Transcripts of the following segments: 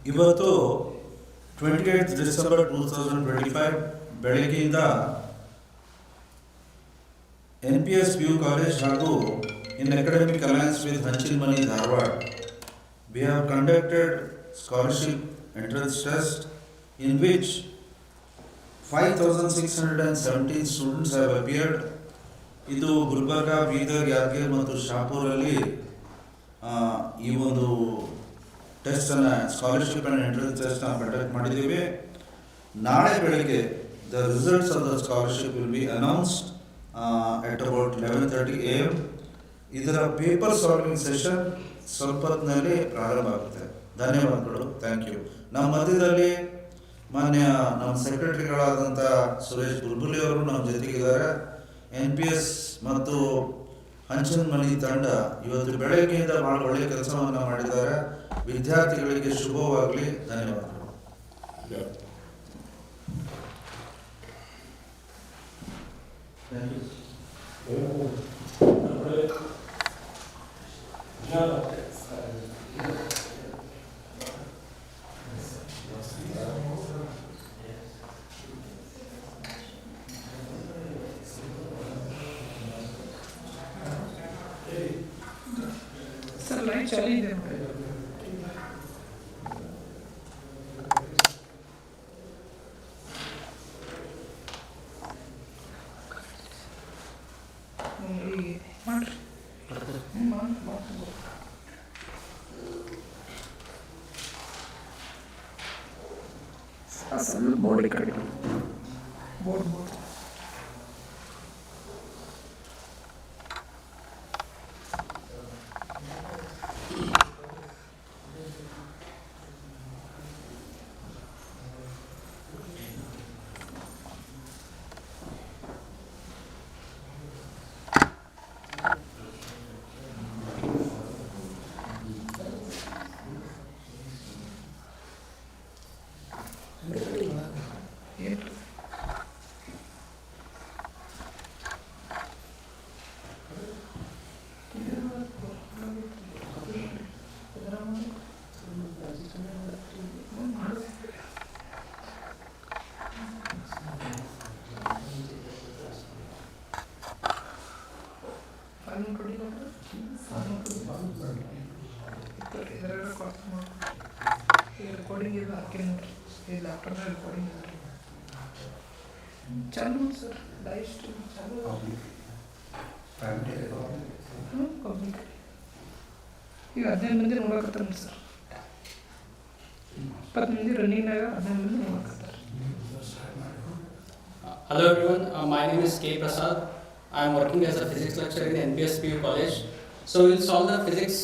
ಇವತ್ತು 28 ಡಿಸೆಂಬರ್ 2025 ಬೆಳಗ್ಗೆಯಿಂದ NPS PU college ಹಾಗೂ in academic alliance with Hanchinamani Dharwad we have conducted scholarship entrance test in which 5,617 students have appeared. ಇದು ಗುಲ್ಬರ್ಗ, ಬೀದರ್, ಯಾದಗಿರಿ ಮತ್ತು ಶಾಪುರಲ್ಲಿ ಈ ಒಂದು ಟೆಸ್ಟನ್ನು ಸ್ಕಾಲರ್ಶಿಪ್ ಆ್ಯಂಡ್ ಎಂಟ್ರೆನ್ಸ್ ಟೆಸ್ಟನ್ನು ಕಂಡಕ್ಟ್ ಮಾಡಿದ್ದೀವಿ. ನಾಳೆ ಬೆಳಗ್ಗೆ the results of the scholarship will be announced at about 11:30 AM. ಇದರ ಪೇಪರ್ ಸಾಲ್ವಿಂಗ್ ಸೆಷನ್ ಸ್ವಲ್ಪ ಹೊತ್ತಿನಲ್ಲಿ ಪ್ರಾರಂಭ ಆಗುತ್ತೆ. ಧನ್ಯವಾದಗಳು. Thank you. ನಮ್ಮ ಮಧ್ಯದಲ್ಲಿ ಮಾನ್ಯ ನಮ್ಮ ಸೆಕ್ರೆಟರಿಗಳಾದಂಥ ಸುರೇಶ್ ಬುಲ್ಬುಲಿ ಅವರು ನಮ್ಮ ಜೊತೆಗಿದ್ದಾರೆ. NPS ಮತ್ತು ಹಂಚಿನಮನಿ ತಂಡ ಇವತ್ತು ಬೆಳಗ್ಗೆಯಿಂದ ಭಾಳ ಒಳ್ಳೆಯ ಕೆಲಸವನ್ನು ಮಾಡಿದ್ದಾರೆ. ವಿದ್ಯಾರ್ಥಿಗಳಿಗೆ ಶುಭವಾಗಲಿ. ಧನ್ಯವಾದಗಳು. सर लाइन चली दे असल बोर्ड कड़ी बोर्ड बोर्ड रिकॉर्डिंग लैपटॉप में रिकॉर्डिंग चालू सर लाइव स्ट्रीम चालू ಈಗ 15 ಮಂದಿ ನೋಡಕತ್ತಾರ ಸರ್. 20 ಮಂದಿ ರನ್ನಿಂಗ್ನಾಗ 15 ಮಂದಿ ನೋಡಕತ್ತಾರ. Hello everyone, my name is K. Prasad. I am working as a physics lecturer in NPS PU College. So we will solve the physics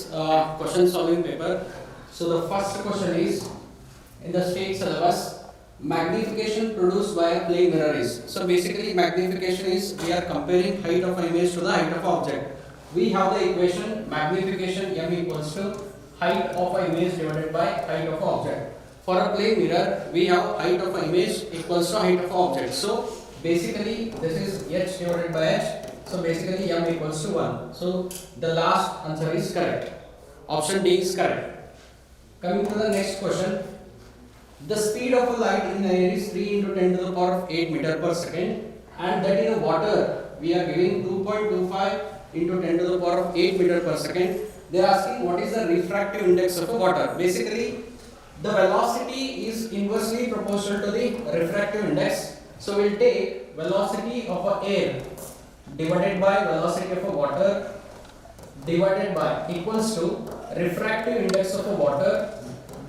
question solving paper. So the first question is, in the state syllabus, magnification produced by a plane mirror is. So basically magnification is we are comparing height of an image to the height of an object. We have the equation magnification m equals to height of an image divided by height of an object. For a plane mirror, we have height of an image equals to height of an object. So basically this is h divided by h. So basically m equals to 1. So the last answer is correct. Option D is correct. Coming to the next question. The speed of a light in the air is 3 into 10 to the power of 8 meter per second, and that in the water we are giving 2.25 into 10 to the power of 8 meter per second. They are asking what is the refractive index of a water. Basically the velocity is inversely proportional to the refractive index. So we'll take velocity of a air divided by velocity of a water divided by equals to refractive index of a water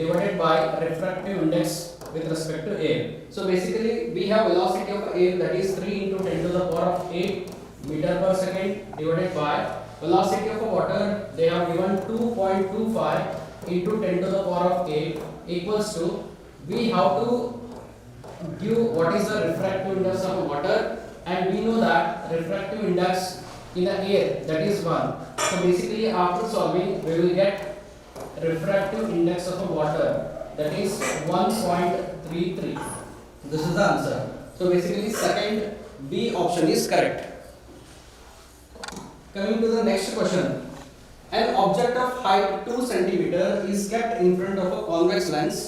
divided by refractive index with respect to air. So basically we have velocity of air that is 3 into 10 to the power of 8 meter per second divided by velocity of a water. They have given 2.25 into 10 to the power of 8 equals to, we have to give what is the refractive index of a water, and we know that refractive index in the air that is 1. So basically after solving we will get refractive index of a water that is 1.33. This is the answer. So basically second B option is correct. Coming to the next question. An object of height 2 cm is kept in front of a convex lens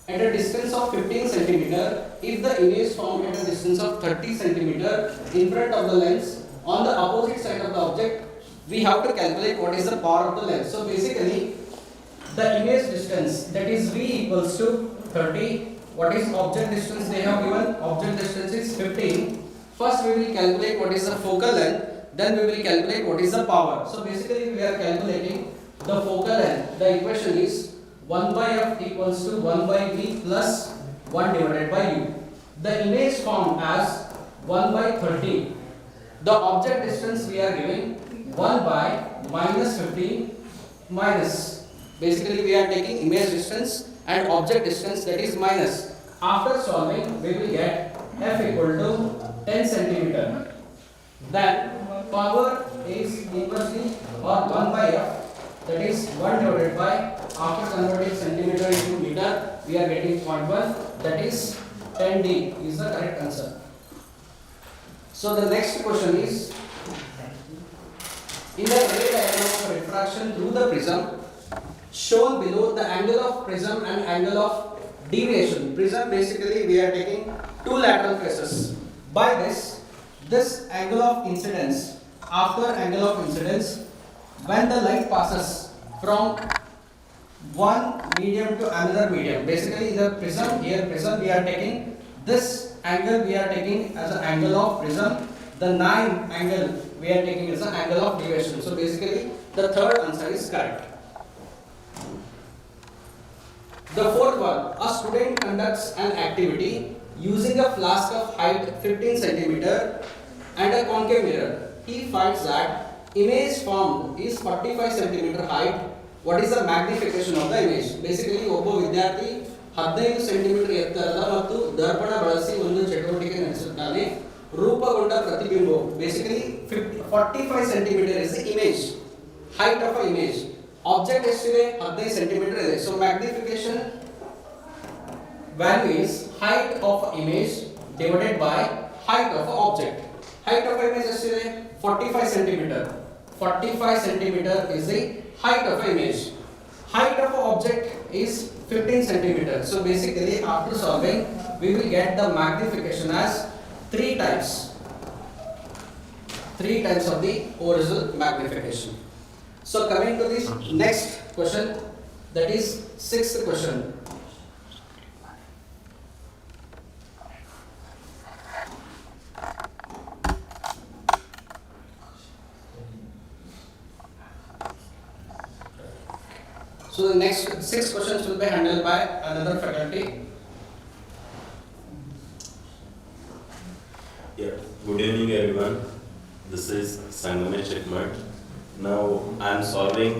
at a distance of 15 centimeter if the image formed at a distance of 30 centimeter in front of the lens on the opposite side of the object. We have to calculate what is the power of the lens. So basically, the image distance, that is V equals to 30. What is object distance they have given? Object distance is 15. First we will calculate what is the focal length, then we will calculate what is the power. So basically we are calculating the focal length. The equation is 1 by f equals to 1 by v plus 1 divided by u. The image formed as 1 by 30. The object distance we are giving 1 by minus 15 minus. Basically we are taking image distance and object distance, that is minus. After solving we will get f equal to 10 centimeter. Then power is inversely or 1 by f, that is 1 divided by, after converting centimeter into meter we are getting 0.1, that is 10d is the correct answer. So the next question is, in the ray diagram of refraction through the prism shown below, the angle of prism and angle of deviation. Prism, basically we are taking two lateral faces. By this angle of incidence, after angle of incidence, when the light passes from one medium to another medium, basically the prism, here prism we are taking this angle, we are taking as an angle of prism, the 9 angle we are taking as an angle of deviation. So basically the third answer is correct. The fourth one, a student conducts an activity using a flask of height 15 centimeter and a concave mirror. He finds that image formed is 45 centimeter height. What is the magnification of the image? Basically, ಒಬ್ಬ ವಿದ್ಯಾರ್ಥಿ 15 centimetre ಎತ್ತರದ ಮತ್ತು ದರ್ಪಣ ಬಳಸಿ ಒಂದು ಚಟುವಟಿಕೆ ನಡೆಸುತ್ತಾನೆ. ರೂಪಗೊಂಡ ಪ್ರತಿಬಿಂಬವು basically 45 centimeter is the image, height of an image. Object ಎಷ್ಟಿದೆ? 15 centimeter ಇದೆ. So magnification value is height of image divided by height of object. Height of image ಎಷ್ಟಿದೆ? 45 centimeter. 45 centimeter is the height of image. Height of object is 15 centimeter. So basically after solving we will get the magnification as 3 times. 3 times of the original magnification. So coming to this next question, that is sixth question. So the next 6 questions will be handled by another faculty. Yeah. Good evening, everyone. This is Sangamesh Chekmat. Now I am solving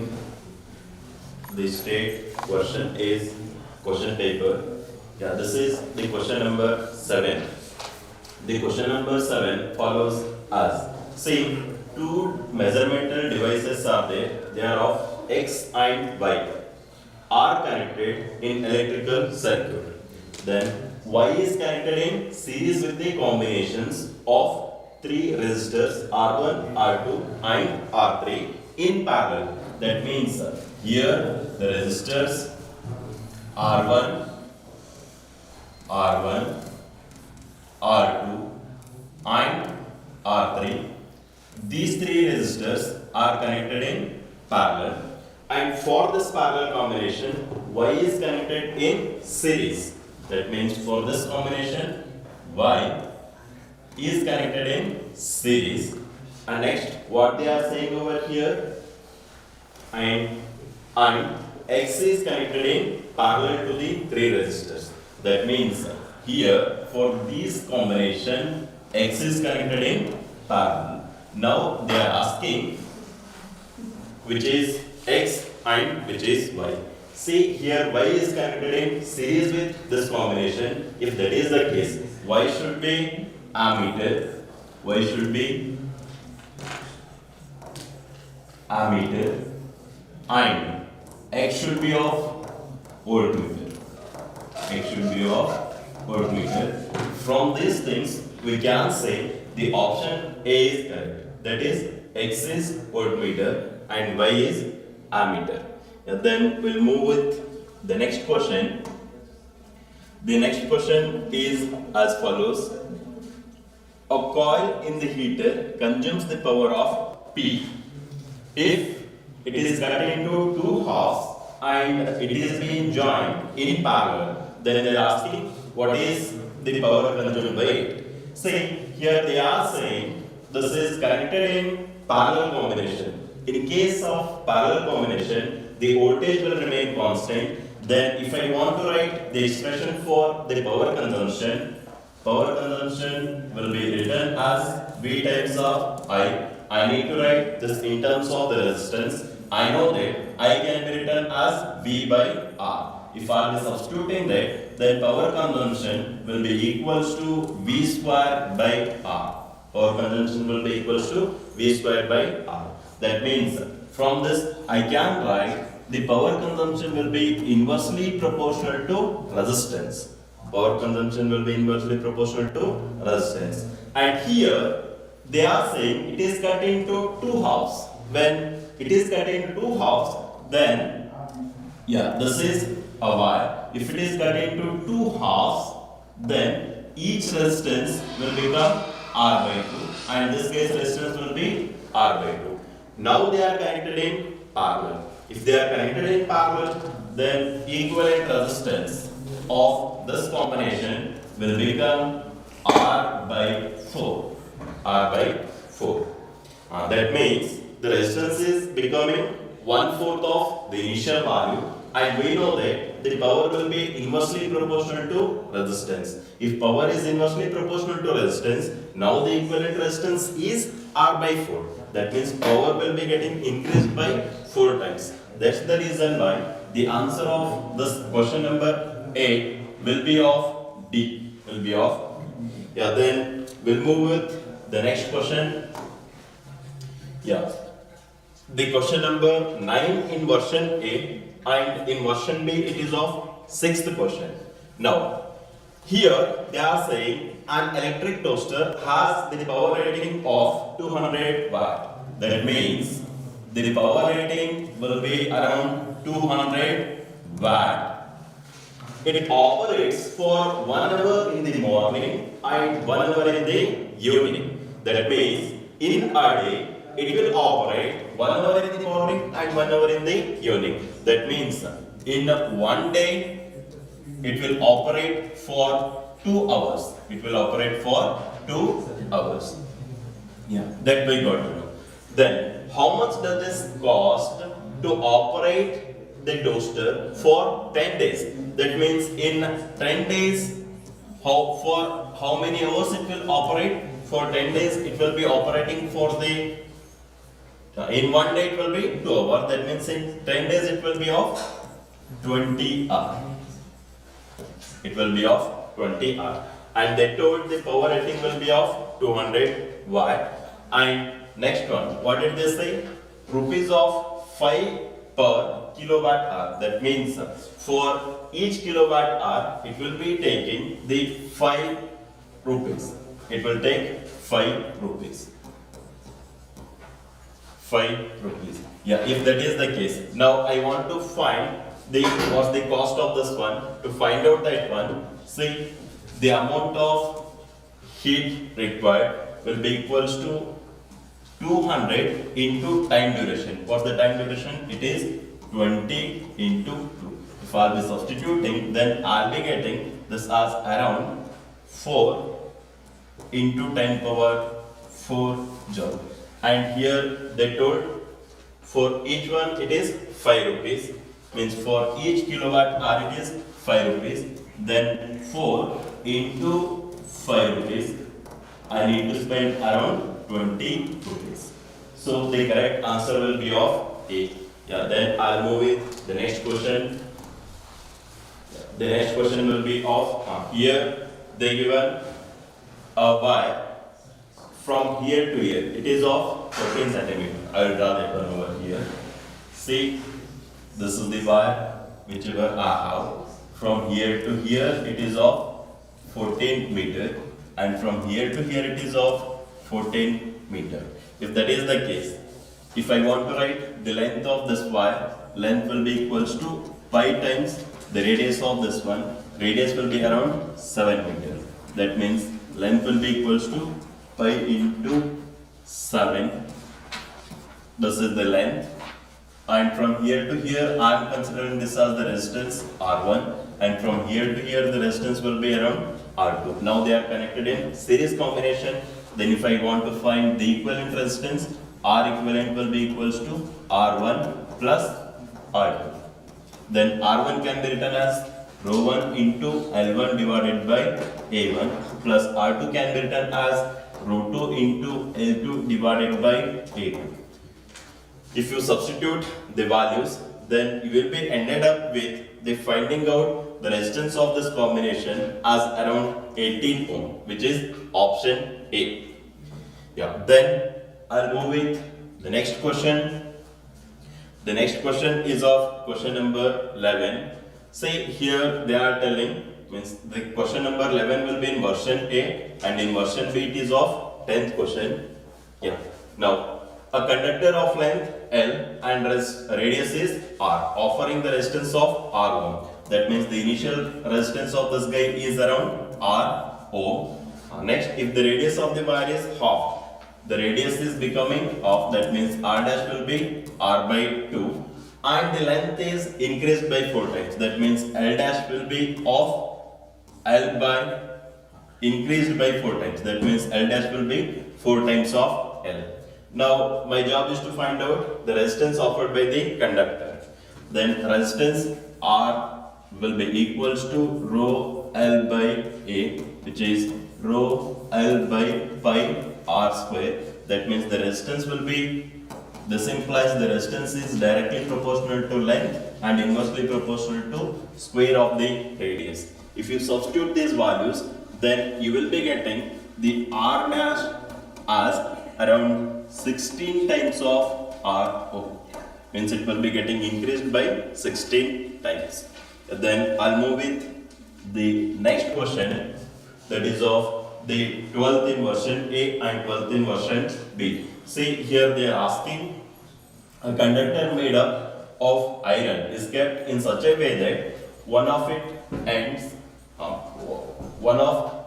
the state question is question paper. Yeah, this is the question number 7. The question number 7 follows as. See, two measurement devices are there. They are of X and Y. Are connected in electrical circuit. Then Y is connected in series with the combinations of 3 resistors R1, R2 and R3 in parallel. That means here the resistors R1, R2 and R3. These 3 resistors are connected in parallel. And for this parallel combination, Y is connected in series. That means for this combination, Y is connected in series. And next, what they are saying over here, and X is connected in parallel to the 3 resistors. That means here for this combination, X is connected in parallel. Now they are asking which is X and which is Y. See here Y is connected in series with this combination. If that is the case, Y should be ammeter, Y should be ammeter and X should be of voltmeter. X should be of voltmeter. From these things we can say the option A is correct. That is X is voltmeter and Y is ammeter. And then we'll move with the next question. The next question is as follows. A coil in the heater consumes the power of P. If it is cut into two halves and it is being joined in parallel, then they are asking what is the power consumed by it. See, here they are saying this is connected in parallel combination. In case of parallel combination, the voltage will remain constant. Then if I want to write the expression for the power consumption will be written as V times of I. I need to write this in terms of the resistance. I know that I can be written as V by R. If I am substituting that, then power consumption will be equals to V square by R. Power consumption will be equals to V square by R. That means from this I can write the power consumption will be inversely proportional to resistance. Power consumption will be inversely proportional to resistance. And here they are saying it is cut into two halves. When it is cut into two halves, then this is a wire. If it is cut into two halves, then each resistance will become R by 2, and in this case resistance will be R by 2. Now they are connected in parallel. If they are connected in parallel, then equivalent resistance of this combination will become R by 4. R by 4. That means the resistance is becoming 1/4 of the initial value, and we know that the power will be inversely proportional to resistance. If power is inversely proportional to resistance, now the equivalent resistance is R by 4. That means power will be getting increased by 4 times. That's the reason why the answer of this question number 8 will be of D. Then we'll move with the next question. The question number 9 in version A, and in version B it is of 6th question. Now, here they are saying an electric toaster has the power rating of 200 watt. That means the power rating will be around 200 watt. It operates for 1 hour in the morning and 1 hour in the evening. That means in a day it will operate 1 hour in the morning and 1 hour in the evening. That means in one day it will operate for 2 hours. That we got to know. Then how much does this cost to operate the toaster for 10 days? That means in 10 days, for how many hours it will operate? For 10 days it will be operating for the in one day it will be 2 hours. That means in 10 days it will be of 20 hours. And they told the power rating will be of 200 watt. And next one, what did they say? Rupees of 5 per kilowatt hour. That means for each kilowatt hour it will be taking the 5 rupees. It will take 5 rupees. 5 rupees. If that is the case, now I want to find what's the cost of this one. To find out that one, see, the amount of heat required will be equals to 200 into time duration. What's the time duration? It is 20 into 2. If I'll be substituting, then I'll be getting this as around 4 into 10 power 4 joule. And here they told for each one it is 5 rupees. Means for each kilowatt hour it is 5 rupees. Then 4 into 5 rupees. I need to spend around 20 rupees. So the correct answer will be of A. Then I'll move with the next question. The next question will be of here they given a wire from here to here. It is of 14 centimeter. I will draw that one over here. See, this is the wire whichever I have. From here to here it is of 14 meter, and from here to here it is of 14 meter. If that is the case, if I want to write the length of this wire, length will be equals to pi times the radius of this one, radius will be around 7 meters. That means length will be equals to pi into 7. This is the length. And from here to here, I am considering this as the resistance R1. And from here to here, the resistance will be around R2. Now they are connected in series combination. Then if I want to find the equivalent resistance, R equivalent will be equals to R1 plus R2. Then R1 can be written as rho 1 into L1 divided by A1 plus R2 can be written as rho 2 into L2 divided by A2. If you substitute the values, then you will be ended up with the finding out the resistance of this combination as around 18 ohm, which is option A. Yeah. Then I'll move with the next question. The next question is of question number 11. Say here they are telling, means the question number 11 will be in version A and in version B it is of 10th question. Yeah. Now a conductor of length L and radius is R, offering the resistance of R1. That means the initial resistance of this guy is around R ohm. Next, if the radius of the wire is half, the radius is becoming half. That means R dash will be R by 2, and the length is increased by 4 times. That means L dash will be of L by increased by 4 times. That means L dash will be 4 times of L. Now my job is to find out the resistance offered by the conductor. Then resistance R will be equals to rho L by A, which is rho L by pi R square. That means the resistance will be, this implies the resistance is directly proportional to length and inversely proportional to square of the radius. If you substitute these values, then you will be getting the R dash as around 16 times of R ohm. Means it will be getting increased by 16 times. Then I'll move with the next question, that is of the 12th in version A and 12th in version B. See here they are asking, a conductor made up of iron is kept in such a way that one of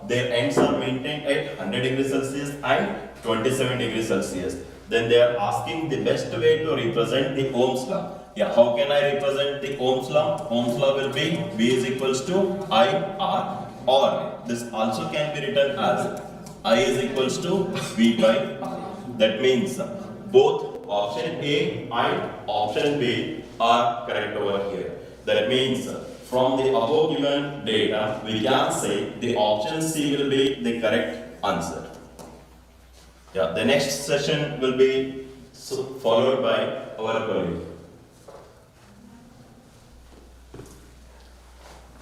their ends are maintained at 100 degrees Celsius and 27 degrees Celsius. Then they are asking the best way to represent the Ohm's law. Yeah, how can I represent the Ohm's law? Ohm's law will be V is equals to IR, or this also can be written as I is equals to V by R. That means both option A and option B are correct over here. That means from the above given data, we can say the option C will be the correct answer. Yeah, the next session will be followed by our colleague.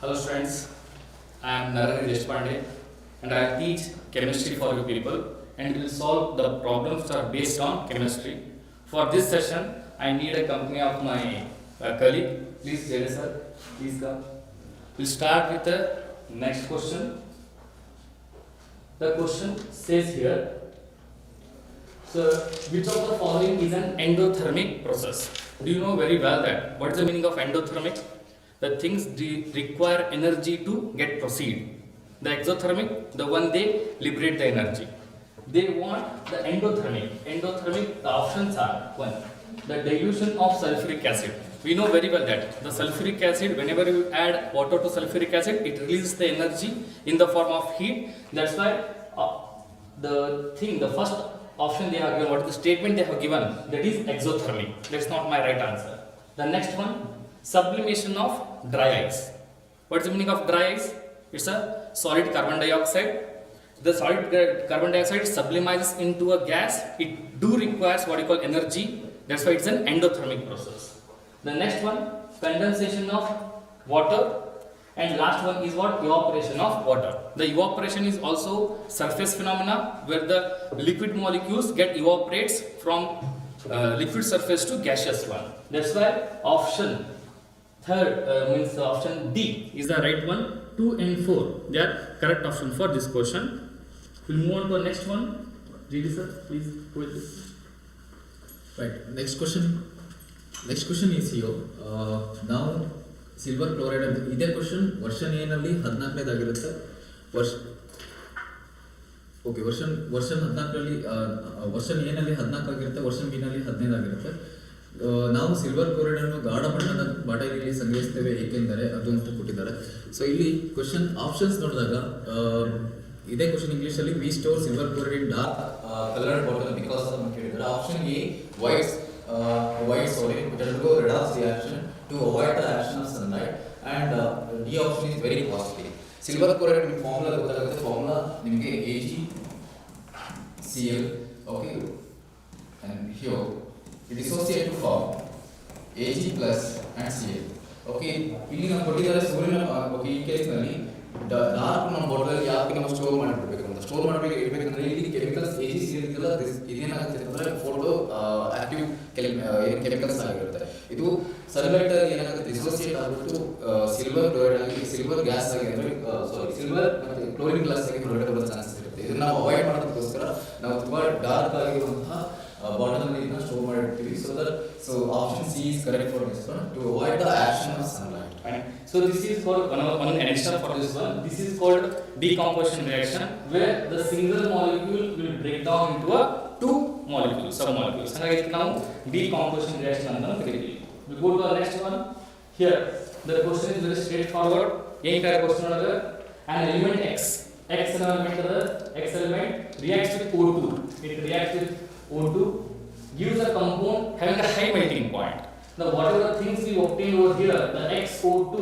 Hello students, I am Narahari Deshpande and I teach chemistry for you people and will solve the problems that are based on chemistry. For this session, I need a company of my colleague. Please, Jay sir, please come. We'll start with the next question. The question says here, so which of the following is an endothermic process? Do you know very well that? What is the meaning of endothermic? The things require energy to get proceed. The exothermic, the one they liberate the energy. They want the endothermic. Endothermic, the options are one, the dilution of sulfuric acid. We know very well that the sulfuric acid, whenever you add water to sulfuric acid, it releases the energy in the form of heat. That's why the first option they have given, what is the statement they have given, that is exothermic. That's not my right answer. The next one, sublimation of dry ice. What is the meaning of dry ice? It's a solid carbon dioxide. The solid carbon dioxide sublimizes into a gas. It do requires what you call energy. That's why it's an endothermic process. The next one, condensation of water. And last one is what? Evaporation of water. The evaporation is also surface phenomena where the liquid molecules get evaporates from liquid surface to gaseous one. That's why option means option D is the right one. 2 and 4 they are correct option for this question. We'll move on to the next one. GD sir, please go with this. Right. Next question is here. Now silver chloride ಅಂತ ಇದೇ question version ಎನಲ್ಲಿ 14ನೇದಾಗಿರುತ್ತೆ. Version 14ರಲ್ಲಿ version ಎನಲ್ಲಿ 14 ಆಗಿರುತ್ತೆ, version B ನಲ್ಲಿ 15 ಆಗಿರುತ್ತೆ. ನಾವು silver chloride ಅನ್ನು ಗಾಢ ಬಣ್ಣದ ಬಾಟಲಿಯಲ್ಲಿ ಸಂಗ್ರಹಿಸ್ತೇವೆ ಏಕೆಂದರೆ ಅದು ಅಂತ ಕೊಟ್ಟಿದ್ದಾರೆ. ಸೊ ಇಲ್ಲಿ ಕ್ವಶನ್ ಆಪ್ಷನ್ಸ್ ನೋಡಿದಾಗ ಇದೇ ಕ್ವಶನ್ ಇಂಗ್ಲಿಷ್ ಅಲ್ಲಿ we store silver chloride in dark coloured bottle because ಅಂತ ಹೇಳಿದ್ದಾರೆ. Option A white solid which undergo redox reaction to avoid the action of sunlight, and D option is very costly. Silver chloride in formula ಗೊತ್ತಾಗುತ್ತೆ. Formula ನಿಮಗೆ AgCl, okay, and here it dissociate to form Ag plus and Cl. okay, ಇಲ್ಲಿ ನಾವು ಕೊಟ್ಟಿದ್ದಾರೆ ಸೂರ್ಯನ okay ಈ ಕೇಸ್ನಲ್ಲಿ dark ನಮ್ಮ bottle ಯಾಕೆ ನಾವು ಸ್ಟೋರ್ ಮಾಡಿಬಿಡ್ಬೇಕು ಅಂತ ಸ್ಟೋರ್ ಮಾಡಬೇಕು ಇರಬೇಕಂದ್ರೆ ಇಲ್ಲಿ ಕೆಮಿಕಲ್ಸ್ AgCl ಇದೆಲ್ಲ ಇದೇನಾಗುತ್ತೆ ಅಂದರೆ ಫೋಟೋ ಆಕ್ಟಿವ್ ಕೆಮಿಕಲ್ಸ್ ಆಗಿರುತ್ತೆ. ಇದು ಸನ್ಲೈಟ್ ಅಲ್ಲಿ ಏನಾಗುತ್ತೆ ಡಿಸೋಸಿಯೇಟ್ ಆಗಿಬಿಟ್ಟು ಸಿಲ್ವರ್ ಕ್ಲೋರೈಡ್ ಆಗಿ ಸಿಲ್ವರ್ ಗ್ಯಾಸ್ ಆಗಿ ಅಂದರೆ ಸಿಲ್ವರ್ ಮತ್ತು ಕ್ಲೋರಿನ್ ಗ್ಲಾಸ್ ಆಗಿ ಹೊರಗಡೆ ಬರೋ ಚಾನ್ಸಸ್ ಇರುತ್ತೆ. ಇದನ್ನ ನಾವು ಅವಾಯ್ಡ್ ಮಾಡೋದಕ್ಕೋಸ್ಕರ ನಾವು ತುಂಬಾ ಡಾರ್ಕ್ ಆಗಿರುವಂತಹ ಬಾಟಲ್ ನಲ್ಲಿ ಇದನ್ನ ಸ್ಟೋರ್ ಮಾಡಿರ್ತೀವಿ. So option C is correct for this one to avoid the action of sunlight. So this is for one addition for this one. This is called decomposition reaction, where the single molecule will break down into a two molecules, submolecules. ಹಾಗಾಗಿ ನಾವು decomposition reaction ಅಂತ ಕರೀತೀವಿ. We go to the next one. Here the question is very straightforward. ಏನು ಕರೆ question ಒಳಗೆ an element x element reacts with O2. It reacts with O2, gives a compound having a high melting point. Now whatever things we obtained over here, the XO2,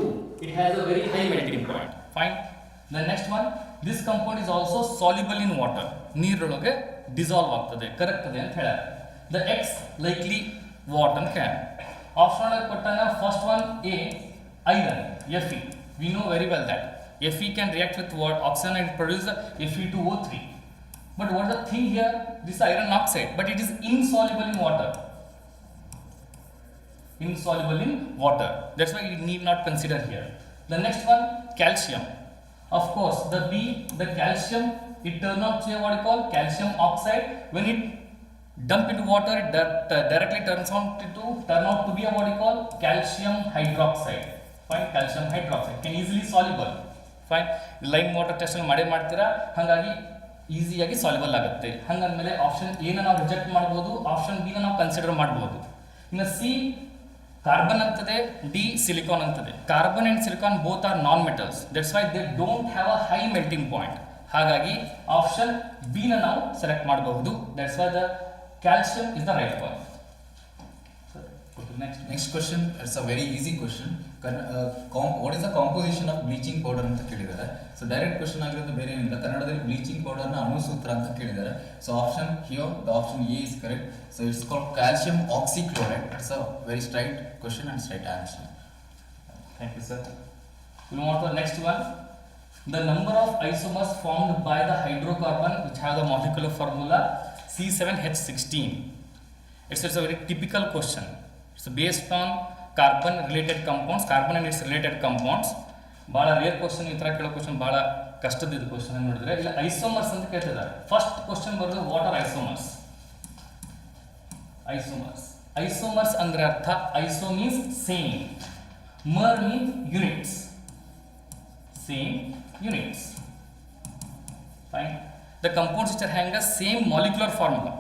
it has a very high melting point. Fine. The next one, this compound is also soluble in water. ನೀರೊಳಗೆ dissolve ಆಗ್ತದೆ, ಕರಗ್ತದೆ ಅಂತ ಹೇಳ್ಯಾರ. The X likely what ಅಂತ ಹೇಳ್ಯಾರ. Option ಒಳಗೆ ಕೊಟ್ಟಾಗ first one A, iron, Fe. We know very well that Fe can react with what? Oxygen and produce the Fe2O3. But what the thing here? This iron oxide, but it is insoluble in water. Insoluble in water. That's why you need not consider here. The next one, calcium. Of course, the calcium, it turns out to what you call calcium oxide. When it dump into water, it directly turn out to be a what you call calcium hydroxide. Fine, calcium hydroxide can easily soluble. Fine, lime water test ಮಾಡಿ ಮಾಡ್ತೀರಾ, ಹಾಗಾಗಿ ಈಸಿಯಾಗಿ soluble ಆಗುತ್ತೆ. ಹಂಗಂದ್ಮೇಲೆ option A ನಾವು reject ಮಾಡ್ಬೋದು, option B ನಾವು consider ಮಾಡ್ಬೋದು. ಇನ್ನು ಸಿ ಕಾರ್ಬನ್ ಅಂತದೆ, ಡಿ ಸಿಲಿಕಾನ್ ಅಂತದೆ. Carbon and silicon both are non metals, that's why they don't have a high melting point. ಹಾಗಾಗಿ ಆಪ್ಷನ್ ಬಿ ನಾವು ಸೆಲೆಕ್ಟ್ ಮಾಡಬಹುದು. That's why the calcium is the right one. Next question, it's a very easy question. What is the composition of bleaching powder ಅಂತ ಕೇಳಿದ್ದಾರೆ. So direct question ಆಗಿರೋದು ಬೇರೆ ಏನಿಲ್ಲ, ಕನ್ನಡದಲ್ಲಿ bleaching ಪೌಡರ್ನ ಅಣುಸೂತ್ರ ಅಂತ ಕೇಳಿದ್ದಾರೆ. So option here the option A is correct. So it's called calcium oxychloride. It's a very straight question and straight answer. Thank you, sir. We move on to the next one. The number of isomers formed by the hydrocarbon which have the molecular formula C7H16. It's a very typical question. It's based on carbon related compounds, carbon and its related compounds. ಭಾಳ rare question, ಈ ಥರ ಕೇಳೋ question ಭಾಳ ಕಷ್ಟದಿದ್ದ question ನೋಡಿದ್ರೆ ಇಲ್ಲ isomers ಅಂತ ಕೇಳ್ತಿದ್ದಾರೆ. First question ಬರೋದು ವಾಟ್ ಆರ್ ಐಸೋಮರ್ಸ್. ಐಸೋಮರ್ಸ್ ಅಂದ್ರೆ ಅರ್ಥ iso means same, mer means units, same units. Fine. The compounds which are having the same molecular formula,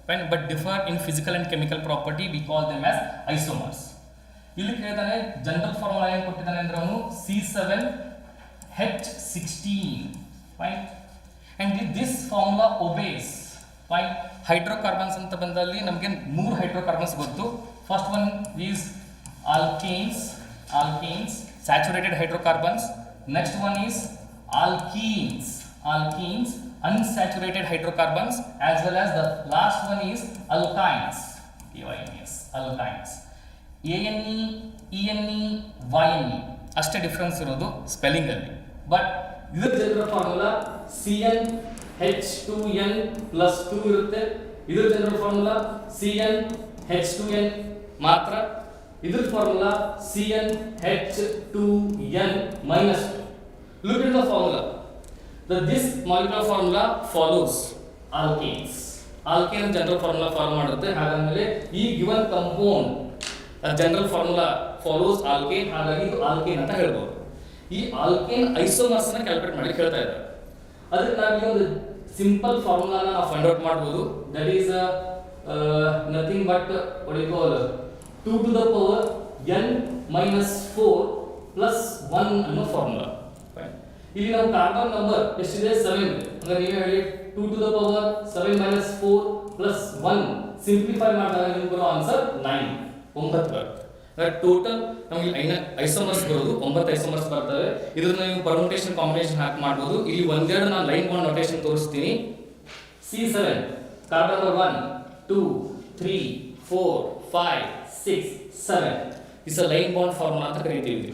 fine, but differ in physical and chemical property, we call them as isomers. ಇಲ್ಲಿ ಕೇಳಿದಾನೆ general formula ಏನು ಕೊಟ್ಟಿದ್ದಾನೆ ಅಂದ್ರೆ ಅವನು C7H16. Fine. And this formula obeys. Fine. Hydrocarbons ಅಂತ ಬಂದಲ್ಲಿ ನಮಗೆ 3 hydrocarbons ಗೊತ್ತು. First one is alkanes, saturated hydrocarbons. Next one is alkenes, unsaturated hydrocarbons, as well as the last one is alkynes, alkynes. ANE, ENE, YNE ಅಷ್ಟೇ difference ಇರೋದು spelling ಅಲ್ಲಿ. But ಇದರ general formula CnH2n+2 ಇರುತ್ತೆ. ಇದರ general formula CnH2n ಮಾತ್ರ. ಇದರ formula CnH2n-2. Look at the formula. This molecular formula follows alkanes. Alkane general formula form ಮಾಡುತ್ತೆ. ಹಾಗಾದ್ಮೇಲೆ ಈ given compound general formula follows alkane, ಹಾಗಾಗಿ ಇದು ಆಲ್ಕೇನ್ ಅಂತ ಹೇಳ್ಬೋದು. ಈ ಆಲ್ಕೇನ್ ಐಸೋಮರ್ಸ್ ನ ಕ್ಯಾಲ್ಕುಲೇಟ್ ಮಾಡಿ ಹೇಳ್ತಾ ಇದ್ದಾರೆ. ಅದಕ್ಕೆ ನಾವು ಈ ಒಂದು ಸಿಂಪಲ್ ಫಾರ್ಮುಲಾನ ನಾವು ಫೈಂಡ್ ಔಟ್ ಮಾಡಬಹುದು. That is nothing but what you call 2 to the power n minus 4 plus 1 ಅನ್ನೋ ಫಾರ್ಮುಲಾ. ಇಲ್ಲಿ ನಾವು ಕಾರ್ಬನ್ ನಂಬರ್ ಎಷ್ಟಿದೆ 7 ಇದೆ. ಅಂದ್ರೆ ನೀವು ಹೇಳಿ 2 to the power 7 minus 4 plus 1 simplify ಮಾಡಿದಾಗ ನಿಮಗೆ ಬರೋ ಆನ್ಸರ್ 9 ಬರುತ್ತೆ. ಅಂದ್ರೆ ಟೋಟಲ್ ನಮಗೆ ಐಸೋಮರ್ಸ್ ಬರೋದು 9 ಐಸೋಮರ್ಸ್ ಬರ್ತವೆ. ಇದನ್ನ ನೀವು ಪರ್ಮುಟೇಷನ್ ಕಾಂಬಿನೇಷನ್ ಹಾಕಿ ಮಾಡಬಹುದು. ಇಲ್ಲಿ ಒಂದೆರಡು ನಾನು ಲೈನ್ ಬಾಂಡ್ ನೊಟೇಷನ್ ತೋರಿಸ್ತೀನಿ. C7 carbon number 1 2 3 4 5 6 7 is a line bond formula ಅಂತ ಕರೀತೀವಿ.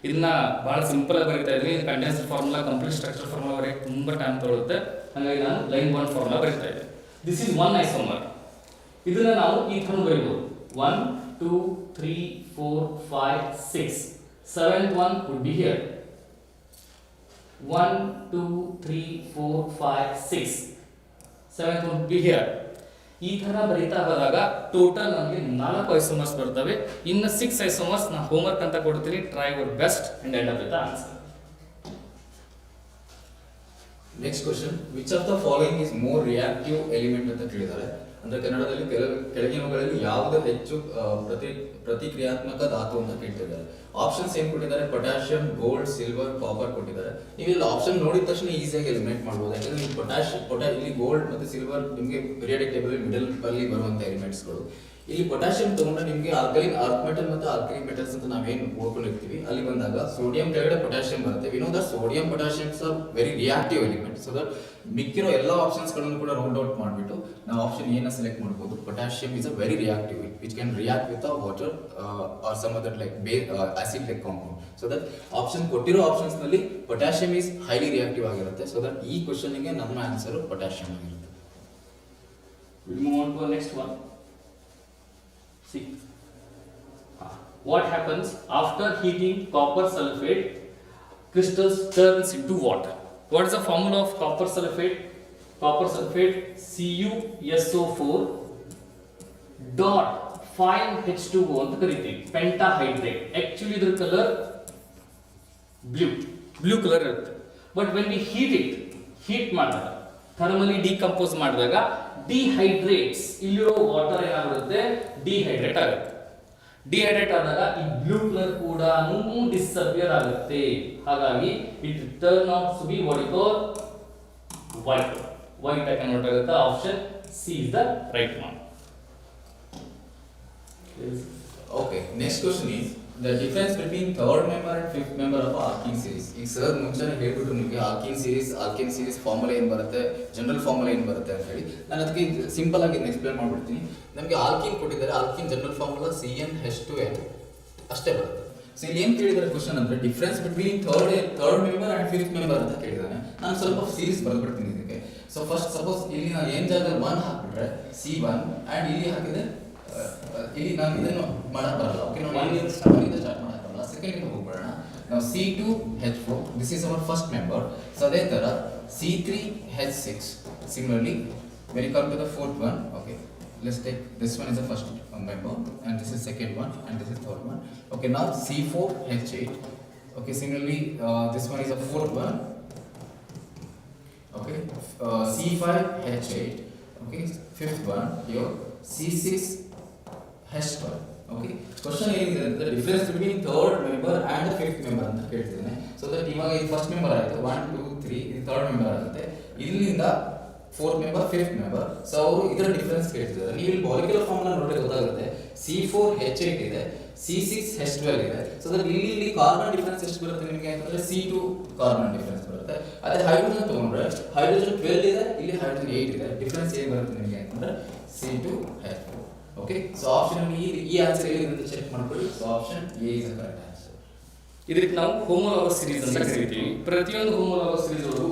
ಇದನ್ನ ಬಹಳ ಸಿಂಪಲ್ ಆಗಿ ಬರೀತಾ ಇದ್ವಿ. ಇದು condensed formula, complete structure formula ಬರೆಯಕ್ಕೆ ತುಂಬಾ ಟೈಮ್ ತಗೊಳುತ್ತೆ. ಹಾಗಾಗಿ ನಾನು ಲೈನ್ ಬಾಂಡ್ ಫಾರ್ಮುಲಾ ಬರೀತಾ ಇದ್ದೆ. This is one isomer. ಇದನ್ನ ನಾವು ಈ ತರ ಬರೀಬಹುದು. 1 2 3 4 5 6 seventh one would be here. 1 2 3 4 5 6 seventh would be here. ಈ ತರ ಬರೀತಾ ಹೋದಾಗ ಟೋಟಲ್ ನಮಗೆ 4 ಐಸೋಮರ್ಸ್ ಬರ್ತವೆ. ಇನ್ನು 6 ಐಸೋಮರ್ಸ್ ನಾನು ಹೋಮ್ವರ್ಕ್ ಅಂತ ಕೊಡ್ತೀನಿ. Try your best and end up with the answer. Next question, which of the following is more reactive element ಅಂತ ಕೇಳಿದ್ದಾರೆ. ಅಂದ್ರೆ ಕನ್ನಡದಲ್ಲಿ ಕೆಳಗಿನವುಗಳಲ್ಲಿ ಯಾವುದು ಹೆಚ್ಚು ಪ್ರತಿಕ್ರಿಯಾತ್ಮಕ ಧಾತು ಅಂತ ಕೇಳ್ತಿದ್ದಾರೆ. ಆಪ್ಷನ್ಸ್ ಏನ್ ಕೊಟ್ಟಿದ್ದಾರೆ? ಪೊಟ್ಯಾಷಿಯಂ, ಗೋಲ್ಡ್, ಸಿಲ್ವರ್, ಕಾಪರ್ ಕೊಟ್ಟಿದ್ದಾರೆ. ನೀವು ಇಲ್ಲಿ ಆಪ್ಷನ್ ನೋಡಿದ ತಕ್ಷಣ ಈಸಿಯಾಗಿ ಎಲಿಮಿನೇಟ್ ಮಾಡ್ಬೋದು. ಯಾಕಂದ್ರೆ ಇಲ್ಲಿ ಗೋಲ್ಡ್ ಮತ್ತು ಸಿಲ್ವರ್ ನಿಮಗೆ ಪೀರಿಯಾಡಿಕ್ ಟೇಬಲ್ ಮಿಡಲ್ ಅಲ್ಲಿ ಬರುವಂತ ಎಲಿಮೆಂಟ್ಸ್ಗಳು. ಇಲ್ಲಿ ಪೊಟ್ಯಾಷಿಯಂ ತಗೊಂಡ್ರೆ ನಿಮಗೆ ಆಲ್ಕಲೈನ್ ಅರ್ತ್ ಮೆಟಲ್ ಮತ್ತು ಆಲ್ಕಲೈನ್ ಮೆಟಲ್ಸ್ ಅಂತ ನಾವೇನು ಓದ್ಕೊಂಡಿರ್ತೀವಿ ಅಲ್ಲಿ ಬಂದಾಗ ಸೋಡಿಯಂ ಕೆಳಗಡೆ ಪೊಟ್ಯಾಷಿಯಂ ಬರುತ್ತೆ. We know that sodium potassiums are very reactive element. So that ಮಿಕ್ಕಿರೋ ಎಲ್ಲ ಆಪ್ಷನ್ಸ್ ಗಳನ್ನು ಕೂಡ ರೌಂಡ್ ಔಟ್ ಮಾಡಿಬಿಟ್ಟು ನಾವು ಆಪ್ಷನ್ ಏನ ಸೆಲೆಕ್ಟ್ ಮಾಡಬಹುದು. Potassium is a very reactive which can react with water or some other like acid like compound. So that option ಕೊಟ್ಟಿರೋ ಆಪ್ಷನ್ಸ್ ನಲ್ಲಿ ಪೊಟ್ಯಾಷಿಯಂ ಇಸ್ ಹೈಲಿ ರಿಯಾಕ್ಟಿವ್ ಆಗಿರುತ್ತೆ. ಸೊ ದಟ್ ಈ question ಗೆ ನಮ್ಮ ಆನ್ಸರ್ ಪೊಟ್ಯಾಷಿಯಂ ಆಗಿರುತ್ತೆ. We'll move on to the next one. See, what happens after heating copper sulfate? Crystals turns into water. What is the formula of copper sulfate? Copper sulfate CuSO4 dot 5H2O ಅಂತ ಕರೀತೀವಿ. ಪೆಂಟಾಹೈಡ್ರೇಟ್. Actually ಇದರ colour blue colour ಇರುತ್ತೆ. But when we heat ಮಾಡಿದಾಗ thermally decompose ಮಾಡಿದಾಗ ಡಿಹೈಡ್ರೇಟ್ಸ್, ಇಲ್ಲಿರೋ water ಏನಾಗುತ್ತೆ dehydrate ಆಗುತ್ತೆ. Dehydrate ಆದಾಗ ಈ ಬ್ಲೂ ಕಲರ್ ಕೂಡ ಡಿಸಪಿಯರ್ ಆಗುತ್ತೆ. ಹಾಗಾಗಿ it turn out to be what you call white ಆಗಿ ಕನ್ವರ್ಟ್ ಆಗುತ್ತೆ. Option C is the right one. Okay, next question is the difference between third member and fifth member of alkene series. ಈಗ sir ಮುಂಚೆನೇ ಹೇಳ್ಬಿಟ್ಟು ನಿಮಗೆ alkene series formula ಏನು ಬರುತ್ತೆ, general formula ಏನು ಬರುತ್ತೆ ಅಂತ ಹೇಳಿ ನಾನು ಅದಕ್ಕೆ ಸಿಂಪಲ್ ಆಗಿ ಎಕ್ಸ್ಪ್ಲೇನ್ ಮಾಡ್ಬಿಡ್ತೀನಿ. ನಮಗೆ ಆಲ್ಕೀನ್ ಕೊಟ್ಟಿದ್ದಾರೆ. ಆಲ್ಕೀನ್ ಜನರಲ್ ಫಾರ್ಮುಲಾ CnH2n ಅಷ್ಟೇ ಬರುತ್ತೆ. ಸೊ ಇಲ್ಲಿ ಏನು ಕೇಳಿದ್ದಾರೆ ಕ್ವಶನ್ ಅಂದ್ರೆ difference between third member and fifth member ಅಂತ ಕೇಳಿದಾನೆ. ನಾನು ಸ್ವಲ್ಪ ಸೀರೀಸ್ ಬರ್ಬಿಡ್ತೀನಿ ಇದಕ್ಕೆ. ಸೊ ಫಸ್ಟ್ ಸಪೋಸ್ ಇಲ್ಲಿ ನಾನು ಏನ್ ಜಾಗ 1 ಹಾಕ್ಬಿಟ್ರೆ C1 ಅಂಡ್ ಇಲ್ಲಿ ಹಾಕಿದ್ರೆ ಇಲ್ಲಿ ನಾನು ಇದನ್ನು ಮಾಡಕ್ ಬರಲ್ಲ. ಓಕೆ, ನಾವು ಸ್ಟಾರ್ಟ್ ಮಾಡಕ್ ಬರಲ್ಲ. ಸೆಕೆಂಡ್ ಗೆ ಹೋಗ್ಬಿಡೋಣ. ನಾವು C2H4 this is our first member. So ಅದೇ ತರ C3H6 similarly when you come to the fourth one. Okay, let's take this one is the first member and this is second one and this is third one. Okay, now C4H8. Okay, similarly this one is the fourth one. Okay, C5H8. Okay, fifth one here C6H12. Okay, question is the difference between third member and the fifth member ಅಂತ ಕೇಳ್ತಿದ್ದೇನೆ. So that ಇವಾಗ ಈ first member ಆಯ್ತು 1 2 3 ಇದು third member ಆಗುತ್ತೆ. ಇಲ್ಲಿಂದ fourth member fifth member. So ಅವರು ಇದರ difference ಕೇಳ್ತಿದ್ದಾರೆ. ನೀವು ಇಲ್ಲಿ ಮಾಲಿಕ್ಯುಲರ್ ಫಾರ್ಮುಲಾ ನೋಡಿದ್ರೆ ಗೊತ್ತಾಗುತ್ತೆ. C4H8 ಇದೆ, C6H12 ಇದೆ. ಸೊ ದಟ್ ಇಲ್ಲಿ ಕಾರ್ಬನ್ ಡಿಫರೆನ್ಸ್ ಎಷ್ಟು ಬರುತ್ತೆ ನಿಮಗೆ ಅಂತಂದ್ರೆ C2 ಕಾರ್ಬನ್ ಡಿಫರೆನ್ಸ್ ಬರುತ್ತೆ. ಅದೇ ಹೈಡ್ರೋಜನ್ ತಗೊಂಡ್ರೆ ಹೈಡ್ರೋಜನ್ 12 ಇದೆ, ಇಲ್ಲಿ ಹೈಡ್ರೋಜನ್ 8 ಇದೆ. ಡಿಫರೆನ್ಸ್ ಏನು ಬರುತ್ತೆ ನಿಮಗೆ ಅಂತಂದ್ರೆ C2H4. ಓಕೆ, ಸೊ ಆಪ್ಷನ್ ಈ ಆನ್ಸರ್ ಎಲ್ಲಿ ಅಂತ ಚೆಕ್ ಮಾಡ್ಕೊಳ್ಳಿ. So option A is the correct answer. ಇದಕ್ಕೆ ನಾವು ಹೋಮೋಲಾಗಸ್ ಸೀರೀಸ್ ಅಂತ ಕರೀತೀವಿ. ಪ್ರತಿಯೊಂದು ಹೋಮೋಲಾಗಸ್ ಸೀರೀಸ್ ಅವರು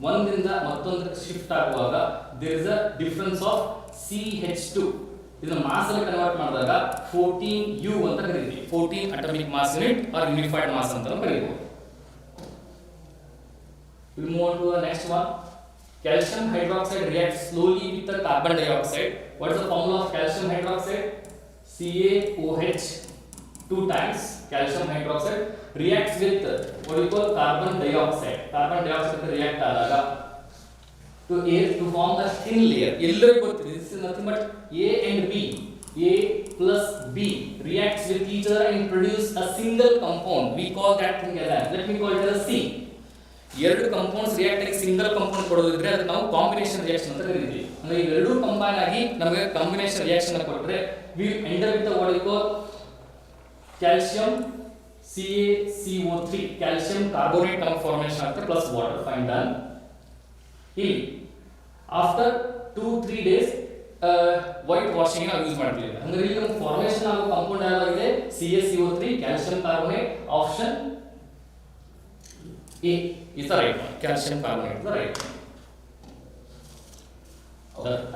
ಒಂದರಿಂದ ಮತ್ತೊಂದಕ್ಕೆ ಶಿಫ್ಟ್ ಆಗುವಾಗ there is a difference of CH2. ಇದನ್ನ ಮಾಸ್ ಅಲ್ಲಿ ಕನ್ವರ್ಟ್ ಮಾಡಿದಾಗ 14U ಅಂತ ಕರೀತೀವಿ. 14 atomic mass unit or unified mass ಅಂತ ಕರೀತೀವಿ. We move on to the next one. Calcium hydroxide reacts slowly with the carbon dioxide. What is the formula of calcium hydroxide? CaOH 2 times calcium hydroxide reacts with what you call carbon dioxide. Carbon dioxide react adaga to air to form a thin layer. Ellarigu gottide, this is nothing but A and B. A plus B reacts with each other and produce a single compound. We call that thing as, let me call it as C. ಎರಡು compounds react ಆಗಿ single compound ಕೊಡೋದಿದ್ರೆ ಅದಕ್ಕೆ ನಾವು combination reaction ಅಂತ ಕರೀತೀವಿ. ಅಂದ್ರೆ ಇವೆರಡೂ combine ಆಗಿ ನಮಗೆ ಕಾಂಬಿನೇಷನ್ ರಿಯಾಕ್ಷನ್ ಕೊಟ್ಟರೆ we enter with what you call calcium CaCO3 calcium carbonate formation ಆಗುತ್ತೆ ಪ್ಲಸ್ ವಾಟರ್ ಫೈನ್ ಡನ್. ಇಲ್ಲಿ ಆಫ್ಟರ್ 2-3 ಡೇಸ್ ವೈಟ್ ವಾಷಿಂಗ್ ನಾವು ಯೂಸ್ ಮಾಡ್ತೀವಿ. ಅಂದ್ರೆ ಇಲ್ಲಿ ನಮಗೆ ಫಾರ್ಮೇಷನ್ ಆಗೋ ಕಾಂಪೌಂಡ್ ಯಾವಾಗಿದೆ CaCO3 calcium carbonate. Option A is the right one. Calcium carbonate is the right one.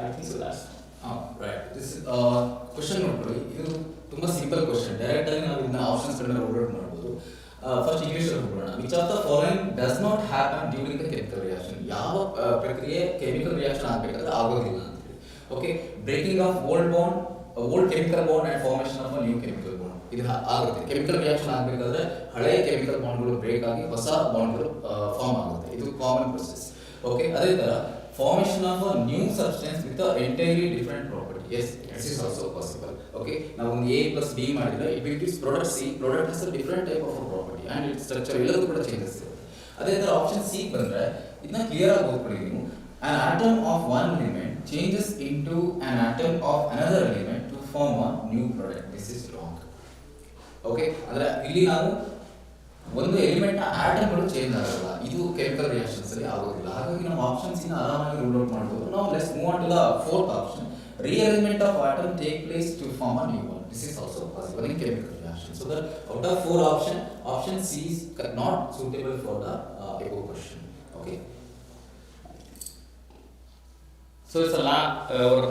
I think so last. Right. This question ನೋಡ್ಕೊಳ್ಳಿ, ಇದು ತುಂಬಾ ಸಿಂಪಲ್ ಕ್ವಶನ್. ಡೈರೆಕ್ಟ್ ಆಗಿ ನಾವು ಇದನ್ನ ಆಪ್ಷನ್ಸ್ ಗಳನ್ನ ಔಟ್ ಮಾಡಬಹುದು. ಫಸ್ಟ್ ಇಂಗ್ಲಿಷ್ ಅಲ್ಲಿ ಹೋಗೋಣ. Which of the following does not happen during the chemical reaction? ಯಾವ ಪ್ರಕ್ರಿಯೆ ಕೆಮಿಕಲ್ ರಿಯಾಕ್ಷನ್ ಆಗಬೇಕಾದ್ರೆ ಆಗೋದಿಲ್ಲ ಅಂತ ಹೇಳಿ. Okay, breaking of old chemical bond and formation of new chemical bond. ಇದು ಆಗುತ್ತೆ. ಕೆಮಿಕಲ್ ರಿಯಾಕ್ಷನ್ ಆಗಬೇಕಾದ್ರೆ ಹಳೆಯ ಕೆಮಿಕಲ್ ಬಾಂಡ್ಗಳು ಬ್ರೇಕ್ ಆಗಿ ಹೊಸ ಬಾಂಡ್ಗಳು ಫಾರ್ಮ್ ಆಗುತ್ತೆ. ಇದು ಕಾಮನ್ ಪ್ರೊಸೆಸ್. ಓಕೆ, ಅದೇ ತರ formation of a new substance with entirely different property. Yes, this is also possible. Okay, ನಾವು ಒಂದು A plus B ಮಾಡಿದ್ರೆ it gives product C. Product has a different type of property and its structure ಎಲ್ಲದೂ ಕೂಡ changes ಇರುತ್ತೆ. ಅದೇ ತರ option C ಬಂದ್ರೆ ಇದನ್ನ ಕ್ಲಿಯರ್ ಆಗಿ ಓದ್ಕೊಳ್ಳಿ ನೀವು. An atom of one element changes into an atom of another element to form a new product. This is wrong. Okay, ಅಂದ್ರೆ ಇಲ್ಲಿ ನಾವು ಒಂದು ಎಲಿಮೆಂಟ್ ನ ಆಟಮ್ಗಳು ಚೇಂಜ್ ಆಗಲ್ಲ. ಇದು ಕೆಮಿಕಲ್ ರಿಯಾಕ್ಷನ್ಸ್ ಅಲ್ಲಿ ಆಗೋದಿಲ್ಲ. ಹಾಗಾಗಿ ನಾವು ಆಪ್ಷನ್ಸ್ ಇನ್ನ ಆರಾಮಾಗಿ ರೂಲ್ ಔಟ್ ಮಾಡಬಹುದು. ನಾವು let's move on to the fourth option. Rearrangement of atom take place to form a new one. This is also possible in chemical reaction. So that out of 4 option C is not suitable for the above question. Okay. So it's a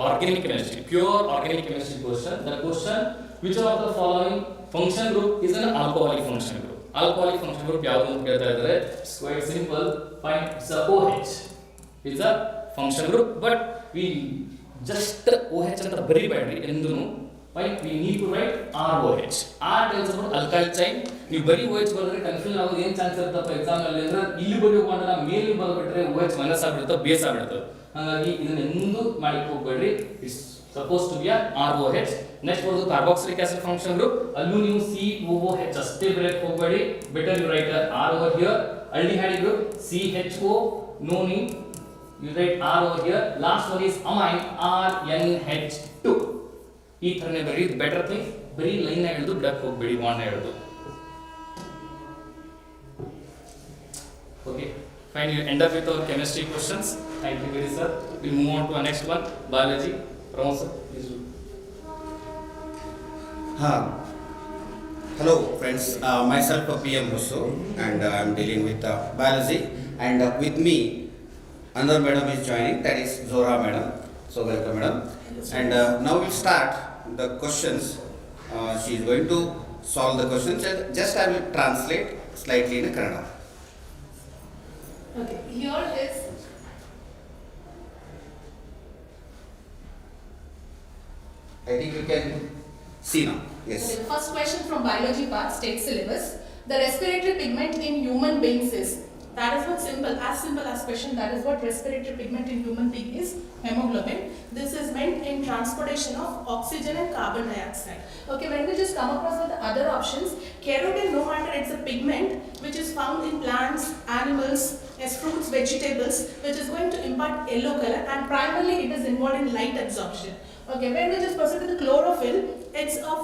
organic chemistry, pure organic chemistry question. The question, which of the following function group is an alcoholic function group? Alcoholic function group ಯಾವುದು ಅಂತ ಕೇಳ್ತಾ ಇದ್ದಾರೆ. It's quite simple. Find it's a OH. It's a function group, but we just OH ಅಂತ ಬರೀಬೇಡ್ರಿ ಎಂದೂನು. Right? We need to write ROH. R tells about alkyl chain. ನೀವು ಬರೀ OH ಬರೆದ್ರೆ confusion ಆಗೋದು ಏನು ಚಾನ್ಸ್ ಇರುತ್ತಪ್ಪ ಎಕ್ಸಾಮ್ ಅಲ್ಲಿ ಅಂದ್ರೆ ಇಲ್ಲಿ ಬರೆಯೋಕೊಂಡ ನಾವು ಮೇಲೆ ಬರೆದ್ಬಿಟ್ರೆ OH ಮೈನಸ್ ಆಗ್ಬಿಡುತ್ತೆ, ಬೇಸ್ ಆಗ್ಬಿಡುತ್ತೆ. ಹಾಗಾಗಿ ಇದನ್ನ ಎಂದೂ ಮಾಡಕ್ಕೆ ಹೋಗಬೇಡ್ರಿ. It's suppose to be ROH. Next ಬರೋದು ಕಾರ್ಬಾಕ್ಸಿಲಿಕ್ ಆಸಿಡ್ ಫಂಕ್ಷನ್ ಗ್ರೂಪ್. ಅಲ್ಲೂ ನೀವು COOH ಅಷ್ಟೇ ಬರೆಯಕ್ಕೆ ಹೋಗಬೇಡಿ. Better you write R over here. aldehyde group CHO, no need. You write R over here. Last one is amine, RNH2. ಈ ಥರನೇ ಬರೀ better thing. ಬರೀ ಲೈನ್ ಹಿಡಿದು ಬಿಡಕ್ಕೆ ಹೋಗ್ಬೇಡಿ, ಬಾಂಡ್ ಹಿಡಿದು. Okay, fine. You end up with our chemistry questions. Thank you very sir. We'll move on to our next one, biology. Pramod sir, please do. Hello friends, myself PM Musu and I'm dealing with biology, and with me another madam is joining, that is Zora madam. So welcome madam. And now we'll start the questions. She is going to solve the questions, and just I will translate slightly in Kannada. Okay, here is I think you can see now. Yes. okay, the first question from biology part, state syllabus. The respiratory pigment in human beings is, that is what simple as question, that is what respiratory pigment in human being is, hemoglobin. This is meant in transportation of oxygen and carbon dioxide. Okay, when we just come across with the other options, carotene, no matter it's a pigment which is found in plants, animals, as fruits, vegetables, which is going to impart yellow color, and primarily it is involved in light absorption. Okay, when we just proceed to the chlorophyll, it's a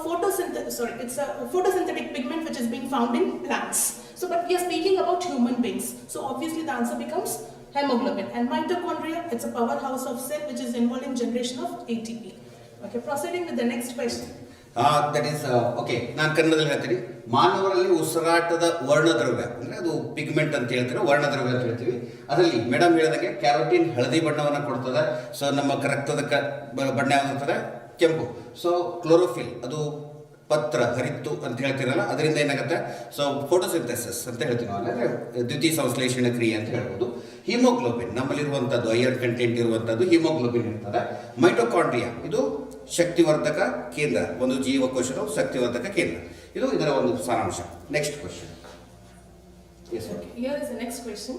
photosynthetic pigment which is being found in plants. So, but we are speaking about human beings. So, obviously the answer becomes hemoglobin. And mitochondria, it's a powerhouse of cell which is involved in generation of ATP. Okay, proceeding with the next question. That is okay, ನಾನು ಕನ್ನಡದಲ್ಲಿ ಹೇಳ್ತೀನಿ. ಮಾನವರಲ್ಲಿ ಉಸಿರಾಟದ ವರ್ಣದ್ರವ್ಯ ಅಂದರೆ ಅದು pigment ಅಂತ ಹೇಳ್ತೀವಿ, ವರ್ಣದ್ರವ್ಯ ಅಂತ ಹೇಳ್ತೀವಿ. ಅದರಲ್ಲಿ ಮೇಡಮ್ ಹೇಳಿದಂಗೆ ಕ್ಯಾರೋಟಿನ್ ಹಳದಿ ಬಣ್ಣವನ್ನು ಕೊಡ್ತದೆ. ಸೊ ನಮ್ಮ ರಕ್ತದ ಬಣ್ಣ ಯಾವ್ದಿರ್ತದೆ? ಕೆಂಪು. ಸೊ ಕ್ಲೋರೋಫಿಲ್ ಅದು ಪತ್ರ ಹರಿತ್ತು ಅಂತ ಹೇಳ್ತೀರಲ್ಲ, ಅದರಿಂದ ಏನಾಗುತ್ತೆ? ಸೊ ಫೋಟೋಸಿಂಥೆಸಿಸ್ ಅಂತ ಹೇಳ್ತೀವಿ ನಾವು, ಅಂದರೆ ದ್ವಿತೀಯ ಸಂಶ್ಲೇಷಣ ಕ್ರಿಯೆ ಅಂತ ಹೇಳ್ಬೋದು. ಹಿಮೋಗ್ಲೋಬಿನ್ ನಮ್ಮಲ್ಲಿರುವಂಥದ್ದು, ಐರನ್ ಕಂಟೆಂಟ್ ಇರುವಂಥದ್ದು ಹಿಮೋಗ್ಲೋಬಿನ್ ಇರ್ತದೆ. ಮೈಟೋಕಾಂಡ್ರಿಯಾ ಇದು ಶಕ್ತಿವರ್ಧಕ ಕೇಂದ್ರ, ಒಂದು ಜೀವಕೋಶದ ಶಕ್ತಿವರ್ಧಕ ಕೇಂದ್ರ. ಇದು ಇದರ ಒಂದು ಸಾರಾಂಶ. Next question. Yes Okay, here is the next question.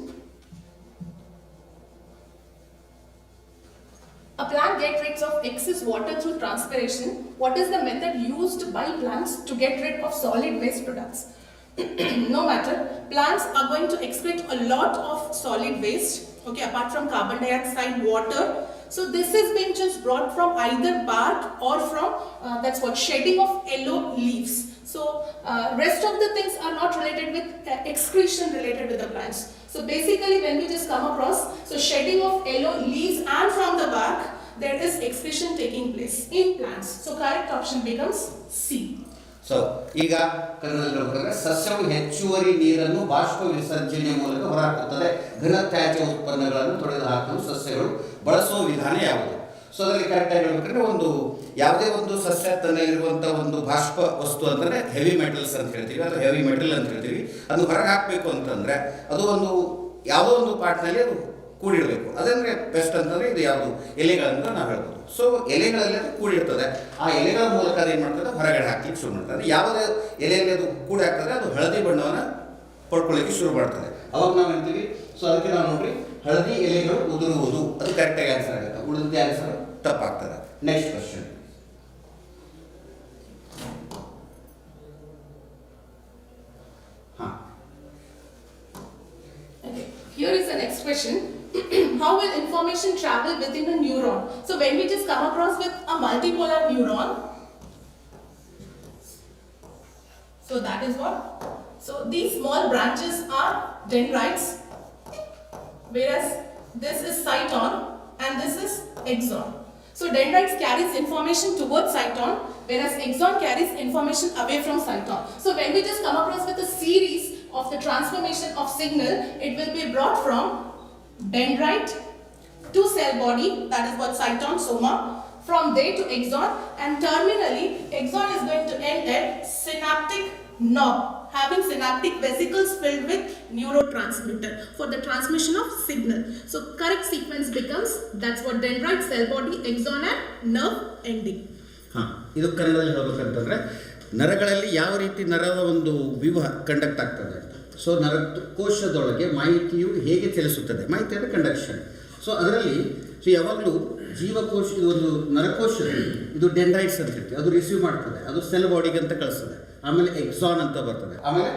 A plant gets rid of excess water through transpiration. What is the method used by plants to get rid of solid waste products? No matter, plants are going to excrete a lot of solid waste, okay, apart from carbon dioxide, water. So this is being just brought from either bark or from, that's what, shedding of yellow leaves. So rest of the things are not related with excretion related with the plants. So basically when we just come across, so shedding of yellow leaves and from the bark, there is excretion taking place in plants. So correct option becomes C. So ಈಗ ಕನ್ನಡದಲ್ಲಿ ಹೇಳ್ಬೇಕಂದ್ರೆ ಸಸ್ಯವು ಹೆಚ್ಚುವರಿ ನೀರನ್ನು ಬಾಷ್ಪ ವಿಸರ್ಜನೆಯ ಮೂಲಕ ಹೊರಹಾಕುತ್ತದೆ. ಘನ ತ್ಯಾಜ್ಯ ಉತ್ಪನ್ನಗಳನ್ನು ತೊಡೆದು ಹಾಕಲು ಸಸ್ಯಗಳು ಬಳಸುವ ವಿಧಾನ ಯಾವುದು? ಸೊ ಅದರಲ್ಲಿ ಕರೆಕ್ಟಾಗಿ ಹೇಳ್ಬೇಕಂದ್ರೆ ಒಂದು ಯಾವುದೇ ಒಂದು ಸಸ್ಯ ತನ್ನಲ್ಲಿರುವಂಥ ಒಂದು ಬಾಷ್ಪ ವಸ್ತು ಅಂದರೆ ಹೆವಿ ಮೆಟಲ್ಸ್ ಅಂತ ಹೇಳ್ತೀವಿ, ಅಥವಾ ಹೆವಿ ಮೆಟಲ್ ಅಂತ ಹೇಳ್ತೀವಿ. ಅದು ಹೊರಗೆ ಹಾಕಬೇಕು ಅಂತಂದರೆ ಅದು ಒಂದು ಯಾವುದೋ ಒಂದು ಪಾರ್ಟ್ನಲ್ಲಿ ಅದು ಕೂಡಿಡಬೇಕು. ಅದಂದರೆ ಬೆಸ್ಟ್ ಅಂತಂದರೆ ಇದು ಯಾವುದು ಎಲೆಗಳಂತ ನಾವು ಹೇಳ್ಬೋದು. ಸೊ ಎಲೆಗಳಲ್ಲಿ ಅದು ಕೂಡಿರ್ತದೆ. ಆ ಎಲೆಗಳ ಮೂಲಕ ಅದು ಏನು ಮಾಡ್ತದೆ, ಹೊರಗಡೆ ಹಾಕ್ಲಿಕ್ಕೆ ಶುರು ಮಾಡ್ತದೆ. ಯಾವುದೇ ಎಲೆಯಲ್ಲಿ ಅದು ಕೂಡಿ ಹಾಕ್ತದೆ ಅದು ಹಳದಿ ಬಣ್ಣವನ್ನು ಪಡ್ಕೊಳ್ಳಿಕ್ಕೆ ಶುರು ಮಾಡ್ತದೆ. ಅವಾಗ ನಾವು ಹೇಳ್ತೀವಿ. ಸೊ ಅದಕ್ಕೆ ನಾವು ನೋಡ್ರಿ, ಹಳದಿ ಎಲೆಗಳು ಉದುರುವುದು, ಅದು ಕರೆಕ್ಟಾಗಿ ಆನ್ಸರ್ ಆಗುತ್ತೆ. ಉಳಿದ ಆನ್ಸರ್ ತಪ್ಪಾಗ್ತದೆ. Next question. ಹಾಂ, Okay, here is the next question. How will information travel within a neuron? So when we just come across with a multipolar neuron, so that is what? So these small branches are dendrites, whereas this is cyton and this is axon. So dendrites carries information towards cyton, whereas axon carries information away from cyton. So when we just come across with a series of the transformation of signal, it will be brought from dendrite to cell body, that is what cyton, soma, from there to axon, and terminally axon is going to end at synaptic knob, having synaptic vesicles filled with neurotransmitter for the transmission of signal. So correct sequence becomes, that's what, dendrite, cell body, axon and nerve ending. ಹಾಂ, ಇದು ಕನ್ನಡದಲ್ಲಿ ಹೇಳ್ಬೇಕಂತಂದರೆ ನರಗಳಲ್ಲಿ ಯಾವ ರೀತಿ ನರದ ಒಂದು conduct ಆಗ್ತದೆ ಅಂತ. So ಕೋಶದೊಳಗೆ ಮಾಹಿತಿಯು ಹೇಗೆ ಚಲಿಸುತ್ತದೆ, ಮಾಹಿತಿ ಅಂದರೆ ಕಂಡಕ್ಷನ್. ಸೊ ಅದರಲ್ಲಿ ಯಾವಾಗಲೂ ಜೀವಕೋಶ, ಇದು ಒಂದು ನರಕೋಶ, ಇದು ಡೆಂಡ್ರೈಟ್ಸ್ ಅಂತ ಹೇಳ್ತೀವಿ, ಅದು ರಿಸೀವ್ ಮಾಡ್ತದೆ, ಅದು ಸೆಲ್ ಬಾಡಿಗೆ ಅಂತ ಕಳಿಸ್ತದೆ. ಆಮೇಲೆ ಎಕ್ಸಾನ್ ಅಂತ ಬರ್ತದೆ, ಆಮೇಲೆ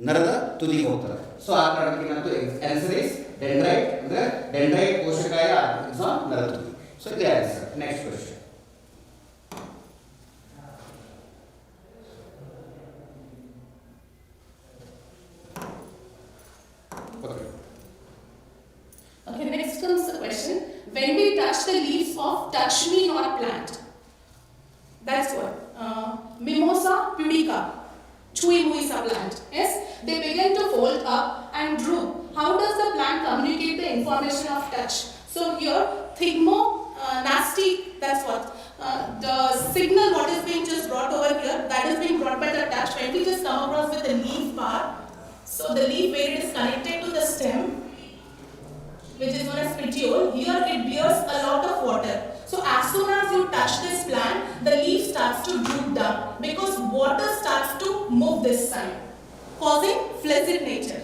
ನರದ ತುದಿಗೆ ಹೋಗ್ತದೆ. ಸೊ ಆ ಕಾರಣಕ್ಕೆ ಏನಾಯ್ತು, ಆನ್ಸರ್ ಇಸ್ ಡೆಂಡ್ರೈಟ್, ಅಂದರೆ ಡೆಂಡ್ರೈಟ್ ಕೋಶಕಾಯ, ಎಕ್ಸಾನ್ ನರ ತುದಿ. ಸೊ ಇದೇ answer. Next question. Okay, next comes the question. When we touch the leaves of touch me not plant, that's what? Mimosa pudica, Chui Muisa plant. Yes, they begin to fold up and droop. How does the plant communicate the information of touch? So here, thigmo nasty, that's what? The signal what is being just brought over here, that is being brought by the touch. When we just come across with the leaf part, so the leaf where it is connected to the stem, which is known as petiole, here it bears a lot of water. So as soon as you touch this plant, the leaf starts to droop down because water starts to move this side, causing flaccid nature.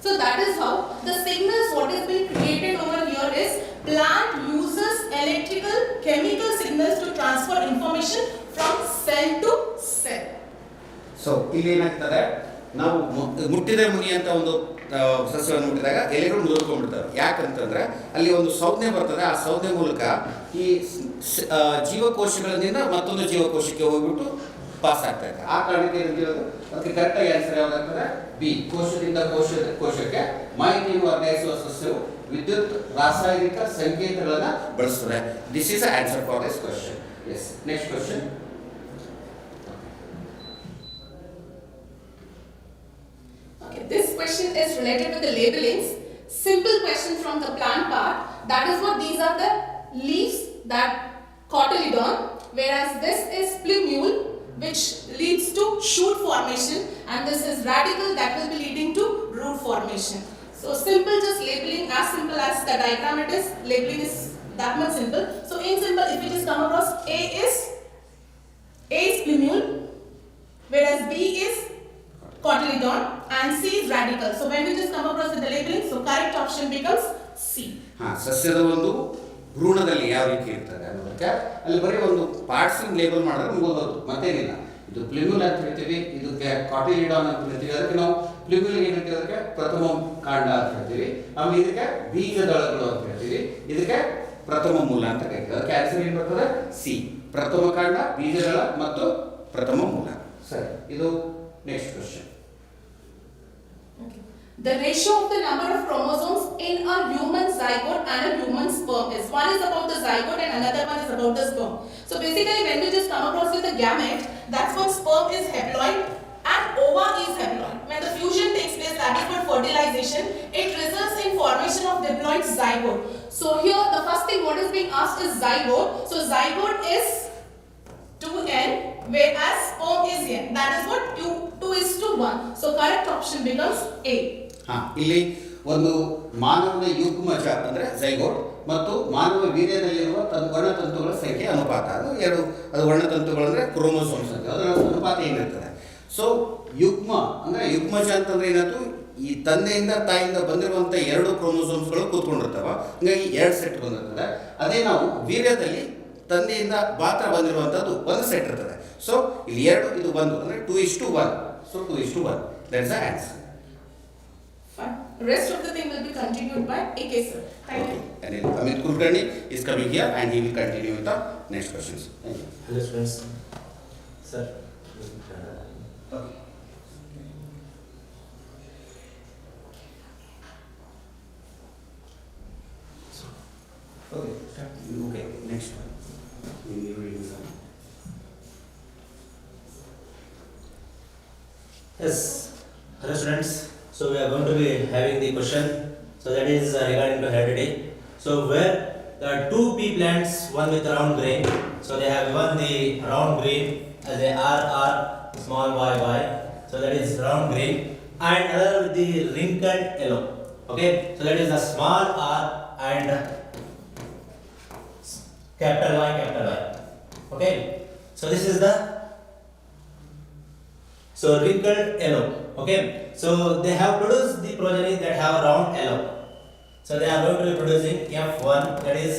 So that is how the signals what is being created over here is plant uses electrical chemical signals to transfer information from cell to cell. So ಇಲ್ಲಿ ಏನಾಗ್ತದೆ, ನಾವು ಮುಟ್ಟಿದ ಮುನಿ ಅಂತ ಒಂದು ಸಸ್ಯವನ್ನು ಮುಟ್ಟಿದಾಗ ಎಲೆಗಳು ಮುದುರ್ಕೊಂಡ್ಬಿಡ್ತವೆ. ಯಾಕಂತಂದ್ರೆ ಅಲ್ಲಿ ಒಂದು ಸಂಜ್ಞೆ ಬರ್ತದೆ, ಆ ಸಂಜ್ಞೆ ಮೂಲಕ ಈ ಜೀವಕೋಶಗಳಿಂದ ಮತ್ತೊಂದು ಜೀವಕೋಶಕ್ಕೆ ಹೋಗ್ಬಿಟ್ಟು ಪಾಸ್ ಆಗ್ತಾ ಇದೆ. ಆ ಕಾರಣಕ್ಕೆ ಏನಂತಿರೋದು, ಅದಕ್ಕೆ ಕರೆಕ್ಟಾಗಿ ಆನ್ಸರ್ ಯಾವ್ದಾಗ್ತದೆ, ಬಿ. ಕೋಶದಿಂದ ಕೋಶಕ್ಕೆ ಮಾಹಿತಿಯನ್ನು ವರ್ಗಾಯಿಸುವ ಸಸ್ಯವು ವಿದ್ಯುತ್ ರಾಸಾಯನಿಕ ಸಂಕೇತಗಳನ್ನು ಬಳಸ್ತದೆ. This is answer for this question. Yes, next question. Okay, this question is related with the labelings. Simple question from the plant part. That is what these are the leaves, that cotyledon, whereas this is plumule, which leads to shoot formation, and this is radicle that will be leading to root formation. So simple, just labeling as simple as the diagram it is. Labeling is that much simple. So in simple, if we just come across A is plumule, whereas B is cotyledon and C is radicle. So when we just come across with the labeling, so correct option becomes C. ಹಾಂ, ಸಸ್ಯದ ಒಂದು ಭ್ರೂಣದಲ್ಲಿ ಯಾವ ರೀತಿ ಇರ್ತದೆ ಅನ್ನೋದಕ್ಕೆ ಅಲ್ಲಿ ಬರೀ ಒಂದು ಪಾರ್ಟ್ಸಿಂಗ್ ಲೇಬಲ್ ಮಾಡಿದ್ರೆ ಮುಗಿದೋದು, ಮತ್ತೇನಿಲ್ಲ. ಇದು ಪ್ಲಿಮ್ಯೂಲ್ ಅಂತ ಹೇಳ್ತೀವಿ, ಇದಕ್ಕೆ ಕಾಟಿಲಿಡಾನ್ ಅಂತ ಹೇಳ್ತೀವಿ. ಅದಕ್ಕೆ ನಾವು ಪ್ಲಿಮ್ಯೂಲ್ ಏನು ಹೇಳ್ತೀವಿ, ಅದಕ್ಕೆ ಪ್ರಥಮ ಕಾಂಡ ಅಂತ ಹೇಳ್ತೀವಿ. ಆಮೇಲೆ ಇದಕ್ಕೆ ಬೀಜದಳಗಳು ಅಂತ ಹೇಳ್ತೀವಿ, ಇದಕ್ಕೆ ಪ್ರಥಮ ಮೂಲ ಅಂತ ಕರಿತೀವಿ. ಅದಕ್ಕೆ ಆನ್ಸರ್ ಏನು ಬರ್ತದೆ? ಸಿ, ಪ್ರಥಮ ಕಾಂಡ, ಬೀಜದಳ ಮತ್ತು ಪ್ರಥಮ ಮೂಲ. ಸರಿ, ಇದು next question. The ratio of the number of chromosomes in a human zygote and a human sperm is, one is about the zygote and another one is about the sperm. So basically when we just come across with a gamete, that's what sperm is haploid and ova is haploid. When the fusion takes place, that is what fertilization, it results in formation of diploid zygote. So here the first thing what is being asked is zygote. So zygote is 2n, whereas sperm is n. That is what 2:1. So correct option becomes A. ಹಾಂ, ಇಲ್ಲಿ ಒಂದು ಮಾನವನ ಯುಗ್ಮಜ ಅಂದರೆ zygote ಮತ್ತು ಮಾನವ ವೀರ್ಯದಲ್ಲಿರುವ ವರ್ಣತಂತುಗಳ ಸಂಖ್ಯೆ ಅನುಪಾತ. ಅದು ವರ್ಣತಂತುಗಳು ಅಂದರೆ ಕ್ರೋಮೋಸೋಮ್ಸ್ ಅಂತ, ಅದರ ಅನುಪಾತ ಏನಿರ್ತದೆ. ಸೊ ಯುಗ್ಮ ಅಂದರೆ ಯುಗ್ಮಜ ಅಂತಂದ್ರೆ ಏನಾಯ್ತು, ಈ ತಂದೆಯಿಂದ ತಾಯಿಯಿಂದ ಬಂದಿರುವಂಥ 2 ಕ್ರೋಮೋಸೋಮ್ಸ್ಗಳು ಕೂತ್ಕೊಂಡಿರ್ತಾವ, ಹೀಗಾಗಿ 2 ಸೆಟ್ ಬಂದಿರ್ತದೆ. ಅದೇ ನಾವು ವೀರ್ಯದಲ್ಲಿ ತಂದೆಯಿಂದ ಮಾತ್ರ ಬಂದಿರುವಂಥದ್ದು 1 ಸೆಟ್ ಇರ್ತದೆ. ಸೊ ಇಲ್ಲಿ 2, ಇದು 1 ಅಂದರೆ 2:1. So 2:1, that's the answer. Fine. Rest of the thing will be continued by AK sir. Thank you. And then Amit Kulkarni is coming here and he will continue with the next questions. Thank you. Hello students. Sir. Okay, next one. Yes. Hello students. So we are going to be having the question. So that is regarding to heredity. So where there are 2 pea plants, one with round grain. So they have one the round grain as a RR small y. So that is round grain, and another with the wrinkled yellow. Okay. So that is a small r and capital Y. Okay. So this is the wrinkled yellow. Okay. So they have produced the progeny that have round yellow. So they are going to be producing F1, that is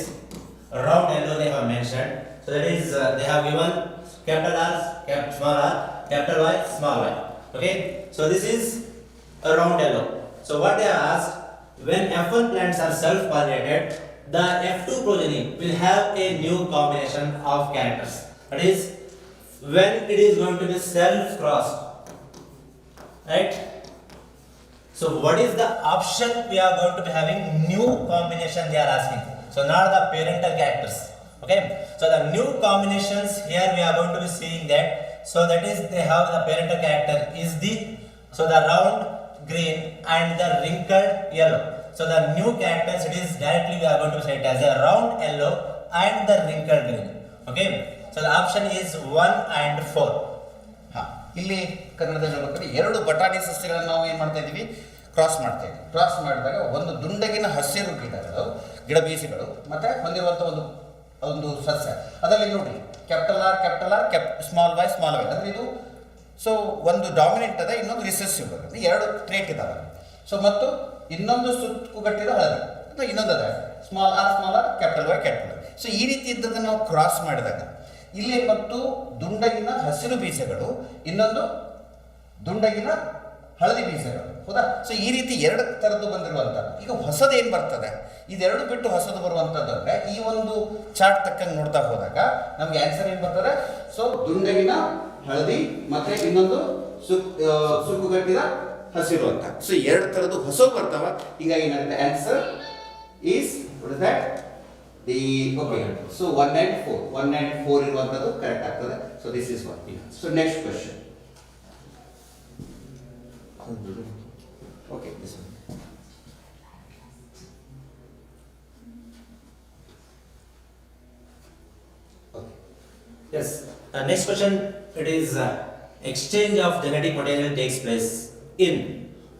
round yellow they have mentioned. So that is they have given capital R, small r, capital Y, small y. Okay. So this is a round yellow. So what they are asked, when F1 plants are self-pollinated, the F2 progeny will have a new combination of characters. That is, when it is going to be self-crossed, right? So what is the option we are going to be having? New combination they are asking. So not the parental characters. Okay. So the new combinations here we are going to be seeing that. So that is they have the parental character is the round green and the wrinkled yellow. So the new characters it is directly we are going to say it as a round yellow and the wrinkled green. Okay. So the option is 1 and 4. ಹಾಂ, ಇಲ್ಲಿ ಕನ್ನಡದಲ್ಲಿ ಹೇಳ್ಬೇಕಾದ್ರೆ 2 ಬಟಾಣಿ ಸಸ್ಯಗಳನ್ನು ನಾವು ಏನು ಮಾಡ್ತಾ ಇದ್ದೀವಿ, ಕ್ರಾಸ್ ಮಾಡ್ತಾ ಇದ್ದೀವಿ. ಕ್ರಾಸ್ ಮಾಡಿದಾಗ ಒಂದು ದುಂಡಗಿನ ಹಸಿರು ಗಿಡ ಬೀಜಗಳು ಮತ್ತು ಹೊಂದಿರುವಂಥ ಒಂದು ಸಸ್ಯ, ಅದರಲ್ಲಿ ನೋಡಿ ಕ್ಯಾಪಿಟಲ್ ಆರ್ ಸ್ಮಾಲ್ ವೈ ಅಂದರೆ ಇದು. ಸೊ ಒಂದು ಡಾಮಿನೆಂಟ್ ಅದ, ಇನ್ನೊಂದು ರಿಸೆಸಿವ್ ಅದ, 2 ಟ್ರೇಟ್ ಇದಾವೆ. ಸೊ ಮತ್ತು ಇನ್ನೊಂದು ಸುತ್ತುಗಟ್ಟಿದ ಹಳದಿ ಅಥವಾ ಇನ್ನೊಂದು ಅದ small or capital Y. So ಈ ರೀತಿ ಇದ್ದದನ್ನು ನಾವು ಕ್ರಾಸ್ ಮಾಡಿದಾಗ ಇಲ್ಲಿ ಮತ್ತು ದುಂಡಗಿನ ಹಸಿರು ಬೀಜಗಳು, ಇನ್ನೊಂದು ದುಂಡಗಿನ ಹಳದಿ ಬೀಜಗಳು, ಹೌದಾ? ಸೊ ಈ ರೀತಿ 2 ಥರದ್ದು ಬಂದಿರುವಂಥದ್ದು. ಈಗ ಹೊಸದು ಏನು ಬರ್ತದೆ, ಇದೆರಡು ಬಿಟ್ಟು ಹೊಸದು ಬರುವಂಥದ್ದು ಅಂದರೆ ಈ ಒಂದು ಚಾರ್ಟ್ ತಕ್ಕಂಗೆ ನೋಡ್ತಾ ಹೋದಾಗ ನಮ್ಗೆ ಆನ್ಸರ್ ಏನು ಬರ್ತದೆ. ಸೊ ದುಂಡಗಿನ ಹಳದಿ ಮತ್ತು ಇನ್ನೊಂದು ಸುಕ್ಕುಗಟ್ಟಿದ ಹಸಿರು ಅಂತ. ಸೊ 2 ಥರದ್ದು ಹೊಸದು ಬರ್ತಾವ. ಹೀಗಾಗಿ ಏನಾಗುತ್ತೆ, answer is okay. So 1 and 4 ಇರುವಂಥದ್ದು ಕರೆಕ್ಟ್ ಆಗ್ತದೆ. So this is 1. So next question. Okay, this one. Okay. Yes. Next question. It is exchange of genetic material takes place in.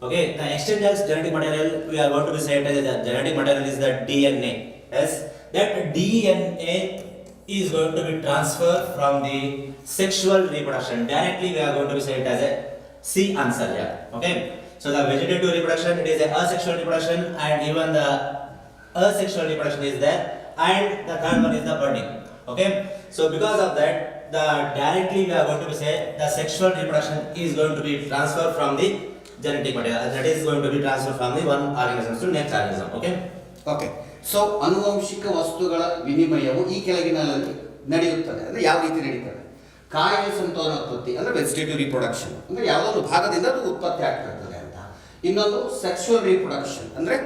Okay. The exchange of genetic material we are going to be said as the genetic material is the DNA. Yes. That DNA is going to be transferred from the sexual reproduction. Directly we are going to be say it as a C answer here. Okay. So the vegetative reproduction, it is a asexual reproduction, and even the asexual reproduction is there, and the third one is the budding. Okay. So because of that, the directly we are going to be say the sexual reproduction is going to be transferred from the genetic material, that is going to be transferred from the one organism to next organism. Okay. Okay so ಆನುವಂಶಿಕ ವಸ್ತುಗಳ ವಿನಿಮಯವು ಈ ಕೆಳಗಿನಲ್ಲಿ ನಡೆಯುತ್ತದೆ ಅಂದರೆ ಯಾವ ರೀತಿ ನಡೀತದೆ? ಕಾಯಿಲೆ ಸಂತಾನೋತ್ಪತ್ತಿ ಅಂದರೆ ವೆಜಿಟೇಟಿವ್ ರಿಪ್ರೊಡಕ್ಷನ್ ಅಂದರೆ ಯಾವುದೋ ಒಂದು ಭಾಗದಿಂದ ಅದು ಉತ್ಪತ್ತಿ ಆಗ್ತಿರ್ತದೆ ಅಂತ. ಇನ್ನೊಂದು ಸೆಕ್ಸುವಲ್ ರಿಪ್ರೊಡಕ್ಷನ್ ಅಂದರೆ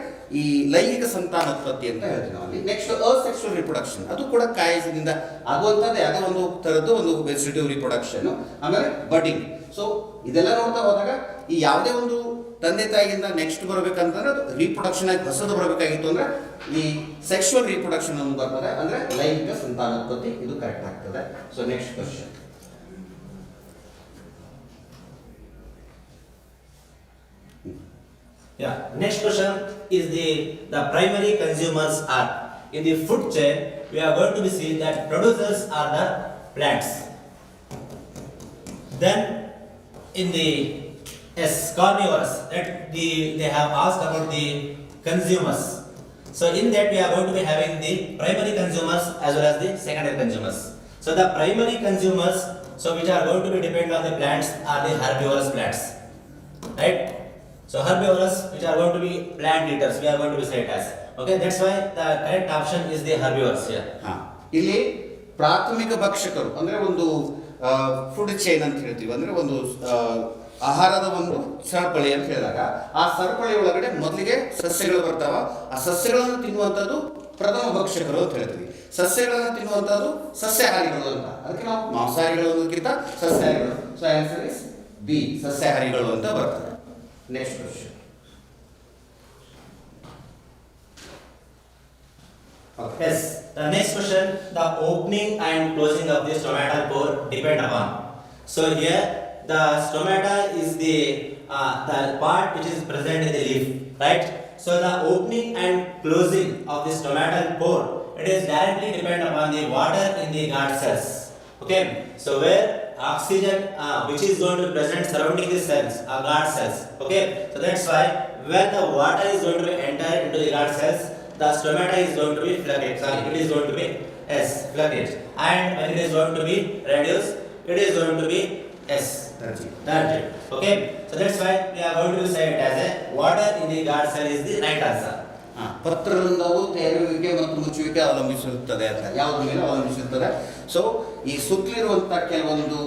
ಈ ಲೈಂಗಿಕ ಸಂತಾನೋತ್ಪತ್ತಿ ಅಂತ ಹೇಳ್ತೀವಿ ನಾವು ಅಲ್ಲಿ. ನೆಕ್ಸ್ಟ್ ಅಸೆಕ್ಸುವಲ್ ರಿಪ್ರೊಡಕ್ಷನ್, ಅದು ಕೂಡ ಕಾಯಿಸದಿಂದ ಆಗುವಂಥದ್ದೇ, ಅದೇ ಒಂದು ಥರದ್ದು ಒಂದು ವೆಜಿಟೇಟಿವ್ ರಿಪ್ರೊಡಕ್ಷನ್. ಆಮೇಲೆ ಬಡ್ಡಿಂಗ್. ಸೊ ಇದೆಲ್ಲ ನೋಡ್ತಾ ಹೋದಾಗ ಈ ಯಾವುದೇ ಒಂದು ತಂದೆ ತಾಯಿಗಿಂತ ನೆಕ್ಸ್ಟ್ ಬರಬೇಕಂತಂದ್ರೆ ಅದು ರೀಪ್ರೊಡಕ್ಷನ್ ಆಗಿ ಹೊಸದು ಬರಬೇಕಾಗಿತ್ತು ಅಂದರೆ ಈ ಸೆಕ್ಷುವಲ್ ರೀಪ್ರೊಡಕ್ಷನ್ ಅಂತ ಬರ್ತದೆ, ಅಂದರೆ ಲೈಂಗಿಕ ಸಂತಾನೋತ್ಪತ್ತಿ. ಇದು ಕರೆಕ್ಟ್ ಆಗ್ತದೆ. So next question. Yeah. Next question is the primary consumers are in the food chain. We are going to be see that producers are the plants. Then in the carnivores, that they have asked about the consumers. So in that we are going to be having the primary consumers as well as the secondary consumers. So the primary consumers, so which are going to be depend on the plants, are the herbivorous plants, right? So herbivorous, which are going to be plant eaters, we are going to be say it as. Okay, that's why the correct option is the herbivores here. ಇಲ್ಲಿ ಪ್ರಾಥಮಿಕ ಭಕ್ಷಕರು ಅಂದರೆ ಒಂದು food chain ಅಂತ ಹೇಳ್ತೀವಿ, ಅಂದರೆ ಒಂದು ಆಹಾರದ ಒಂದು ಸರಪಳಿ ಅಂತ ಹೇಳಿದಾಗ ಆ ಸರಪಳಿ ಒಳಗಡೆ ಮೊದಲಿಗೆ ಸಸ್ಯಗಳು ಬರ್ತಾವ. ಆ ಸಸ್ಯಗಳನ್ನು ತಿನ್ನುವಂಥದ್ದು ಪ್ರಥಮ ಭಕ್ಷಕರು ಅಂತ ಹೇಳ್ತೀವಿ. ಸಸ್ಯಗಳನ್ನು ತಿನ್ನುವಂಥದ್ದು ಸಸ್ಯಾಹಾರಿಗಳು ಅಂತ. ಅದಕ್ಕೆ ನಾವು ಮಾಂಸಾಹಾರಿಗಳು ಅನ್ನೋದಕ್ಕಿಂತ ಸಸ್ಯಾಹಾರಿಗಳು. ಸೊ ಆನ್ಸರ್ ಇಸ್ ಬಿ, ಸಸ್ಯಾಹಾರಿಗಳು ಅಂತ ಬರ್ತದೆ. Next question. Yes, the next question, the opening and closing of the stomata pore depend upon. So here the stomata is the part which is present in the leaf, right? So the opening and closing of the stomatal pore, it is directly depend upon the water in the guard cells. Okay, so where oxygen which is going to be present surrounding the cells, guard cells. Okay, so that's why when the water is going to be enter into the guard cells, the stomata is going to be flaccid. Sorry, it is going to be S, flaccid. And when it is going to be reduced, it is going to be S, turgid. Okay, so that's why we are going to say it as a water in the guard cell is the right answer. ಪತ್ರರಂಧ್ರವು ತೆರೆಯುವಿಕೆ ಮತ್ತು ಮುಚ್ಚುವಿಕೆ ಅವಲಂಬಿಸಿರುತ್ತದೆ ಅಂತ. ಯಾವುದ್ರ ಮೇಲೆ ಅವಲಂಬಿಸಿರುತ್ತದೆ? So ಈ ಸುತ್ತಲಿರುವಂಥ ಕೆಲವೊಂದು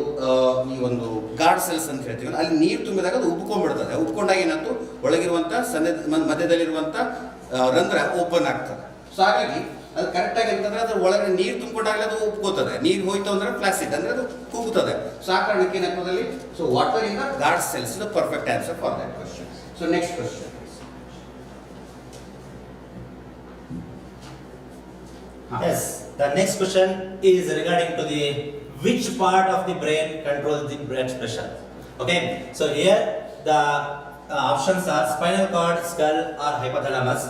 ಈ ಒಂದು ಗಾರ್ಡ್ ಸೆಲ್ಸ್ ಅಂತ ಹೇಳ್ತೀವಿ, ಅಲ್ಲಿ ನೀರು ತುಂಬಿದಾಗ ಅದು ಉಬ್ಕೊಂಡ್ಬಿಡ್ತದೆ. ಉಬ್ಕೊಂಡಾಗ ಏನಾಯ್ತು, ಒಳಗಿರುವಂಥ ಮಧ್ಯದಲ್ಲಿರುವಂಥ ರಂಧ್ರ ಓಪನ್ ಆಗ್ತದೆ. ಸೊ ಹಾಗಾಗಿ ಅದು ಕರೆಕ್ಟಾಗಿ ಅಂತಂದರೆ ಅದ್ರ ಒಳಗೆ ನೀರು ತುಂಬಿಕೊಂಡಾಗಲೇ ಅದು ಉಬ್ಕೋತದೆ. ನೀರು ಹೋಯ್ತು ಅಂದರೆ ಫ್ಲಾಸಿಡ್ ಅಂದರೆ ಅದು ಕುಗ್ಗುತ್ತದೆ. ಸೊ ಆ ಕಾರಣಕ್ಕೆ ಏನಾಗ್ತದಲ್ಲಿ, so water in the guard cells the perfect answer for that question. So next question. Yes, the next question is regarding to the which part of the brain controls the blood pressure. Okay, so here the options are spinal cord, skull or hypothalamus,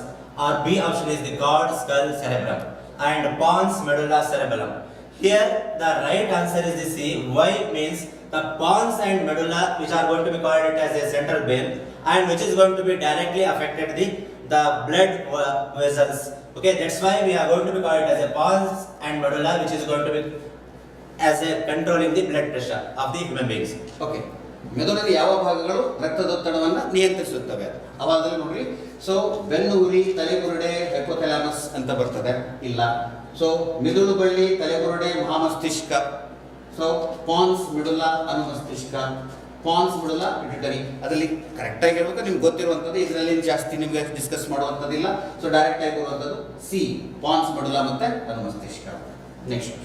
or B option is the cord, skull, cerebrum, and pons, medulla, cerebellum. Here the right answer is the C. Why means the pons and medulla, which are going to be called it as a central vein, and which is going to be directly affected the blood vessels. Okay, that's why we are going to be called it as a pons and medulla, which is going to be as a controlling the blood pressure of the human beings. Okay, ಮೆದುಳಿನ ಯಾವ ಭಾಗಗಳು ರಕ್ತದೊತ್ತಡವನ್ನು ನಿಯಂತ್ರಿಸುತ್ತವೆ? ಅವಾಗದಲ್ಲಿ ನೋಡ್ರಿ, so ಬೆನ್ನು ಉರಿ, ತಲೆಬುರುಡೆ, hypothalamus ಅಂತ ಬರ್ತದೆ. ಇಲ್ಲ. ಸೊ ಮಿದುಳು ಬಳ್ಳಿ, ತಲೆಬುರುಡೆ, ಮಹಾಮಸ್ತಿಷ್ಕ. ಸೊ ಪಾನ್ಸ್, ಮಿಡುಲಾ, ಅನುಮಸ್ತಿಷ್ಕ. Pons, medulla, pituitary. ಅದರಲ್ಲಿ ಕರೆಕ್ಟಾಗಿ ಹೇಳ್ಬೇಕು, ನಿಮ್ಗೆ ಗೊತ್ತಿರುವಂಥದ್ದು. ಇದರಲ್ಲಿ ಜಾಸ್ತಿ ನಿಮಗೆ ಡಿಸ್ಕಸ್ ಮಾಡುವಂಥದ್ದಿಲ್ಲ. ಸೊ ಡೈರೆಕ್ಟ್ ಆಗಿ ಬರುವಂಥದ್ದು ಸಿ, ಪಾನ್ಸ್, ಮಿಡುಲಾ ಮತ್ತು ಅನುಮಸ್ತಿಷ್ಕ. Next.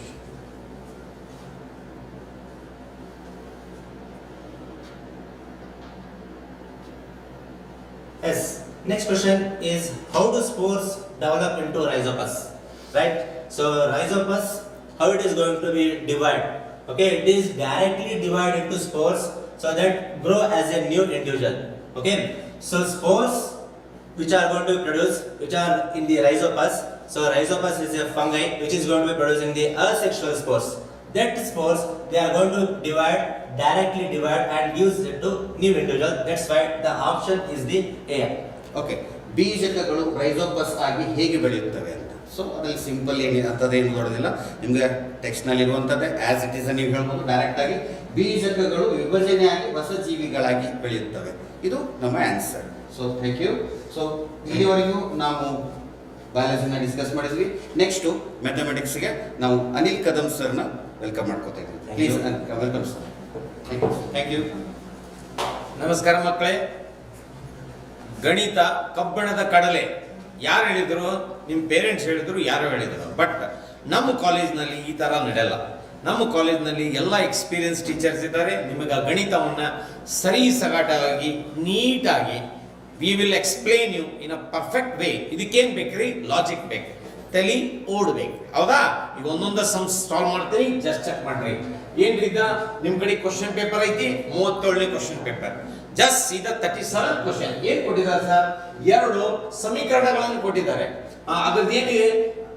Yes. Next question is how do spores develop into rhizopus? Right. So rhizopus, how it is going to be divided? Okay, it is directly divided into spores so that grow as a new individual. Okay. So spores which are going to be produced, which are in the rhizopus. So Rhizopus is a fungi which is going to be producing the asexual spores. That spores they are going to directly divide and use it to new individual. That's why the option is the A. Okay, ಬೀಜಕಗಳು rhizopus ಆಗಿ ಹೇಗೆ ಬೆಳೆಯುತ್ತವೆ ಅಂತ. So ಅದ್ರಲ್ಲಿ simple ಏನು ಅಂಥದ್ದೇನು ನೋಡೋದಿಲ್ಲ, ನಿಮಗೆ ಟೆಕ್ಸ್ಟ್ನಲ್ಲಿ ಇರುವಂಥದ್ದೇ ಆ್ಯಸ್ ಇಟ್ ಈಸ್ ನೀವು ಹೇಳ್ಬೋದು ಡೈರೆಕ್ಟಾಗಿ. ಬೀಜಕಗಳು ವಿಭಜನೆಯಾಗಿ ಹೊಸ ಜೀವಿಗಳಾಗಿ ಬೆಳೆಯುತ್ತವೆ. ಇದು ನಮ್ಮ answer. So thank you. So ಇಲ್ಲಿವರೆಗೂ ನಾವು ಬಯಾಲಜಿನ ಡಿಸ್ಕಸ್ ಮಾಡಿದ್ವಿ. ನೆಕ್ಸ್ಟು ಮ್ಯಾಥಮೆಟಿಕ್ಸ್ಗೆ ನಾವು ಅನಿಲ್ ಕದಮ್ ಸರ್ನ ವೆಲ್ಕಮ್ ಮಾಡ್ಕೋತಾ ಇದ್ವಿ. Please welcome sir. Thank you. ನಮಸ್ಕಾರ ಮಕ್ಕಳೇ. ಗಣಿತ ಕಬ್ಬಣದ ಕಡಲೆ ಯಾರು ಹೇಳಿದ್ರು? ನಿಮ್ಮ ಪೇರೆಂಟ್ಸ್ ಹೇಳಿದ್ರು, ಯಾರೋ ಹೇಳಿದ್ರು. ಬಟ್ ನಮ್ಮ ಕಾಲೇಜ್ನಲ್ಲಿ ಈ ಥರ ನಡೆಯಲ್ಲ. ನಮ್ಮ ಕಾಲೇಜ್ನಲ್ಲಿ ಎಲ್ಲ ಎಕ್ಸ್ಪೀರಿಯನ್ಸ್ ಟೀಚರ್ಸ್ ಇದ್ದಾರೆ. ನಿಮಗೆ ಗಣಿತವನ್ನು ಸರಿ ಸಗಾಟವಾಗಿ ನೀಟಾಗಿ we will explain you in a perfect way. ಇದಕ್ಕೇನು ಬೇಕ್ರಿ? ಲಾಜಿಕ್ ಬೇಕು, ತಲೆ ಓಡ್ಬೇಕು, ಹೌದಾ? ಈಗ ಒಂದೊಂದು ಸಮ್ಸ್ ಸಾಲ್ವ್ ಮಾಡ್ತೀರಿ, ಜಸ್ಟ್ ಚೆಕ್ ಮಾಡ್ರಿ. ಏನ್ರಿ ಇದ ನಿಮ್ಮ ಕಡೆ ಕ್ವಶನ್ ಪೇಪರ್ ಐತಿ, 37ನೇ ಕ್ವಶನ್ ಪೇಪರ್. ಜಸ್ಟ್ ಸೀದಾ 37 ಕ್ವಶನ್ ಏನ್ ಕೊಟ್ಟಿದ್ದಾರೆ ಸರ್? 2 ಸಮೀಕರಣಗಳನ್ನು ಕೊಟ್ಟಿದ್ದಾರೆ. ಅದ್ರದ್ದೇನಿದೆ?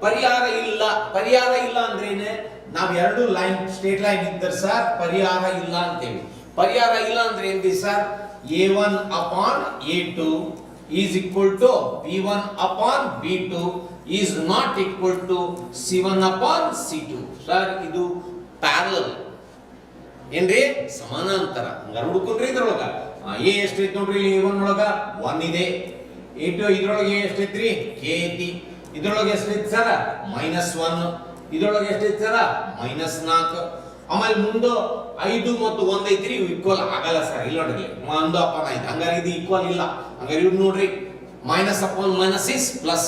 ಪರಿಹಾರ ಇಲ್ಲ. ಪರಿಹಾರ ಇಲ್ಲ ಅಂದ್ರೆ ಏನೇ? ನಾವು 2 ಲೈನ್ ಸ್ಟ್ರೇಟ್ ಲೈನ್ ಇದ್ದರೆ ಸರ್ ಪರಿಹಾರ ಇಲ್ಲ ಅಂತೇವಿ. ಪರಿಹಾರ ಇಲ್ಲ ಅಂದ್ರೆ ಏನ್ರಿ sir? A1 upon A2 is equal to B1 upon B2 is not equal to C1 upon C2. Sir ಇದು ಪ್ಯಾರಲಲ್ ಏನ್ರಿ? ಸಮಾನಾಂತರ. ಹಂಗಾರೆ ಹುಡುಕೊಂಡ್ರಿ ಇದ್ರೊಳಗ ಎ ಎಷ್ಟೈತಿ ನೋಡ್ರಿ, A1 ಒಳಗ 1 ಇದೆ, A2 ಇದ್ರೊಳಗೆ ಎಷ್ಟೈತ್ರಿ? K ಐತಿ. ಇದ್ರೊಳಗೆ ಎಷ್ಟೈತಿ ಸರ್? -1. ಇದ್ರೊಳಗೆ ಎಷ್ಟೈತಿ ಸರ್? -4. ಆಮೇಲೆ ಮುಂದೆ 5 ಮತ್ತು 1 ಐತ್ರಿ, ಇವು ಈಕ್ವಲ್ ಆಗಲ್ಲ ಸರ್. ಇಲ್ಲಿ ನೋಡ್ರಿ 1 ಅಪಾನ್ 5, ಹಂಗಾರೆ ಇದು ಈಕ್ವಲ್ ಇಲ್ಲ. ಹಂಗಾರೆ ಇವ್ ನೋಡ್ರಿ minus upon minus is plus.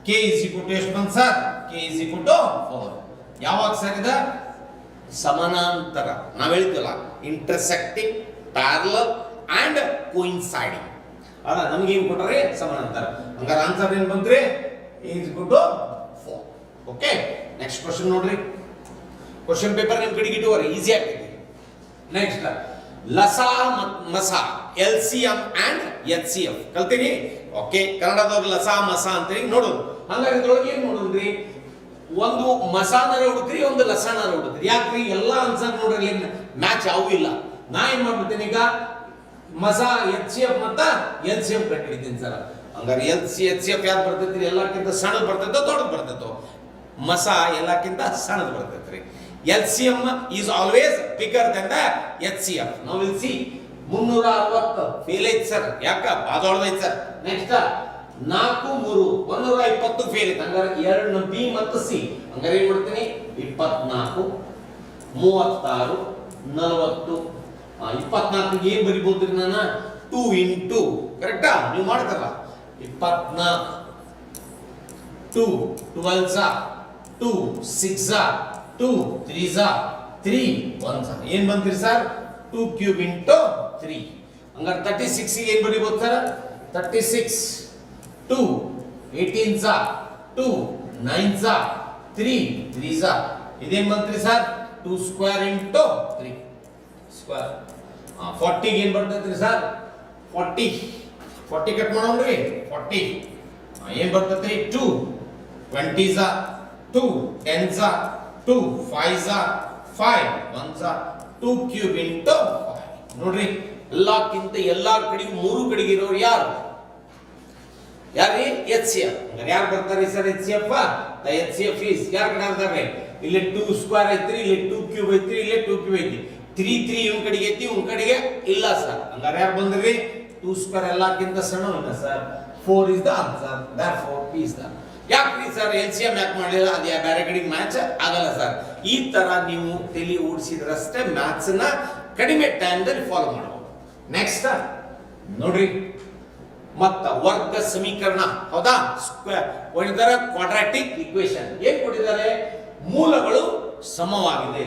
K is equal to ಎಷ್ಟು ಬಂತು sir? K is equal to 4. ಯಾವಾಗ ಸರ್ ಇದು? ಸಮಾನಾಂತರ. ನಾವು ಹೇಳಿದ್ವಲ್ಲ ಇಂಟರ್ಸೆಕ್ಟಿಂಗ್, ಪ್ಯಾರಲಲ್ ಅಂಡ್ ಕೋಇನ್ಸೈಡಿಂಗ್. ಅದ ನಮ್ಗೆ ಏನು ಕೊಟ್ಟರೆ? ಸಮಾನಾಂತರ. ಹಂಗಾರೆ ಆನ್ಸರ್ ಏನು ಬಂತ್ರಿ? A is equal to 4. Okay, next question ನೋಡ್ರಿ. ಕ್ವಶನ್ ಪೇಪರ್ ನಿಮ್ಮ ಕಡೆಗೆ ಇಟ್ಟುವರೆ ಈಸಿ ಆಗ್ತದೆ. ನೆಕ್ಸ್ಟ್ ಲಸಾ ಮಸ LCM ಅಂಡ್ HCF ಕಲ್ತೀರಿ. ಓಕೆ, ಕನ್ನಡದವ್ರು ಲಸಾ ಮಸ ಅಂತೇಳಿ ನೋಡೋದು. ಹಂಗಾಗಿ ಇದ್ರೊಳಗೆ ಏನು ನೋಡೋದ್ರಿ? ಒಂದು ಮಸಾನರ ಹುಡುಕ್ರಿ, ಒಂದು ಲಸಾನರ ಹುಡುಕ್ರಿ. ಯಾಕ್ರಿ? ಎಲ್ಲ ಆನ್ಸರ್ ನೋಡ್ರಿ ಮ್ಯಾಚ್ ಯಾವೂ ಇಲ್ಲ. ನಾ ಏನ್ ಮಾಡ್ಬಿಡ್ತೇನೆ ಈಗ ಮಸಾ HCF ಮತ್ತ LCM ಕಟ್ಟಿಡ್ತೀನಿ ಸರ್. ಹಂಗಾರೆ HCF ಯಾರು ಬರ್ತೈತ್ರಿ? ಎಲ್ಲಕ್ಕಿಂತ ಸಣ್ಣದು ಬರ್ತೈತೋ ದೊಡ್ಡದು ಬರ್ತೈತೋ? ಮಸಾ ಎಲ್ಲಕ್ಕಿಂತ ಸಣ್ಣದು ಬರ್ತೈತ್ರಿ. LCM is always bigger than the HCF. Now we'll see. 360 fail ಐತಿ ಸರ್. ಯಾಕ? ಬಾದೊಳದೈತಿ ಸರ್. ನೆಕ್ಸ್ಟ್ 4 3 120 ಫೇಲ್ ಐತಿ. ಹಂಗಾರೆ 2 B ಮತ್ತು C. ಹಂಗಾರೆ ಏನ್ ಮಾಡ್ತೀನಿ? 24 36 40. 24 ಏನ್ ಬರಿಬೋದ್ರಿ ನಾನು? 2 into ಕರೆಕ್ಟಾ? ನೀವು ಮಾಡ್ತಾರಲ್ಲ 24 2 12 2 6 2 3 3 1 ಏನ್ ಬಂತ್ರಿ ಸರ್? 2 cube into 3. ಹಂಗಾರೆ 36 ಗೆ ಏನ್ ಬರೀಬಹುದು ಸರ್? 36 2 18 2 9 3 3 ಇದೇನ್ ಬಂತ್ರಿ ಸರ್? 2 square into 3 square. 40 ಗೆ ಏನ್ ಬರ್ತೈತ್ರಿ ಸರ್? 40 ಕಟ್ ಮಾಡೋಣ್ರಿ. 40 ಏನ್ ಬರ್ತೈತ್ರಿ? 2 20 2 10 2 5 5 1 2 ಕ್ಯೂಬ್ ಇಂಟು 5. ನೋಡ್ರಿ ಎಲ್ಲಕ್ಕಿಂತ ಎಲ್ಲಾರ ಕಡೆಗೂ 3 ಕಡೆಗೆ ಇರೋರು ಯಾರು? ಯಾರ್ರಿ? HCF. ಯಾರು ಬರ್ತಾರೆ sir? HCF. The HCF is ಯಾರ ಕಡೆ ಇರ್ತಾರೆ? ಇಲ್ಲಿ 2 ಸ್ಕ್ವೇರ್ ಐತ್ರಿ, ಇಲ್ಲಿ 2 ಕ್ಯೂಬ್ ಐತ್ರಿ, ಇಲ್ಲಿ 2 ಕ್ಯೂಬ್ ಐತಿ. 3 3 ಇವನ್ ಕಡೆಗೆ ಐತಿ, ಇವನ್ ಕಡೆಗೆ ಇಲ್ಲ ಸರ್. ಹಂಗಾರೆ ಯಾರು ಬಂದ್ರಿ? 2 ಸ್ಕ್ವೇರ್ ಎಲ್ಲಕ್ಕಿಂತ ಸಣ್ಣವನ್ನ sir. 4 is the answer. therefore P is the. ಯಾಕ್ರಿ ಸರ್ LCM ಯಾಕೆ ಮಾಡಲಿಲ್ಲ? ಅದು ಬೇರೆ ಕಡೆಗೆ ಮ್ಯಾಚ್ ಆಗಲ್ಲ ಸರ್. ಈ ತರ ನೀವು ತಲೆ ಓಡಿಸಿದ್ರಷ್ಟೇ ಮ್ಯಾಥ್ಸ್ ನ ಕಡಿಮೆ ಟೈಮ್ದಲ್ಲಿ ಫಾಲೋ ಮಾಡಬಹುದು. ನೆಕ್ಸ್ಟ್ ನೋಡ್ರಿ, ಮತ್ತ ವರ್ಗ ಸಮೀಕರಣ, ಹೌದಾ? ಸ್ಕ್ವೇರ್ ಕೊಟ್ಟಿದ್ದಾರೆ, ಕ್ವಾಡ್ರಾಟಿಕ್ ಇಕ್ವೇಶನ್ ಏನ್ ಕೊಟ್ಟಿದ್ದಾರೆ? ಮೂಲಗಳು ಸಮವಾಗಿದೆ.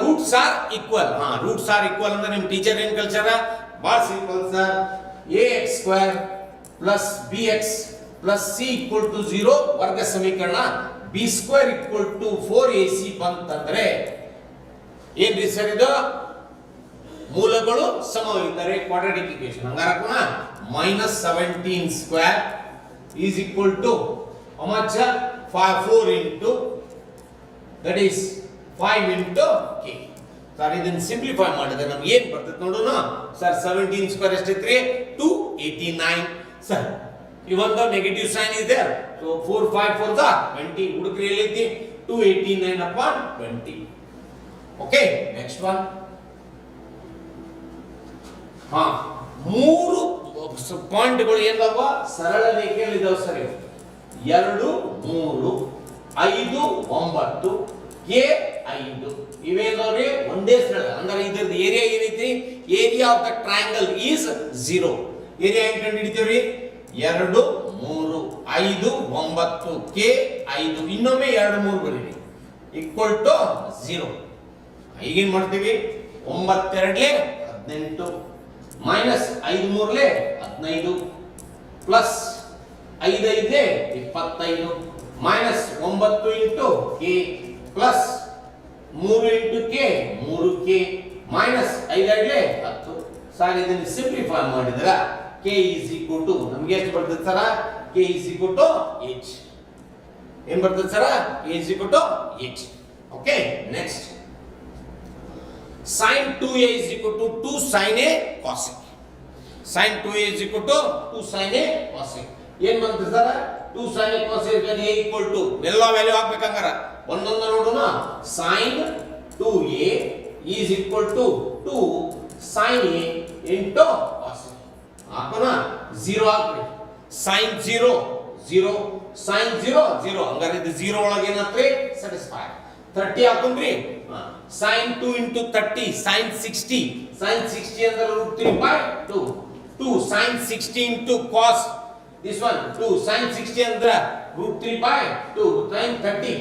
Roots are equal. Roots are equal ಅಂದ್ರೆ ನಿಮ್ ಟೀಚರ್ ಏನ್ ಕಲ್ಚಾರ? ಬಾಳ simple sir. ax² plus bx plus c equal to 0 ವರ್ಗ ಸಮೀಕರಣ. b² ಈಕ್ವಲ್ ಟು 4ac ಬಂತಂದ್ರೆ ಏನ್ರಿ ಸರ್ ಇದು? ಮೂಲಗಳು ಸಮವಾಗಿದ್ದಾರೆ, ಕ್ವಾಡ್ರಾಟಿಕ್ ಇಕ್ವೇಶನ್. ಹಂಗಾರೆ -17² is equal to how much? 4 into, that is 5 into k. Sir ಇದನ್ನು ಸಿಂಪ್ಲಿಫೈ ಮಾಡಿದ್ರೆ ನಮ್ಗೆ ಏನು ಬರ್ತದೆ ನೋಡೋಣ ಸರ್. 17 ಸ್ಕ್ವೇರ್ ಎಷ್ಟೈತ್ರಿ? 289. ಸರ್ ಇವೊಂದು ನೆಗೆಟಿವ್ ಸೈನ್ ಇದೆ, so 4 5 4 20. ಹುಡುಕ್ರಿ ಎಲ್ಲೈತಿ? 289 upon 20. Okay, next one. ಹಾ, ಮೂರು ಪಾಯಿಂಟ್ಗಳು ಏನವ? ಸರಳ ರೇಖೆಯಲ್ಲಿ ಇದಾವೆ ಸರ್. 2 3 5 9 ಕೆ 5 ಇವೇನವ್ರಿ ಒಂದೇ ಸರಳ. ಅಂದ್ರೆ ಇದ್ರದ್ದು ಏರಿಯಾ ಏನೈತಿ? Area of the triangle is 0. Area ಹೆಂಗ್ ಕಂಡು ಹಿಡಿತೀವ್ರಿ? 2 3 5 9 ಕೆ 5. ಇನ್ನೊಮ್ಮೆ 2 3 ಬರೀರಿ, ಈಕ್ವಲ್ ಟು 0. ಈಗೇನ್ ಮಾಡ್ತೀವಿ? 9 2 18 minus 5 3 15 plus 5 5 25 minus 9 into K plus 3 into K 3k minus 5 2 10. Sir ಇದನ್ನು ಸಿಂಪ್ಲಿಫೈ ಮಾಡಿದ್ರ k ಈಸ್ ಈಕ್ವಲ್ ಟು ನಮಗೆ ಎಷ್ಟು ಬರ್ತದೆ ಸರ? k is equal to h. ಏನು ಬರ್ತದೆ ಸರ? k is equal to h. Okay, next. sin 2a is equal to 2 sin a cos a. sin 2a is equal to 2 sin a cos a. ಏನು ಬಂತು sir? 2 sin a cos a a equal to ಎಲ್ಲ value ಹಾಕಬೇಕಂಗಾರ ಒಂದೊಂದು ನೋಡೋಣ. sin 2a is equal to 2 sin a into cos a. ಹಾಕೋಣ, 0 ಹಾಕ್ರಿ. sin 0 0 sin 0 0. ಹಂಗಾರೆ ಇದು 0 ಒಳಗೆ ಏನಾತ್ರಿ? Satisfy. 30 ಹಾಕೊಂಡ್ರಿ. sin 2 into 30 sin 60. sin 60 ಅಂದ್ರೆ √3/2. 2 sin 60 into cos this one 2 sin 60 ಅಂದ್ರೆ √3/2 sin 30.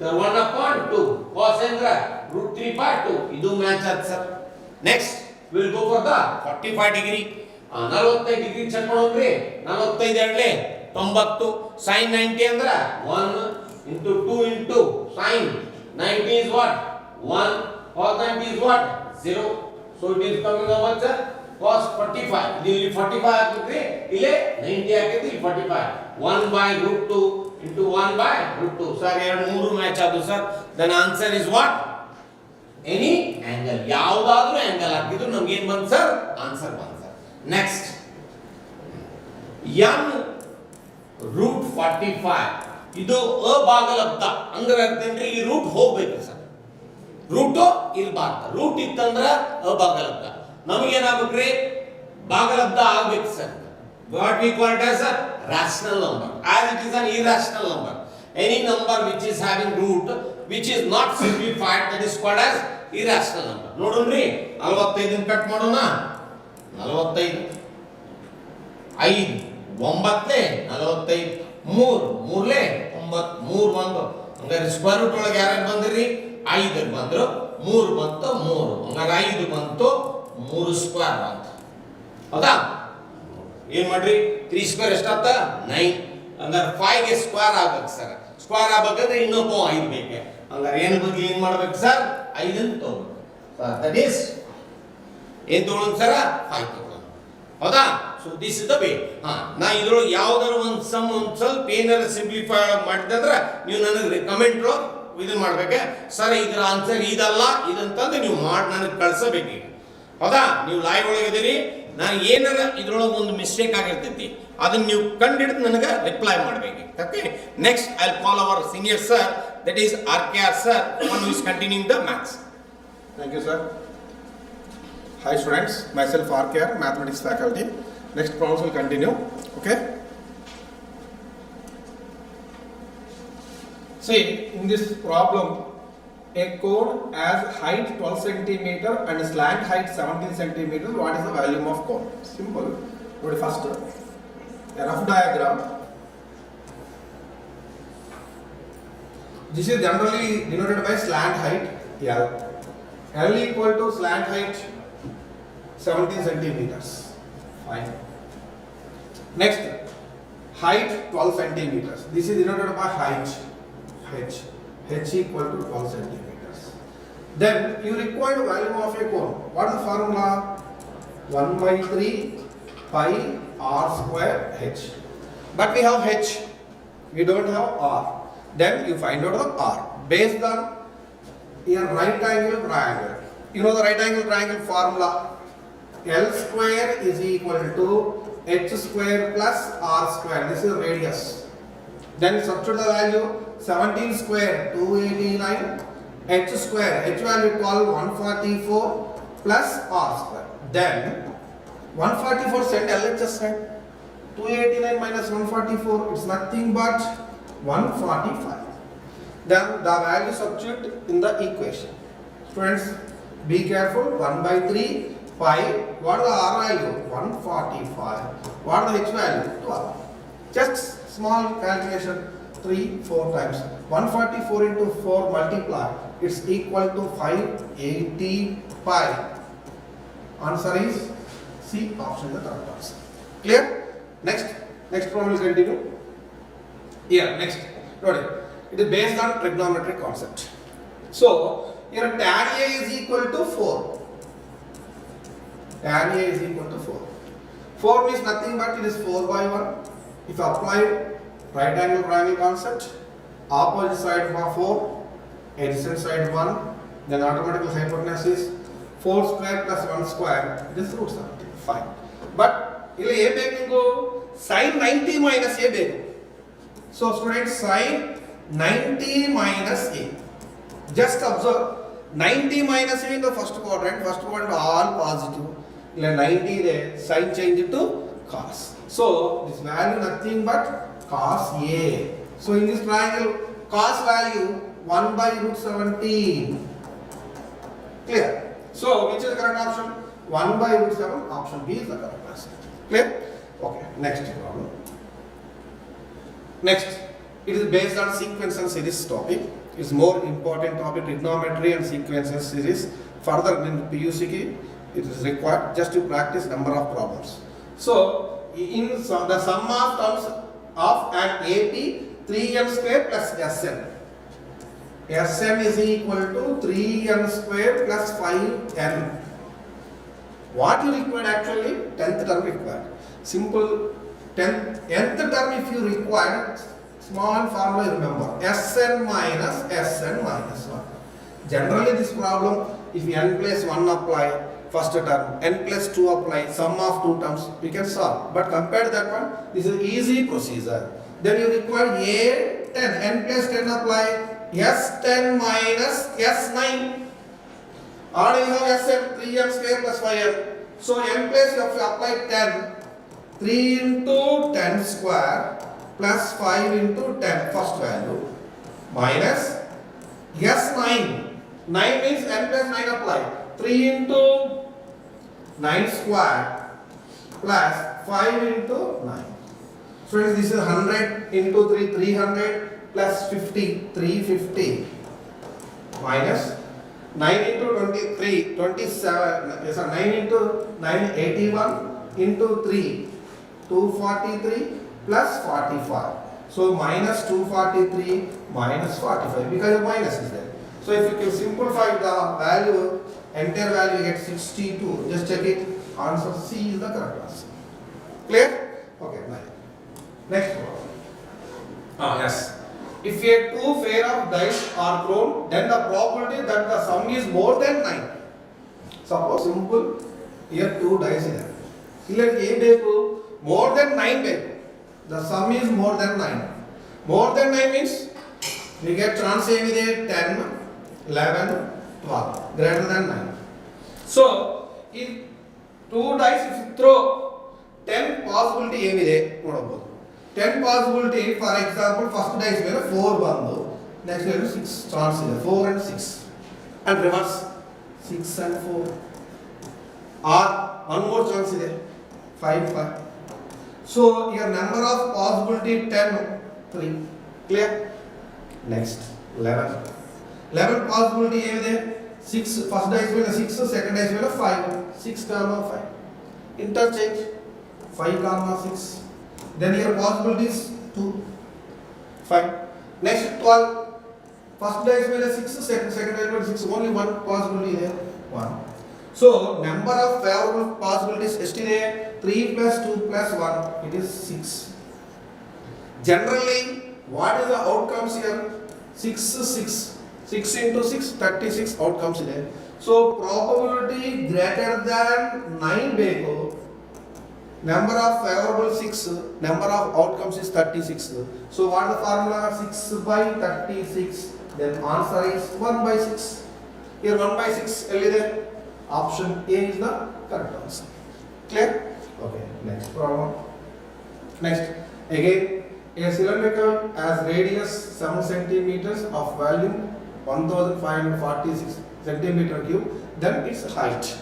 the 1/2 cos ಅಂದ್ರೆ √3/2. ಇದು ಮ್ಯಾಚ್ ಆಯ್ತು sir. Next will go for the 45 degree. 45 degree check ಮಾಡೋಣ್ರಿ. 45 2 90 sin 90 ಅಂದ್ರೆ 1 into 2 into sin 90 is what? 1. Cos 90 is what? 0. So it is coming how much? Cos 45. ಇಲ್ಲಿ 45 ಹಾಕಿದ್ರಿ, ಇಲ್ಲಿ 90 ಹಾಕಿದ್ರಿ, 45. 1/√2 into 1/√2. ಸರ್ ಎರಡು ಮೂರು ಮ್ಯಾಚ್ ಆದವು sir. then answer is what? any angle. ಯಾವುದಾದ್ರೂ ಆಂಗಲ್ ಹಾಕಿದ್ರು ನಮ್ಗೆ ಏನು ಬಂತು ಸರ್? ಆನ್ಸರ್ ಬಂತು ಸರ್. Next n √45. ಇದು ಅಭಾಗಲಬ್ಧ ಅಂದ್ರೆ ಅರ್ಥೇನ್ರಿ? ಈ ರೂಟ್ ಹೋಗ್ಬೇಕು ಸರ್. ರೂಟ್ ಇರಬಾರ್ದು. ರೂಟ್ ಇತ್ತಂದ್ರೆ ಅಭಾಗಲಬ್ಧ. ನಮಗೇನಾಗ್ಬೇಕ್ರಿ? ಭಾಗಲಬ್ಧ ಆಗ್ಬೇಕು sir. What we call it as a rational number. as it is an irrational number. any number which is having root which is not simplified, that is called as irrational number. ನೋಡೋಣ್ರಿ, 45 cut ಮಾಡೋಣ. 45 5 9 45 3 3 9 3 1. ಹಂಗಾರೆ square root ಒಳಗೆ ಯಾರು ಬಂದಿರಿ? 5 ಬಂದ್ರು, 3 ಬಂತು 3. ಹಂಗಾರೆ 5 ಬಂತು, 3 square ಬಂತು. ಹೌದಾ? ಏನ್ ಮಾಡ್ರಿ? 3 ಸ್ಕ್ವೇರ್ ಎಷ್ಟಾಗ್ತ? 9. ಹಂಗಾರೆ 5 ಗೆ ಸ್ಕ್ವೇರ್ ಆಗ್ಬೇಕು ಸರ್. ಸ್ಕ್ವೇರ್ ಆಗ್ಬೇಕಂದ್ರೆ ಇನ್ನೊಬ್ಬ 5 ಬೇಕು. ಹಂಗಾರೆ ಏನು ಬಗ್ಗೆ ಏನ್ ಮಾಡ್ಬೇಕು ಸರ್? 5 ಅಂತ ತಗೋಬೇಕು ಸರ್. ದಟ್ ಈಸ್ ಏನ್ ತಗೊಳ್ಳೋಣ ಸರ್? 5 ತಗೊಳ್ಳೋಣ. ಹೌದಾ? So this is the way. ನಾ ಇದ್ರೊಳಗೆ ಯಾವ್ದಾರ ಒಂದು ಸಮ್ ಒಂದು ಸ್ವಲ್ಪ ಏನಾರ ಸಿಂಪ್ಲಿಫೈ ಮಾಡಿದ್ರೆ ನೀವು ನನಗೆ ಕಮೆಂಟ್ ಇದನ್ನ ಮಾಡ್ಬೇಕೆ ಸರ್, ಇದ್ರ ಆನ್ಸರ್ ಇದಲ್ಲ ಇದಂತಂದ್ರೆ ನೀವು ಮಾಡಿ ನನಗೆ ಕಳ್ಸಬೇಕು. ಹೌದಾ? ನೀವು ಲೈವ್ ಒಳಗಿದ್ದೀರಿ, ನಾನು ಏನಾರ ಇದ್ರೊಳಗೆ ಒಂದು ಮಿಸ್ಟೇಕ್ ಆಗಿರ್ತೈತಿ, ಅದನ್ನ ನೀವು ಕಂಡಿಡಿದು ನನಗೆ ರಿಪ್ಲೈ ಮಾಡಬೇಕು. Okay, next I will call our senior sir, that is RKR sir, one who is continuing the maths. Thank you sir. Hi students, myself RKR, mathematics faculty. Next problems will continue. Okay. See, in this problem, a cone has height 12 centimeter and slant height 17 centimeter. What is the volume of cone? Simple. Go to first. A rough diagram. This is generally denoted by slant height L. L equal to slant height 17 centimeters. Fine. Next, height 12 centimeters. This is denoted by height H. H equal to 12 centimeters. Then you require value of a cone. What is the formula? 1/3 pi r square h. But we have h, we don't have r. then you find out the R based on your right angle triangle. You know the right angle triangle formula. L square is equal to h square plus r square. This is radius. Then substitute the value 17 square 289, h square, h value 12 144 plus r square. Then 144 send LHS side. 289 minus 144, it's nothing but 145. Then the value substitute in the equation. Students, be careful. 1 by 3 pi. What is the R value? 145. What is the H value? 12. Just small calculation. 3, 4 times. 144 into 4 multiply. It's equal to 580 pi. Answer is C. Option is the correct answer. Clear? Next problem will continue. Here, next. Notice, it is based on trigonometric concept. So, here tan A is equal to 4. Tan A is equal to 4. 4 means nothing but it is 4 by 1. If apply right angle triangle concept, opposite side for 4, adjacent side 1, then automatically hypotenuse is 4 square plus 1 square, this is root 17. Fine. But ಇಲ್ಲಿ A ಬೇಕು sin 90 minus A ಬೇಕು. So students, sin 90 minus A. Just observe 90 minus A in the first quadrant all positive. ಇಲ್ಲ 90 ಇದೆ, sin change to cos. So this value nothing but cos A. So in this triangle, cos value 1 by root 17. Clear? So which is the correct option? 1 by root 7. Option B is the correct answer. Clear? Okay, next problem. Next, it is based on sequence and series topic. It's more important topic, trigonometry and sequence and series. Further in PUCK, it is required just to practice number of problems. So, in the sum of terms of an AP, 3n square plus Sn. Sn is equal to 3n square plus 5n. What you required actually? 10th term required. Simple 10th term if you require, small formula remember. Sn minus 1. Generally this problem, if n plus 1 apply, first term, n plus 2 apply, sum of two terms, we can solve. But compared to that one, this is easy procedure. Then you require A10, n plus 10 apply, S10 minus S9. Already you have Sn 3n square plus 5n. So n plus you have to apply 10. 3 into 10 square plus 5 into 10 first value minus S9. 9 means n plus 9 apply. 3 into 9 square plus 5 into 9. So this is 100 into 3, 300 plus 50, 350 minus 9 into 23, 27, yes, 9 into 9, 81 into 3, 243 plus 45. So minus 243 minus 45 because the minus is there. So if you can simplify the value, entire value you get 62. Just check it. Answer C is the correct answer. Clear? Okay, next problem. Yes. If a two pair of dice are thrown, then the probability that the sum is more than 9. Suppose simple, here two dice is there. Here more than 9 ಬೇಕು. The sum is more than 9. More than 9 means we get chance ಏನಿದೆ 10, 11, 12 greater than 9. So if two dice if you throw 10 possibility ಏನಿದೆ ನೋಡಬಹುದು. 10 possibility, for example, first dice ಮೇಲೆ 4 ಬಂದು next ಮೇಲೆ 6 chance ಇದೆ 4 and 6 and reverse 6 and 4 or one more chance ಇದೆ 5 5. So your number of possibility 10 3. Clear? Next 11 possibility ಏನಿದೆ 6 first dice ಮೇಲೆ 6 second dice ಮೇಲೆ 5 6 comma 5 interchange 5 comma 6. Then your possibilities 2, 5. Next 12. First dice ಮೇಲೆ 6, second dice ಮೇಲೆ 6. Only one possibility there. 1. So number of favorable possibilities ಎಷ್ಟಿದೆ? 3 plus 2 plus 1. It is 6. Generally What is the outcomes here? 6 into 6, 36 outcomes here. So probability greater than 9 ಬೇಕು. Number of favorable 6, number of outcomes is 36. So what is the formula? 6 by 36. Then answer is 1 by 6. Here 1 by 6 there. Option A is the correct answer. Clear? Okay, next problem. Next, again, a cylindrical has radius 7 centimeters of volume 1546 centimeter cube, then its height.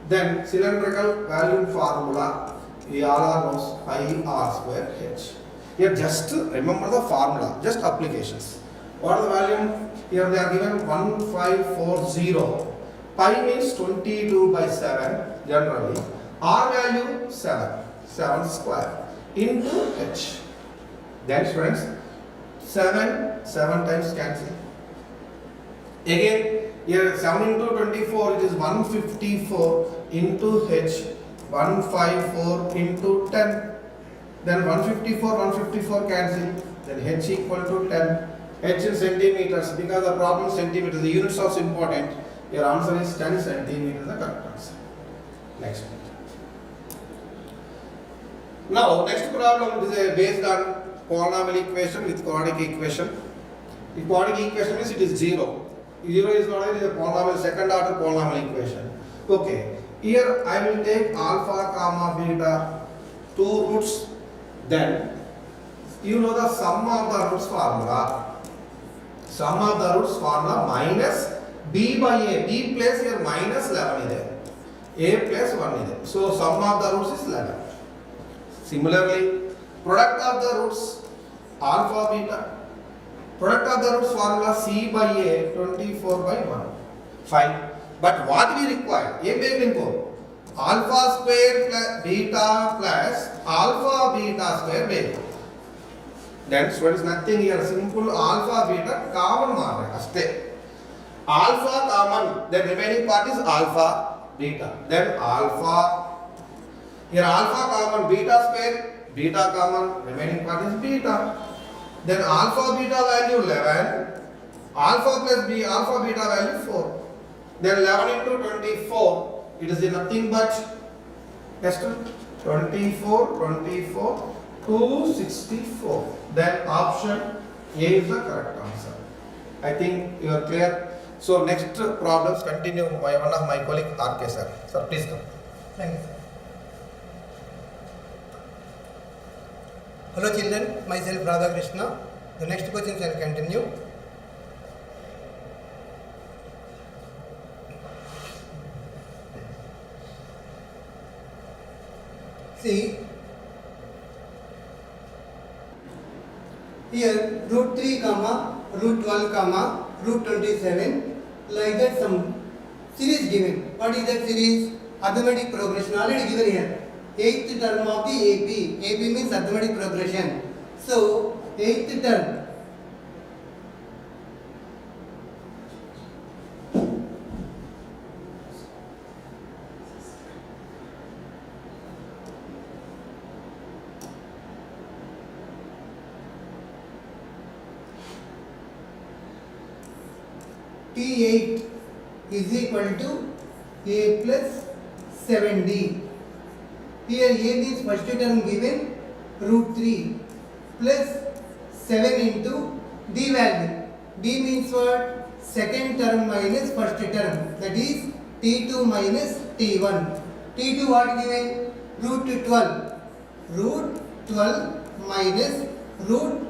Then cylindrical volume formula, we all knows pi r square h. Here just remember the formula, just applications. What is the volume? Here they are given 1540. Pi means 22 by 7 generally. R value 7 square into h. Then students, 7 times cancel. Again, here 7 into 24, it is 154 into h, 154 into 10. Then 154 cancel. Then h equal to 10. H in centimeters, because the problem is centimeters, the units are important. Your answer is 10 centimeters, the correct answer. Next. Now, next problem is based on polynomial equation with quadratic equation. The quadratic equation means it is 0. 0 is not only the polynomial, second order polynomial equation. Okay. Here I will take alpha comma beta, two roots. Then you know the sum of the roots formula. Sum of the roots formula minus b by a. B place here minus 11 is there. A plus 1 is there. So sum of the roots is 11. Similarly, product of the roots alpha beta. Product of the roots formula c by a 24 by 1. Fine. But what we require? Alpha square plus beta plus alpha beta square beta. Then so it is nothing here. Simple alpha beta common mark. Alpha common. Then remaining part is alpha beta. Then alpha. Here alpha common, beta square, beta common, remaining part is beta. Then alpha beta value 11, alpha plus b, alpha beta value 4. Then 11 into 24, it is nothing but, yes, 24, 264. Then option A is the correct answer. I think you are clear. So next problems continue by one of my colleague RK sir. Sir, please come. Thank you, sir. Hello children, myself Radha Krishna. The next question shall continue. See, here root 3 comma, root 12 comma, root 27, like that some series given. What is that series? Arithmetic progression already given here. 8th term of the AP. AP means arithmetic progression. So, 8th term. T8 is equal to A plus 7D. Here A means first term given root 3 plus 7 into D value. D means what? Second term minus first term, that is T2 minus T1. T2 what given? Root 12. Root 12 minus root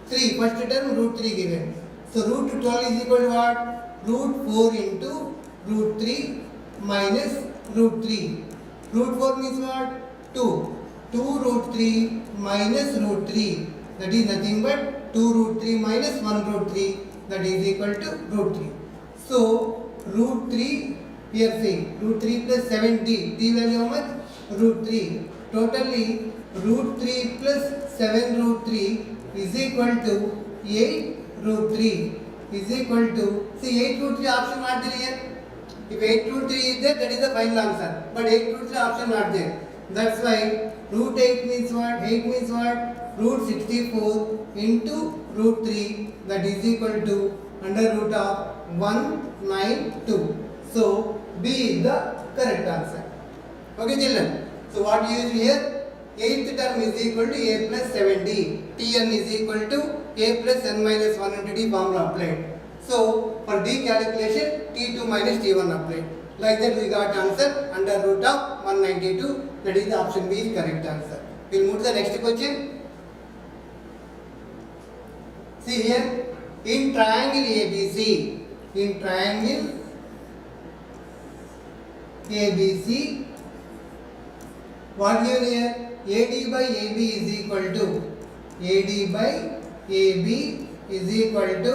3. First term root 3 given. So root 12 is equal to what? Root 4 into root 3 minus root 3. Root 4 means what? 2. 2 root 3 minus root 3. That is nothing but 2 root 3 minus 1 root 3. That is equal to root 3. So root 3 here say root 3 plus 7t. T value how much? Root 3. Totally root 3 plus 7 root 3 is equal to 8 root 3 is equal to, see 8 root 3 option not there here. If 8 root 3 is there, that is the final answer. But 8 root 3 option not there. That's why root 8 means what? 8 means what? Root 64 into root 3, that is equal to under root of 192. So B is the correct answer. Okay children. So what you use here? 8th term is equal to a plus 7d. Tn is equal to a plus n minus 1 into d formula applied. So for d calculation, t2 minus t1 applied. Like that we got answer under root of 192. That is the option B is correct answer. We'll move to the next question. See here, in triangle ABC, what given here? AD by AB is equal to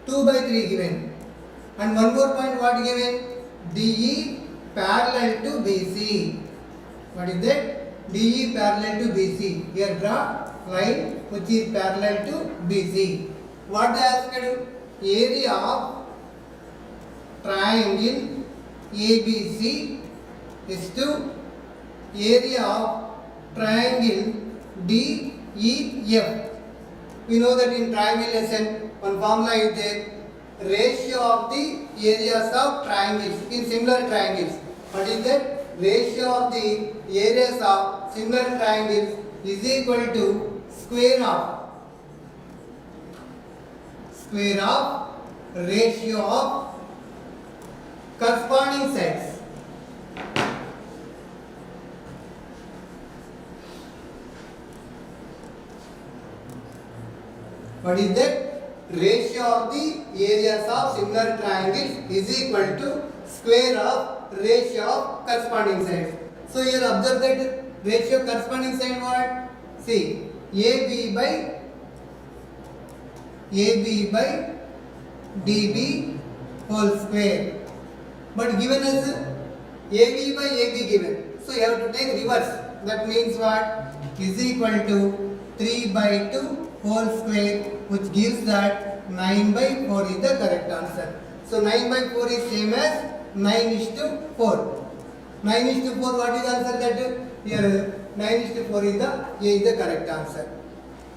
2 by 3 given. And one more point, what given? DE parallel to BC. What is that? DE parallel to BC. Here draw line which is parallel to BC. What they asked? Area of triangle ABC is to area of triangle DEF. We know that in triangle lesson one formula is there, ratio of the areas of triangles in similar triangles. What is that? Ratio of the areas of similar triangles is equal to square of ratio of corresponding sides. What is that? Ratio of the areas of similar triangles is equal to square of ratio of corresponding sides. So here observe that ratio corresponding side what? See, AB by DB whole square. But given as AB by AB given. So you have to take reverse. That means what? Is equal to 3 by 2 whole square, which gives that 9 by 4 is the correct answer. So 9 by 4 is same as 9:4. 9:4, what is the answer that here 9:4 is the correct answer.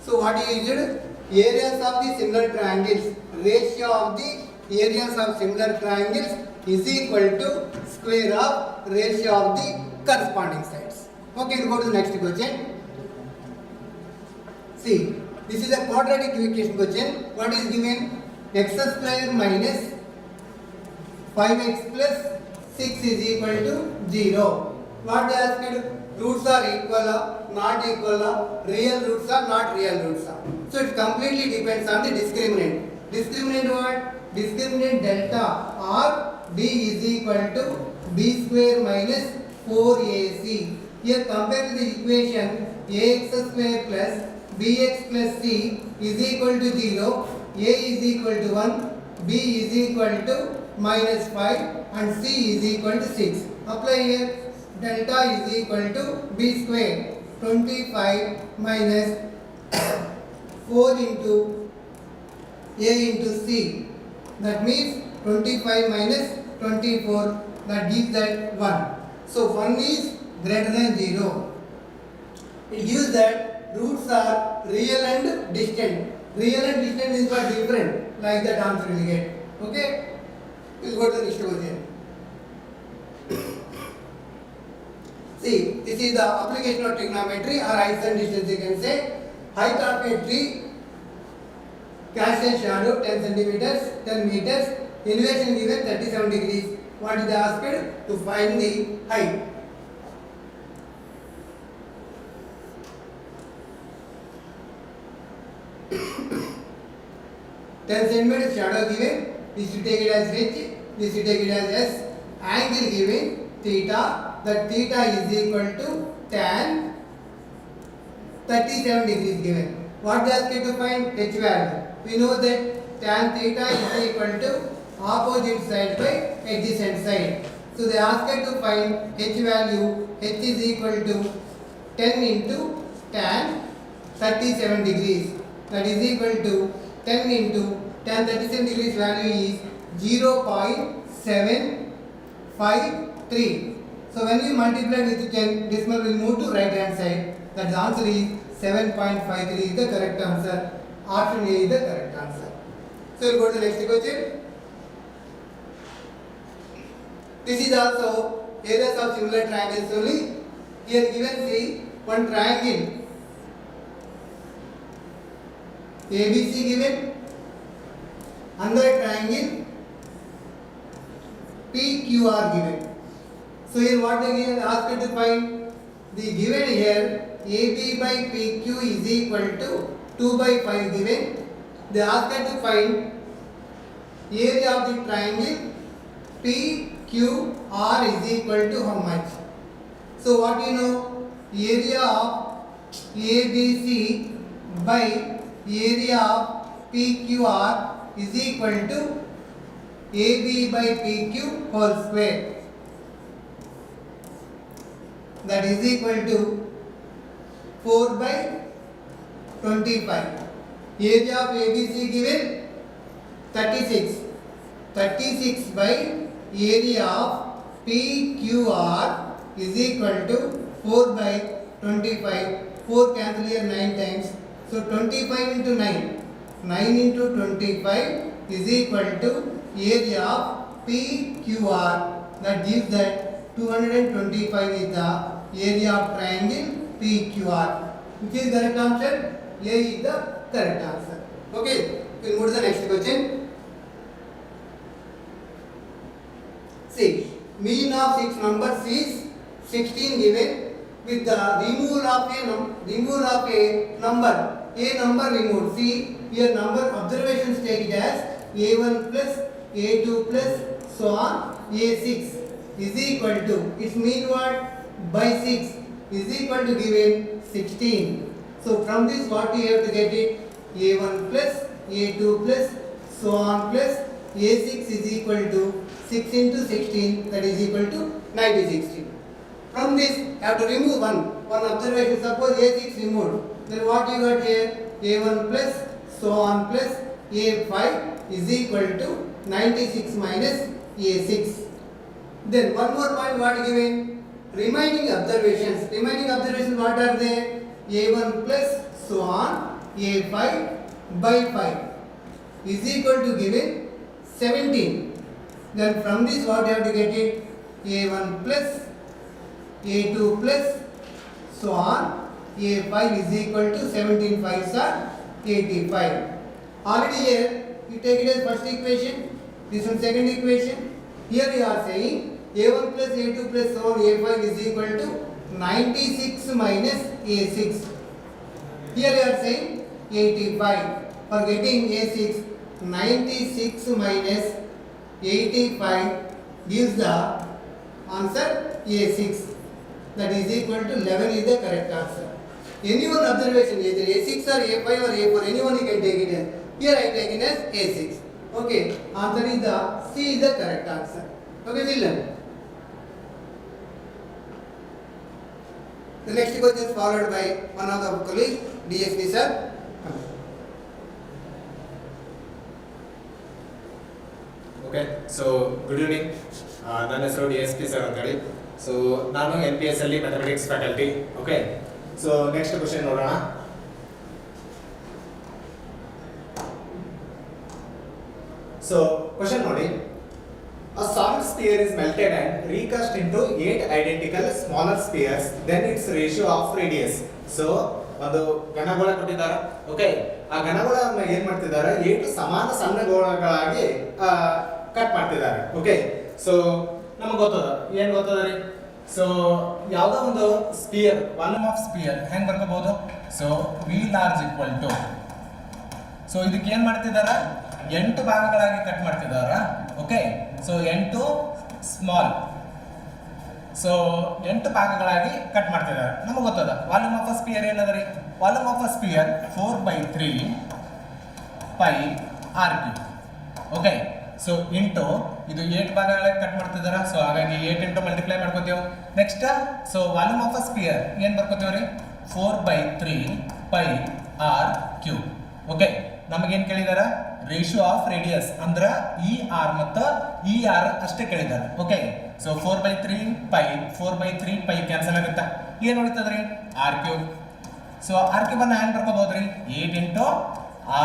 So what you used? Areas of the similar triangles, ratio of the areas of similar triangles is equal to square of ratio of the corresponding sides. Okay, we'll go to the next question. See, this is a quadratic equation question. What is given? X square minus 5x plus 6 is equal to 0. What they asked? Roots are equal or not equal or real roots are not real roots are. So it completely depends on the discriminant. Discriminant what? Discriminant delta or D is equal to B square minus 4AC. Here compare to the equation ax square plus bx plus c is equal to 0, a is equal to 1, b is equal to minus 5 and c is equal to 6. Apply here, delta is equal to b square, 25 minus 4 into a into c. That means 25 minus 24, that gives that 1. So 1 is greater than 0. It gives that roots are real and distant. Real and distant is what different. Like that answer will get. Okay? We'll go to the next question. See, this is the application of trigonometry or height and distance. You can say height of a tree, cast and shadow 10 centimeters, 10 meters, elevation given 37 degrees. What is the asked? To find the height. 10 centimeters shadow given, this you take it as H, this you take it as S, angle given theta, that theta is equal to tan 37 degrees given. What they ask you to find? H value. We know that tan theta is equal to opposite side by adjacent side. So they ask you to find H value. H is equal to 10 into tan 37 degrees. That is equal to 10 into tan 37 degrees value is 0.753. So when you multiply with 10, decimal will move to right hand side. That the answer is 7.53 is the correct answer. Option A is the correct answer. So we'll go to the next question. This is also areas of similar triangles only. Here given see one triangle ABC given, another triangle PQR given. So here what they given asked to find, the given here AB by PQ is equal to 2 by 5 given. They asked to find area of the triangle PQR is equal to how much? So what you know, area of ABC by area of PQR is equal to AB by PQ whole square. That is equal to 4 by 25. Area of ABC given 36. 36 by area of PQR is equal to 4 by 25. 4 cancel here 9 times. So 25 into 9. 9 into 25 is equal to area of PQR. That gives that 225 is the area of triangle PQR. Which is the correct answer? A is the correct answer. Okay, we will move to the next question. See, mean of 6 numbers is 16 given with the removal of a number removed. See, here number observations take it as A1 plus A2 plus so on A6 is equal to, its mean what? By 6 is equal to given 16. So from this what we have to get it? A1 plus A2 plus so on plus A6 is equal to 6 into 16, that is equal to 90/60. From this you have to remove one observation. Suppose A6 removed, then what you got here? A1 plus so on plus A5 is equal to 96 minus A6. Then one more point what given? Remaining observations. Remaining observations what are there? A1 plus so on A5 by 5 is equal to given 17. Then from this what you have to get it? A1 plus A2 plus so on A5 is equal to 17 5s are 85. Already here you take it as first equation, this one second equation. Here you are saying A1 plus A2 plus so on A5 is equal to 96 minus A6. Here you are saying 85. For getting A6, 96 minus 85 gives the answer A6. That is equal to 11 is the correct answer. Any one observation, either A6 or A5 or A4, anyone you can take it as. Here I take it as A6. Okay, answer is the C is the correct answer. Okay, children. The next question is followed by one of the colleagues, DSP sir. Okay so good evening, ನನ್ನ ಹೆಸರು DSP sir ಅಂತೇಳಿ. So ನಾನು NPS ಅಲ್ಲಿ mathematics faculty. Okay, so next question ನೋಡೋಣ. So question ನೋಡಿ, a solid sphere is melted and recast into 8 identical smaller spheres, then its ratio of radius. So ಒಂದು ಘನಗೋಳ ಕೊಟ್ಟಿದ್ದಾರೆ. Okay, ಆ ಘನಗೋಳವನ್ನು ಏನ್ ಮಾಡ್ತಿದ್ದಾರೆ? 8 ಸಮಾನ ಸಣ್ಣ ಗೋಳಗಳಾಗಿ ಕಟ್ ಮಾಡ್ತಿದ್ದಾರೆ. ಓಕೆ, ಸೊ ನಮಗೆ ಗೊತ್ತದ, ಏನ್ ಗೊತ್ತದ ರೀ? ಸೊ ಯಾವುದೋ ಒಂದು ಸ್ಪಿಯರ್, ವಾಲ್ಯೂಮ್ ಆಫ್ ಸ್ಪಿಯರ್ ಹೆಂಗ್ ಬರ್ಕೋಬಹುದು? So V large equal to, so ಇದಕ್ಕೆ ಏನ್ ಮಾಡ್ತಿದ್ದಾರೆ? 8 ಭಾಗಗಳಾಗಿ ಕಟ್ ಮಾಡ್ತಿದ್ದಾರೆ. ಓಕೆ, ಸೊ 8 ಸ್ಮಾಲ್, ಸೊ 8 ಭಾಗಗಳಾಗಿ ಕಟ್ ಮಾಡ್ತಿದ್ದಾರೆ. ನಮಗೆ ಗೊತ್ತದ ವಾಲ್ಯೂಮ್ ಆಫ್ ಅ ಸ್ಪಿಯರ್ ಏನದ ರೀ? Volume of a sphere 4/3 pi r3. Okay, so into ಇದು 8 ಭಾಗಗಳಾಗಿ ಕಟ್ ಮಾಡ್ತಿದ್ದಾರೆ. ಸೊ ಹಾಗಾಗಿ 8 ಇಂಟು ಮಲ್ಟಿಪ್ಲೈ ಮಾಡ್ಕೋತೀವಿ. Next so volume of a sphere ಏನು ಬರ್ಕೋತೀವಿ ರೀ? 4/3 pi r3. ಓಕೆ, ನಮಗೇನು ಕೇಳಿದಾರ? ರೇಷಿಯೋ ಆಫ್ ರೇಡಿಯಸ್ ಅಂದ್ರೆ ER ಮತ್ತು ER ಅಷ್ಟೇ ಕೇಳಿದ್ದಾರೆ. ಓಕೆ, ಸೊ 4/3 ಪೈ ಕ್ಯಾನ್ಸಲ್ ಆಗುತ್ತೆ. ಏನು ಉಳಿತದ್ರಿ r cube. So r cube ಅನ್ನ ಹ್ಯಾಂಗ್ ಬರ್ಕೋಬಹುದ್ರಿ 8 into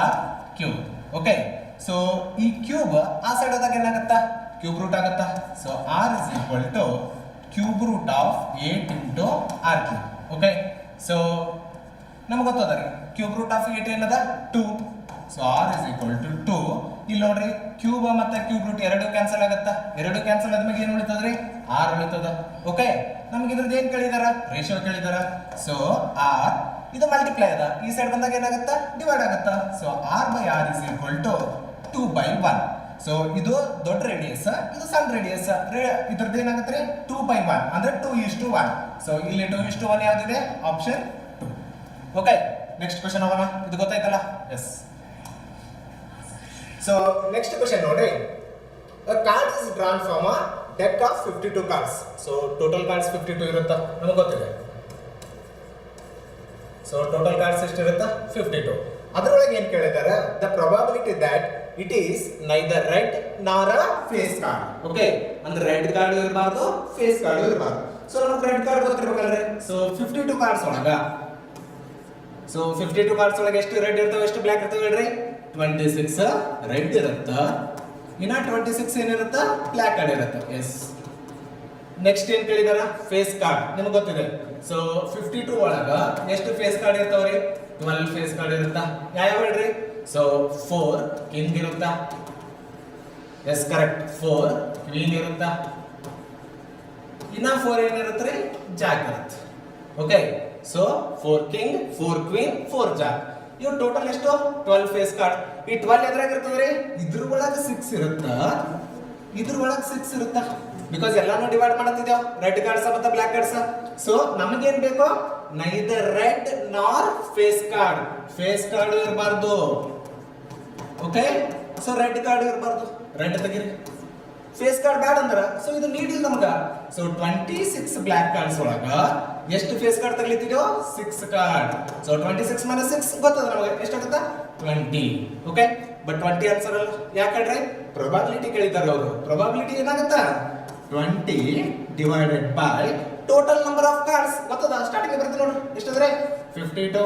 r cube. Okay, so ಈ ಕ್ಯೂಬ್ ಆ ಸೈಡ್ ಹೋದಾಗ ಏನಾಗುತ್ತಾ ಕ್ಯೂಬ್ ರೂಟ್ ಆಗುತ್ತಾ. ಸೊ r is equal to cube root of 8 into r cube. Okay, so ನಮ್ಗೆ ಗೊತ್ತದ ರೀ ಕ್ಯೂಬ್ ರೂಟ್ ಆಫ್ 8 ಏನದ 2. So r is equal to 2. ಇಲ್ಲಿ ನೋಡ್ರಿ ಕ್ಯೂಬ್ ಮತ್ತೆ ಕ್ಯೂಬ್ ರೂಟ್ ಎರಡು ಕ್ಯಾನ್ಸಲ್ ಆಗುತ್ತಾ. ಎರಡು ಕ್ಯಾನ್ಸಲ್ ಆದ್ಮೇಲೆ ಏನು ಉಳಿತದ್ರಿ r ಉಳಿತದ. ಓಕೆ, ನಮ್ಗೆ ಇದ್ರದ್ದು ಏನು ಕೇಳಿದಾರ ರೇಷಿಯೋ ಕೇಳಿದಾರ. ಸೊ r ಇದು ಮಲ್ಟಿಪ್ಲೈ ಅದ, ಈ ಸೈಡ್ ಬಂದಾಗ ಏನಾಗುತ್ತಾ ಡಿವೈಡ್ ಆಗುತ್ತಾ. So r/r is equal to 2/1. So ಇದು ದೊಡ್ಡ ರೇಡಿಯಸ್, ಇದು ಸಣ್ಣ ರೇಡಿಯಸ್. ಇದ್ರದ್ದು ಏನಾಗುತ್ತೆ 2/1 ಅಂದ್ರೆ 2:1. ಸೊ ಇಲ್ಲಿ 2:1 ಯಾವ್ದಿದೆ ಆಪ್ಷನ್ 2. ಓಕೆ, ನೆಕ್ಸ್ಟ್ ಕ್ವಶನ್ ಹೋಗೋಣ. ಇದು ಗೊತ್ತಾಯ್ತಲ್ಲ. ಎಸ್. So next question ನೋಡಿ, a card is drawn from a deck of 52 cards. So total cards 52 ಇರುತ್ತಾ ನಮಗೆ ಗೊತ್ತಿದೆ. So total cards ಎಷ್ಟು ಇರುತ್ತಾ 52. ಅದರೊಳಗೆ ಏನು ಕೇಳಿದ್ದಾರೆ, the probability that it is neither red nor a face card. Okay, ಅಂದ್ರೆ ರೆಡ್ ಕಾರ್ಡ್ ಇರಬಾರ್ದು, ಫೇಸ್ ಕಾರ್ಡ್ ಇರಬಾರ್ದು. ಸೊ ನಮಗೆ ರೆಡ್ ಕಾರ್ಡ್ ಗೊತ್ತಿರಬೇಕಲ್ರಿ. ಸೊ 52 ಕಾರ್ಡ್ಸ್ ಒಳಗ, ಸೊ 52 ಕಾರ್ಡ್ಸ್ ಒಳಗೆ ಎಷ್ಟು ರೆಡ್ ಇರ್ತವೆ ಎಷ್ಟು ಬ್ಲ್ಯಾಕ್ ಇರ್ತವೆ ಹೇಳ್ರಿ. 26 ರೆಡ್ ಇರುತ್ತ, ಇನ್ನ 26 ಏನಿರುತ್ತ ಬ್ಲ್ಯಾಕ್ ಕಾರ್ಡ್ ಇರುತ್ತೆ. ಎಸ್. ನೆಕ್ಸ್ಟ್ ಏನ್ ಕೇಳಿದಾರ ಫೇಸ್ ಕಾರ್ಡ್ ನಿಮಗೆ ಗೊತ್ತಿದೆ. ಸೊ 52 ಒಳಗ ಎಷ್ಟು ಫೇಸ್ ಕಾರ್ಡ್ ಇರ್ತಾವ್ರಿ 12 ಫೇಸ್ ಕಾರ್ಡ್ ಇರುತ್ತ. ಯಾವ ಹೇಳ್ರಿ. ಸೊ 4 ಕಿಂಗ್ ಇರುತ್ತ. ಎಸ್ ಕರೆಕ್ಟ್, 4 ಕ್ವೀನ್ ಇರುತ್ತ. ಇನ್ನ 4 ಏನಿರುತ್ತೆ ಜಾಕ್ ಇರುತ್ತೆ. Okay, so 4 king 4 queen 4 Jack. ಇವು ಟೋಟಲ್ ಎಷ್ಟು 12 ಫೇಸ್ ಕಾರ್ಡ್. ಈ 12 ಎದ್ರಾಗ ಇರ್ತದ್ರಿ ಇದ್ರ ಒಳಗೆ 6 ಇರುತ್ತ, ಇದ್ರ ಒಳಗೆ 6 ಇರುತ್ತ. ಬಿಕಾಸ್ ಎಲ್ಲಾನು ಡಿವೈಡ್ ಮಾಡತ್ತಿದ್ದೇವೆ ರೆಡ್ ಕಾರ್ಡ್ಸ್ ಮತ್ತೆ ಬ್ಲ್ಯಾಕ್ ಕಾರ್ಡ್ಸ್. ಸೊ ನಮಗೇನ್ ಬೇಕು ನೈದರ್ ರೆಡ್ ನಾರ್ ಫೇಸ್ ಕಾರ್ಡ್. ಫೇಸ್ ಕಾರ್ಡ್ ಇರಬಾರ್ದು. ಓಕೆ, ಸೊ ರೆಡ್ ಕಾರ್ಡ್ ಇರಬಾರ್ದು, ರೆಡ್ ತೆಗಿರಿ. ಫೇಸ್ ಕಾರ್ಡ್ ಬ್ಯಾಡ್ ಅಂದ್ರ ಸೊ ಇದು ನೀಡ್ ಇಲ್ಲ ನಮಗ. ಸೊ 26 ಬ್ಲ್ಯಾಕ್ ಕಾರ್ಡ್ಸ್ ಒಳಗ ಎಷ್ಟು ಫೇಸ್ ಕಾರ್ಡ್ ತಗಲಿತಿದೋ 6 ಕಾರ್ಡ್. ಸೊ 26 - 6 ಗೊತ್ತದ ನಮಗೆ ಎಷ್ಟಾಗುತ್ತಾ 20. ಓಕೆ, ಬಟ್ 20 ಆನ್ಸರ್ ಅಲ್ಲ. ಯಾಕಂದ್ರೆ ಪ್ರೊಬಾಬಿಲಿಟಿ ಕೇಳಿದಾರೆ ಅವರು. ಪ್ರೊಬಾಬಿಲಿಟಿ ಏನಾಗುತ್ತಾ 20 divided by total number of cards. ಗೊತ್ತದ ಸ್ಟಾರ್ಟಿಂಗ್ ಬರ್ತದೆ ನೋಡ್ರಿ ಎಷ್ಟಾದ್ರೆ 52.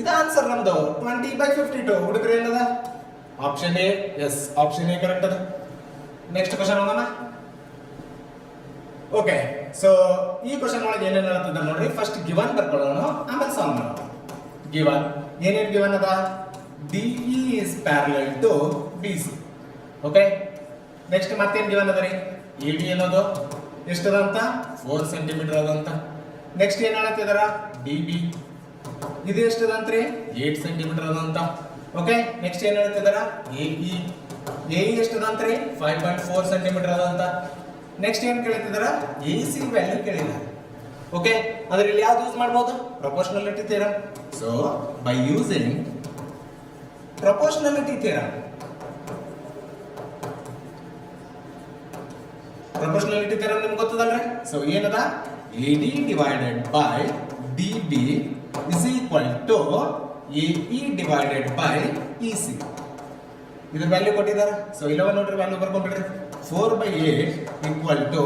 ಇದು ಆನ್ಸರ್ ನಮ್ದು 20/52. ಹುಡುಗರು ಏನದ option A. Yes, option A correct ಅದ. ನೆಕ್ಸ್ಟ್ ಕ್ವಶನ್ ಹೋಗೋಣ. ಓಕೆ, ಸೊ ಈ ಕ್ವಶನ್ ಒಳಗೆ ಏನೇನು ಹೇಳ್ತದ ನೋಡ್ರಿ. ಫಸ್ಟ್ ಗಿವನ್ ಬರ್ಕೊಳ್ಳೋಣ, ಆಮೇಲೆ ಸಾಲ್ವ್ ಮಾಡೋಣ. ಗಿವನ್ ಏನೇನು ಗಿವನ್ ಅದ, DE is parallel to BC. Okay, next ಮತ್ತೇನು ಗಿವನ್ ಅದ ರೀ ED ಅನ್ನೋದು ಎಷ್ಟದ ಅಂತ 4 ಸೆಂಟಿಮೀಟರ್ ಅದಂತ. ನೆಕ್ಸ್ಟ್ ಏನು ಹೇಳತ್ತಿದಾರ DB ಇದು ಎಷ್ಟದ ಅಂತ್ರಿ 8 ಸೆಂಟಿಮೀಟರ್ ಅದಂತ. ಓಕೆ, ನೆಕ್ಸ್ಟ್ ಏನು ಹೇಳ್ತಿದಾರ AE ಎಷ್ಟದಂತ್ರಿ 5.4 ಸೆಂಟಿಮೀಟರ್ ಅದಂತ. ನೆಕ್ಸ್ಟ್ ಏನು ಕೇಳ್ತಿದಾರ AC ವ್ಯಾಲ್ಯೂ ಕೇಳಿದಾರೆ. ಓಕೆ, ಅಂದ್ರೆ ಇಲ್ಲಿ ಯಾವ್ದು ಯೂಸ್ ಮಾಡ್ಬೋದು proportionality theorem. So by using proportionality theorem, proportionality theorem ನಿಮ್ಗೆ ಗೊತ್ತದಲ್ರಿ. ಸೊ ಏನದ AD divided by DB is equal to AE divided by EC. ಇದ್ರ ವ್ಯಾಲ್ಯೂ ಕೊಟ್ಟಿದ್ದಾರೆ. ಸೊ ಇಲ್ಲವ ನೋಡ್ರಿ ವ್ಯಾಲ್ಯೂ ಬರ್ಕೊಂಡ್ಬಿಡ್ರಿ. 4/8 ಈಕ್ವಲ್ ಟು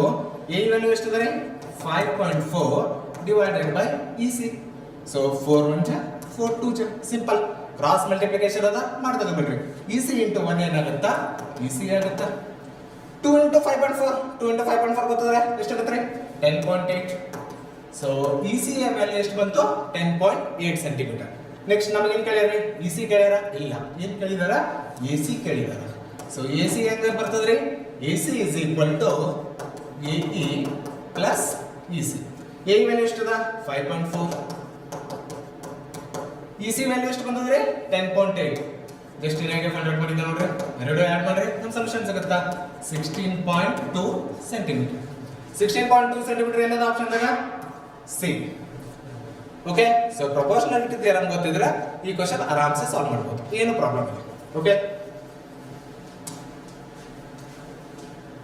ಎ ವ್ಯಾಲ್ಯೂ ಎಷ್ಟಿದೆ 5.4 divided by EC. So 4 1 4 2 simple cross multiplication ಅದ ಮಾಡ್ತದೆ ಬಿಡ್ರಿ. EC ಇಂಟು 1 ಏನಾಗುತ್ತಾ EC ಆಗುತ್ತಾ. 2 × 5.4 2 × 5.4 ಗೊತ್ತದ್ರೆ ಎಷ್ಟಾಗುತ್ತೆ 10.8. ಸೊ EC ವ್ಯಾಲ್ಯೂ ಎಷ್ಟು ಬಂತು 10.8 ಸೆಂಟಿಮೀಟರ್. ನೆಕ್ಸ್ಟ್ ನಮಗೆ ಏನು ಕೇಳ್ಯಾರ EC ಕೇಳ್ಯಾರ ಇಲ್ಲ, ಏನು ಕೇಳಿದಾರ AC ಕೇಳಿದಾರ. ಸೊ AC ಹೆಂಗೆ ಬರ್ತದ್ರಿ AC is equal to AE plus EC. AE value ಎಷ್ಟದ 5.4, EC ವ್ಯಾಲ್ಯೂ ಎಷ್ಟು ಬಂದದ್ರಿ 10.8. ಜಸ್ಟ್ ಇನ್ನಾಗೆ 100 ಮಾಡಿದ್ದೆ ನೋಡ್ರಿ, ಎರಡು ಆ್ಯಡ್ ಮಾಡ್ರಿ ನಮ್ಮ ಸೊಲ್ಯೂಷನ್ ಸಿಗುತ್ತಾ 16.2 ಸೆಂಟಿಮೀಟರ್. 16.2 ಸೆಂಟಿಮೀಟರ್ ಏನದ ಆಪ್ಷನ್ದಾಗ C. Okay, so proportionality theorem ಗೊತ್ತಿದ್ರೆ ಈ ಕ್ವಶನ್ ಆರಾಮ್ಸೆ ಸಾಲ್ವ್ ಮಾಡ್ಬೋದು, ಏನು ಪ್ರಾಬ್ಲಮ್ ಇಲ್ಲ. ಓಕೆ,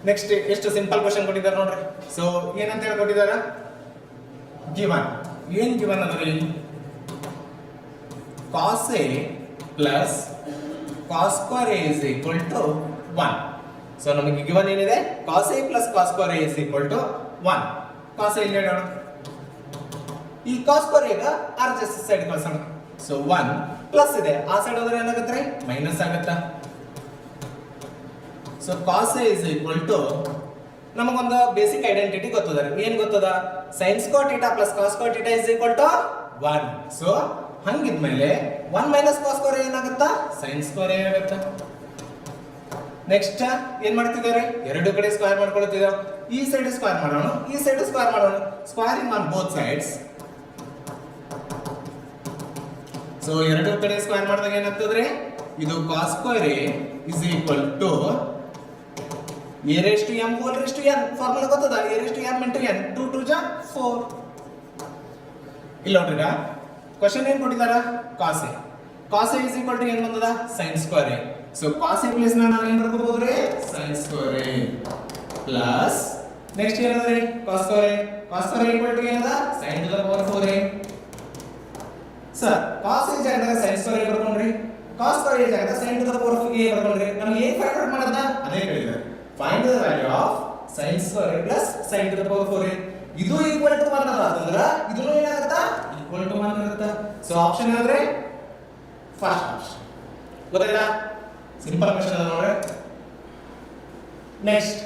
ನೆಕ್ಸ್ಟ್ ಎಷ್ಟು ಸಿಂಪಲ್ ಕ್ವಶನ್ ಕೊಟ್ಟಿದ್ದಾರೆ ನೋಡ್ರಿ. ಸೊ ಏನಂತ ಹೇಳಿ ಕೊಟ್ಟಿದ್ದಾರೆ ಗಿವನ್. ಏನ್ ಗಿವನ್ ಅಂದ್ರೆ cos A plus cos square A is equal to 1. So ನಮಗೆ ಗಿವನ್ ಏನಿದೆ cos a plus cos square a is equal to 1. cos a ಇಲ್ಲಿ ಇಡೋಣ. ಈ cos square a ಗ RHS ಸೈಡ್ ಕಳ್ಸೋಣ. ಸೊ 1 ಪ್ಲಸ್ ಇದೆ, ಆ ಸೈಡ್ ಹೋದ್ರೆ ಏನಾಗುತ್ತೆ ಮೈನಸ್ ಆಗುತ್ತಾ. So cos a is equal to ನಮಗೊಂದು ಬೇಸಿಕ್ ಐಡೆಂಟಿಟಿ ಗೊತ್ತದ. ಏನು ಗೊತ್ತದ? sin square theta plus cos square theta is equal to 1. So ಹಂಗಿದ್ಮೇಲೆ 1 minus cos square ಏನಾಗುತ್ತಾ sin square a ಆಗುತ್ತಾ. ನೆಕ್ಸ್ಟ್ ಏನ್ ಮಾಡ್ತಿದ್ದಾರೆ? ಎರಡು ಕಡೆ ಸ್ಕ್ವೇರ್ ಮಾಡ್ಕೊಳ್ತಿದ್ದೇವೆ. ಈ ಸೈಡ್ ಸ್ಕ್ವೇರ್ ಮಾಡೋಣ, ಈ ಸೈಡ್ ಸ್ಕ್ವೇರ್ ಮಾಡೋಣ. Squaring on both sides. So ಎರಡು ಕಡೆ ಸ್ಕ್ವೇರ್ ಮಾಡಿದಾಗ ಏನಾಗ್ತದ್ರೆ ಇದು cos square a is equal to a raised to m whole raised to n. Formula ಗೊತ್ತದ? a raised to m into n. 2 2 ಜಾ 4. ಇಲ್ಲ ನೋಡ್ರಿ, ಕ್ವೆಶ್ಚನ್ ಏನ್ ಕೊಟ್ಟಿದಾರ? cos a. cos a is equal to ಏನ್ ಬಂದದ? sin square a. So cos a place ನಾನು ಏನು ಬರ್ಕೋಬಹುದು? sin square a plus next ಏನಂದ್ರೆ cos square a. cos square a equal to ಏನದ? sin to the power 4a. Sir cos a ಜಾಗದಾಗ sin square a ಬರ್ಕೊಂಡ್ರಿ, cos square a ಜಾಗದಾಗ sin to the power of a ಬರ್ಕೊಂಡ್ರಿ. ನಮಗೆ ಏನು find out ಮಾಡೋದ? ಅದೇ ಹೇಳಿದ್ದಾರೆ, find the value of sin square a plus sin to the power 4a. ಇದು equal to 1 ಅದ ಅಂತಂದ್ರ ಇದು ಏನಾಗುತ್ತಾ? ಈಕ್ವಲ್ ಟು 1 ಇರುತ್ತೆ. ಸೊ ಆಪ್ಷನ್ ಏನಂದ್ರೆ ಫಸ್ಟ್ ಆಪ್ಷನ್. ಗೊತ್ತಾಯ್ತಾ? ಸಿಂಪಲ್ ಕ್ವೆಶ್ಚನ್ ಅದ ನೋಡ್ರಿ. Next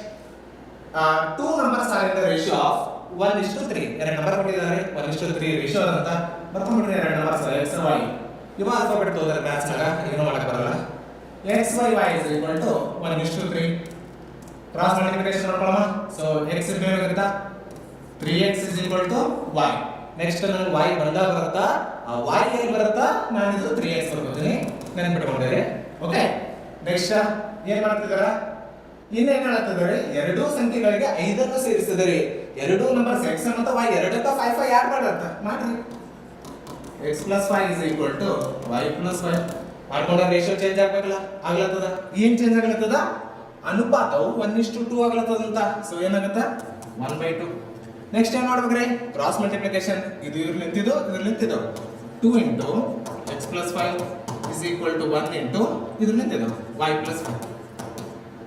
2 numbers are in the ratio of 1:3. ಎರಡು ನಂಬರ್ ಕೊಟ್ಟಿದ್ದಾರೆ 1:3 ರೇಷಿಯೋ ಅಂತ ಬರ್ಕೊಂಡ್ಬಿಟ್ರೆ ಎರಡು ನಂಬರ್ಸ್ x y. ಇವ ಆಲ್ಫಾಬೆಟ್ ತಗೋತಾರೆ ಮ್ಯಾಥ್ಸ್ ನಾಗ, ಏನೋ ಮಾಡಕ ಬರಲ್ಲ. x y y is equal to 1:3. Cross multiplication ಮಾಡ್ಕೊಳ್ಳೋಣ. ಸೊ x ಇಂಟು ಏನಾಗುತ್ತೆ? 3x is equal to y. Next ನಾನು y ಬಂದಾಗ ಬರುತ್ತಾ, ಆ y ಎಲ್ಲಿ ಬರುತ್ತಾ ನಾನು ಇದು 3x ಬರ್ಕೋತೀನಿ, ನೆನಪಿಟ್ಕೊಂಡಿರಿ. ಓಕೆ, ನೆಕ್ಸ್ಟ್ ಏನ್ ಮಾಡ್ತಿದಾರ? ಇನ್ನೇನು ಹೇಳ್ತಿದ್ದಾರೆ? ಎರಡು ಸಂಖ್ಯೆಗಳಿಗೆ 5 ಅನ್ನು ಸೇರಿಸಿದರೆ ಎರಡು ನಂಬರ್ಸ್ x ಮತ್ತು y ಎರಡಕ್ಕ 5 5 ಆಡ್ ಮಾಡತ್ತ ಮಾಡ್ರಿ. x plus y is equal to y plus y. ಮಾಡ್ಕೊಂಡ್ರೆ ರೇಷಿಯೋ ಚೇಂಜ್ ಆಗ್ಬೇಕಲ್ಲ, ಆಗ್ಲತ್ತದ. ಏನ್ ಚೇಂಜ್ ಆಗ್ಲತ್ತದ? ಅನುಪಾತವು 1:2 ಆಗ್ಲತ್ತದಂತ. ಸೊ ಏನಾಗುತ್ತೆ? 1/2. ನೆಕ್ಸ್ಟ್ ಏನ್ ಮಾಡ್ಬೇಕ್ರಿ? Cross multiplication. ಇದು ಇದ್ರ ನಿಂತಿದ್ದು, ಇದ್ರ ನಿಂತಿದ್ದು 2 into x plus 5 is equal to 1 into ಇದ್ರ ನಿಂತಿದ್ದು y plus 5.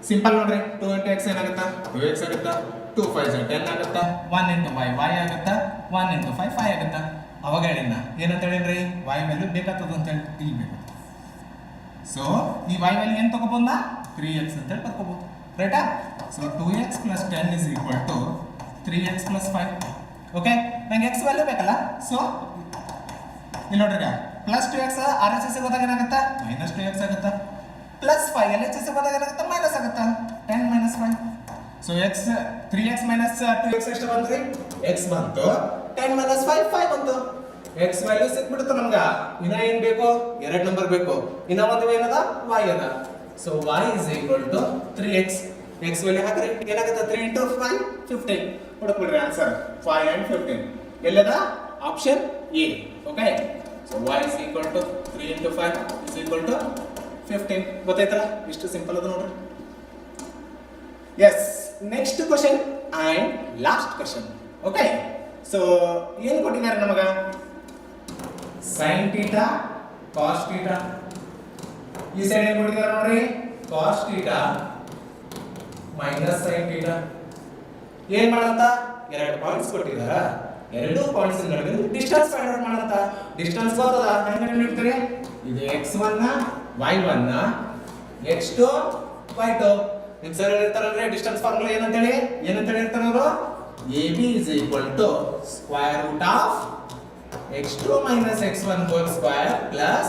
ಸಿಂಪಲ್ ನೋಡ್ರಿ. 2 into x ಏನಾಗುತ್ತಾ? 2x ಆಗುತ್ತಾ? 2 5 10 ಆಗುತ್ತಾ? 1 into y y ಆಗುತ್ತಾ? 1 into 5 5 ಆಗುತ್ತಾ? ಅವಾಗ ಹೇಳಿನ ಏನಂತ ಹೇಳಿನ್ರಿ? y ವ್ಯಾಲ್ಯೂ ಬೇಕಾಗ್ತದ ಅಂತ ಹೇಳಿ t ಬೇಕು. ಸೊ ಈ y ವ್ಯಾಲ್ಯೂ ಏನು ತಗೋಬೋದ? 3x ಅಂತ ಹೇಳಿ ತಗೋಬಹುದು, ರೈಟಾ? So 2x plus 10 is equal to 3x plus 5. Okay, ನಂಗೆ x ವ್ಯಾಲ್ಯೂ ಬೇಕಲ್ಲ. ಸೊ ಇಲ್ಲಿ ನೋಡ್ರಿ, ಪ್ಲಸ್ 2x RHS ಹೋದಾಗ ಏನಾಗುತ್ತಾ? ಮೈನಸ್ 2x ಆಗುತ್ತಾ? ಪ್ಲಸ್ 5 LHS ಹೋದಾಗ ಏನಾಗುತ್ತಾ? ಮೈನಸ್ ಆಗುತ್ತಾ? 10 minus 5. So x 3x minus 2x ಎಷ್ಟು ಬಂದ್ರಿ? x ಬಂತು, 10 minus 5 5 ಬಂತು. x ವ್ಯಾಲ್ಯೂ ಸಿಕ್ಬಿಡ್ತು ನಮ್ಗೆ. ಇನ್ನ ಏನ್ ಬೇಕು? ಎರಡು ನಂಬರ್ ಬೇಕು. ಇನ್ನ ಒಂದು ಏನದ? y ಅದ. So y is equal to 3x. x value ಹಾಕ್ರಿ, ಏನಾಗುತ್ತೆ? 3 into 5 15. ಹುಡುಕ್ಬಿಡ್ರಿ answer 5 and 15. ಎಲ್ಲದ? Option A. Okay, so y is equal to 3 into 5 is equal to 15. ಗೊತ್ತಾಯ್ತಲ್ಲ? ಇಷ್ಟು ಸಿಂಪಲ್ ಅದ ನೋಡ್ರಿ. Yes, next question and last question. Okay, so ಏನು ಕೊಟ್ಟಿದ್ದಾರೆ ನಮಗ? sin theta cos theta. ಈ ಸೈಡ್ ಏನು ಕೊಟ್ಟಿದ್ದಾರೆ ನೋಡ್ರಿ? cos theta minus sin theta. ಏನ್ ಮಾಡಂತ? ಎರಡು ಪಾಯಿಂಟ್ಸ್ ಕೊಟ್ಟಿದ್ದಾರೆ. ಎರಡು ಪಾಯಿಂಟ್ಸ್ ನಡುವೆ ಡಿಸ್ಟೆನ್ಸ್ ಫೈಂಡ್ ಔಟ್ ಮಾಡಂತ. ಡಿಸ್ಟೆನ್ಸ್ ಗೊತ್ತದ? ಹೆಂಗೆ ಕಂಡುಹಿಡಿತೀರಿ? ಇದು x1 y1 x2 y2. ನಿಮ್ ಸರ್ ಹೇಳ್ತಾರಲ್ರಿ ಡಿಸ್ಟೆನ್ಸ್ ಫಾರ್ಮುಲಾ ಏನಂತ ಹೇಳ್ತಾರ ಅವರು? AB is equal to square root of x2 minus x1 whole square plus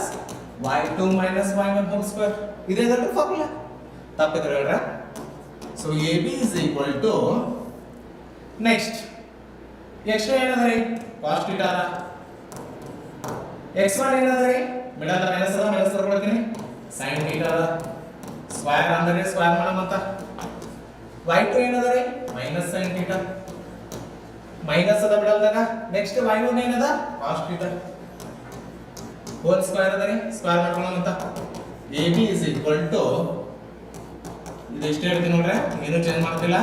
y2 minus y1 whole square. ಇದೇ ದೊಡ್ಡ ಫಾರ್ಮುಲಾ. ತಪ್ಪಿದ್ರೆ ಹೇಳ್ರ? So AB is equal to next x2 ಏನದ್ರಿ? cos theta ಅದ. x1 ಏನದ್ರಿ? ಮಿಡಲ್ ಮೈನಸ್ ಅದ, minus ಬರ್ಕೊಳ್ತೀನಿ. sin theta ಅದ. ಸ್ಕ್ವೇರ್ ಅಂದ್ರೆ ಸ್ಕ್ವೇರ್ ಮಾಡಮಂತ. y2 ಏನದ್ರಿ? Minus sin theta. ಮೈನಸ್ ಅದ ಮಿಡಲ್ದಾಗ. ನೆಕ್ಸ್ಟ್ y1 ಏನದ? cos theta. ಹೋಲ್ ಸ್ಕ್ವೇರ್ ಅದರಿ, ಸ್ಕ್ವೇರ್ ಮಾಡ್ಕೊಳ್ಳೋಣ. AB is equal to ಇದು ಎಷ್ಟು ಹೇಳ್ತೀನಿ ನೋಡ್ರೆ, ಏನು ಚೇಂಜ್ ಮಾಡ್ತಿಲ್ಲ.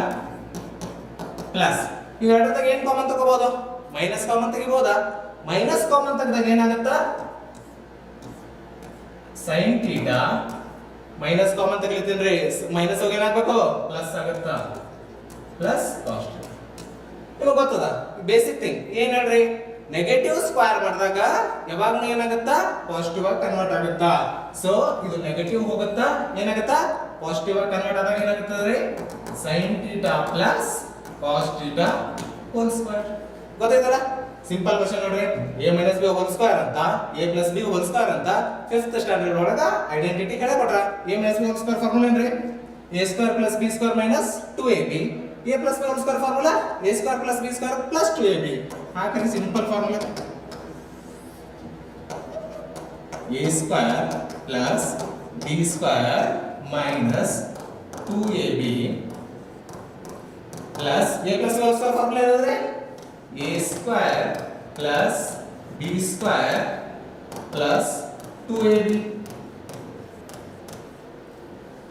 ಪ್ಲಸ್ ಇವೆರಡದಾಗ ಏನು ಕಾಮನ್ ತಗೋಬಹುದು? ಮೈನಸ್ ಕಾಮನ್ ತೆಗಿಬಹುದಾ? ಮೈನಸ್ ಕಾಮನ್ ತೆಗೆದಾಗ ಏನಾಗುತ್ತಾ? sin theta ಮೈನಸ್ ಕಾಮನ್ ತೆಗಿಲಿತ್ತೀನ್ರಿ, ಮೈನಸ್ ಹೋಗಿ ಏನಾಗಬೇಕು ಪ್ಲಸ್ ಆಗುತ್ತಾ, ಪ್ಲಸ್ ಕಾಸ್ಟ್. ನಿಮಗೆ ಗೊತ್ತದ ಬೇಸಿಕ್ ಥಿಂಗ್ ಏನ್ ಹೇಳ್ರಿ, ನೆಗೆಟಿವ್ ಸ್ಕ್ವೇರ್ ಮಾಡಿದಾಗ ಯಾವಾಗಲೂ ಏನಾಗುತ್ತಾ ಪಾಸಿಟಿವ್ ಆಗಿ ಕನ್ವರ್ಟ್ ಆಗುತ್ತಾ. ಸೊ ಇದು ನೆಗೆಟಿವ್ ಹೋಗುತ್ತಾ ಏನಾಗುತ್ತಾ ಪಾಸಿಟಿವ್ ಆಗಿ ಕನ್ವರ್ಟ್ ಆದಾಗ ಏನಾಗುತ್ತದೆ sine theta plus cos theta whole square. ಗೊತ್ತಾಯ್ತಲ್ಲ, ಸಿಂಪಲ್ ಕ್ವಶನ್ ನೋಡ್ರಿ. a minus b whole square ಅಂತ a plus b whole square ಅಂತ 5th ಸ್ಟ್ಯಾಂಡರ್ಡ್ ಒಳಗ ಐಡೆಂಟಿಟಿ ಹೇಳ ಕೊಟ್ರ. a minus b whole square formula ಏನ್ರಿ, a square plus b square minus 2ab. a plus b whole square formula a square plus b square plus 2ab. Hockey simple formula a square plus b square minus 2ab plus a plus b whole square formula ಏನಂದ್ರೆ a square plus b square plus 2ab.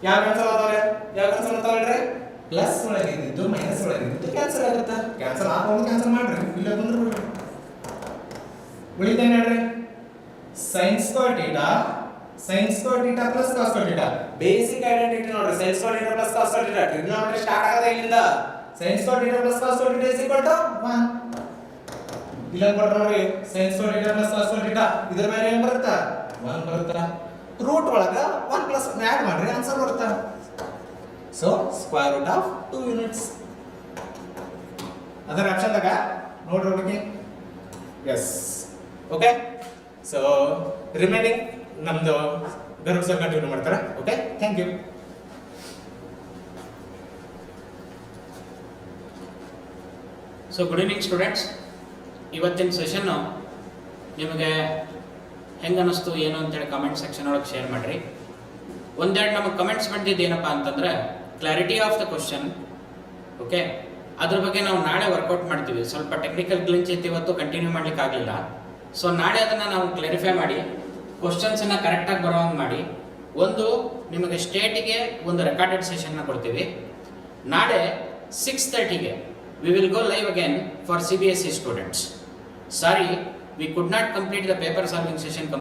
ಯಾವ cancel ಆತಾವ್ರೆ plus ಒಳಗಿದ್ದು minus ಒಳಗಿದ್ದು cancel ಆಗುತ್ತಾ, cancel ಆಗೋದು cancel ಮಾಡ್ರಿ, ಇಲ್ಲ ಬಂದ್ರೆ ಬಿಡ್ರಿ. ಉಳಿತೇನೆ ಹೇಳ್ರಿ sin square theta plus cos square theta. Basic identity ನೋಡ್ರಿ, sin square theta plus cos square theta trigonometry start ಆಗದ ಇಲ್ಲಿಂದ. sin square theta plus cos square theta is equal to 1. ಇಲ್ಲ ಕೊಡ್ರಿ ನೋಡ್ರಿ sin square theta plus cos square theta ಇದರ ಮೇಲೆ ಏನು ಬರುತ್ತಾ 1 ಬರುತ್ತಾ. ರೂಟ್ ಒಳಗ 1 ಪ್ಲಸ್ ಆಡ್ ಮಾಡ್ರಿ ಆನ್ಸರ್ ಬರುತ್ತಾ. So square root of 2 units ಅದರ ಆಪ್ಷನ್ ದಾಗ ನೋಡ್ರಿ ಹುಡುಗಿ. Yes okay. ಸೊ ರಿಮೈನಿಂಗ್ ನಮ್ದು ಗರುಡ್ ಸರ್ ಕಂಟಿನ್ಯೂ ಮಾಡ್ತಾರೆ. Okay, thank you. So good evening students. ಇವತ್ತಿನ ಸೆಷನ್ನು ನಿಮಗೆ ಹೆಂಗೆ ಅನ್ನಿಸ್ತು ಏನು ಅಂತೇಳಿ ಕಮೆಂಟ್ ಸೆಕ್ಷನ್ ಒಳಗೆ ಶೇರ್ ಮಾಡಿರಿ. ಒಂದೆರಡು ನಮಗೆ ಕಮೆಂಟ್ಸ್ ಬಂದಿದ್ದು ಏನಪ್ಪ ಅಂತಂದರೆ clarity of the question. Okay, ಅದ್ರ ಬಗ್ಗೆ ನಾವು ನಾಳೆ ವರ್ಕೌಟ್ ಮಾಡ್ತೀವಿ. ಸ್ವಲ್ಪ ಟೆಕ್ನಿಕಲ್ ಗ್ಲಿಂಚ್ ಇತ್ತು, ಇವತ್ತು ಕಂಟಿನ್ಯೂ ಮಾಡ್ಲಿಕ್ಕೆ ಆಗಲಿಲ್ಲ. ಸೊ ನಾಳೆ ಅದನ್ನು ನಾವು ಕ್ಲಾರಿಫೈ ಮಾಡಿ ಕ್ವಶನ್ಸನ್ನು ಕರೆಕ್ಟಾಗಿ ಬರೋಂಗೆ ಮಾಡಿ ಒಂದು ನಿಮಗೆ ಸ್ಟೇಟಿಗೆ ಒಂದು ರೆಕಾರ್ಡೆಡ್ ಸೆಷನ್ನ ಕೊಡ್ತೀವಿ. ನಾಳೆ 6:30ಗೆ we will go live again for CBSE students. Sorry, we could not complete the paper solving session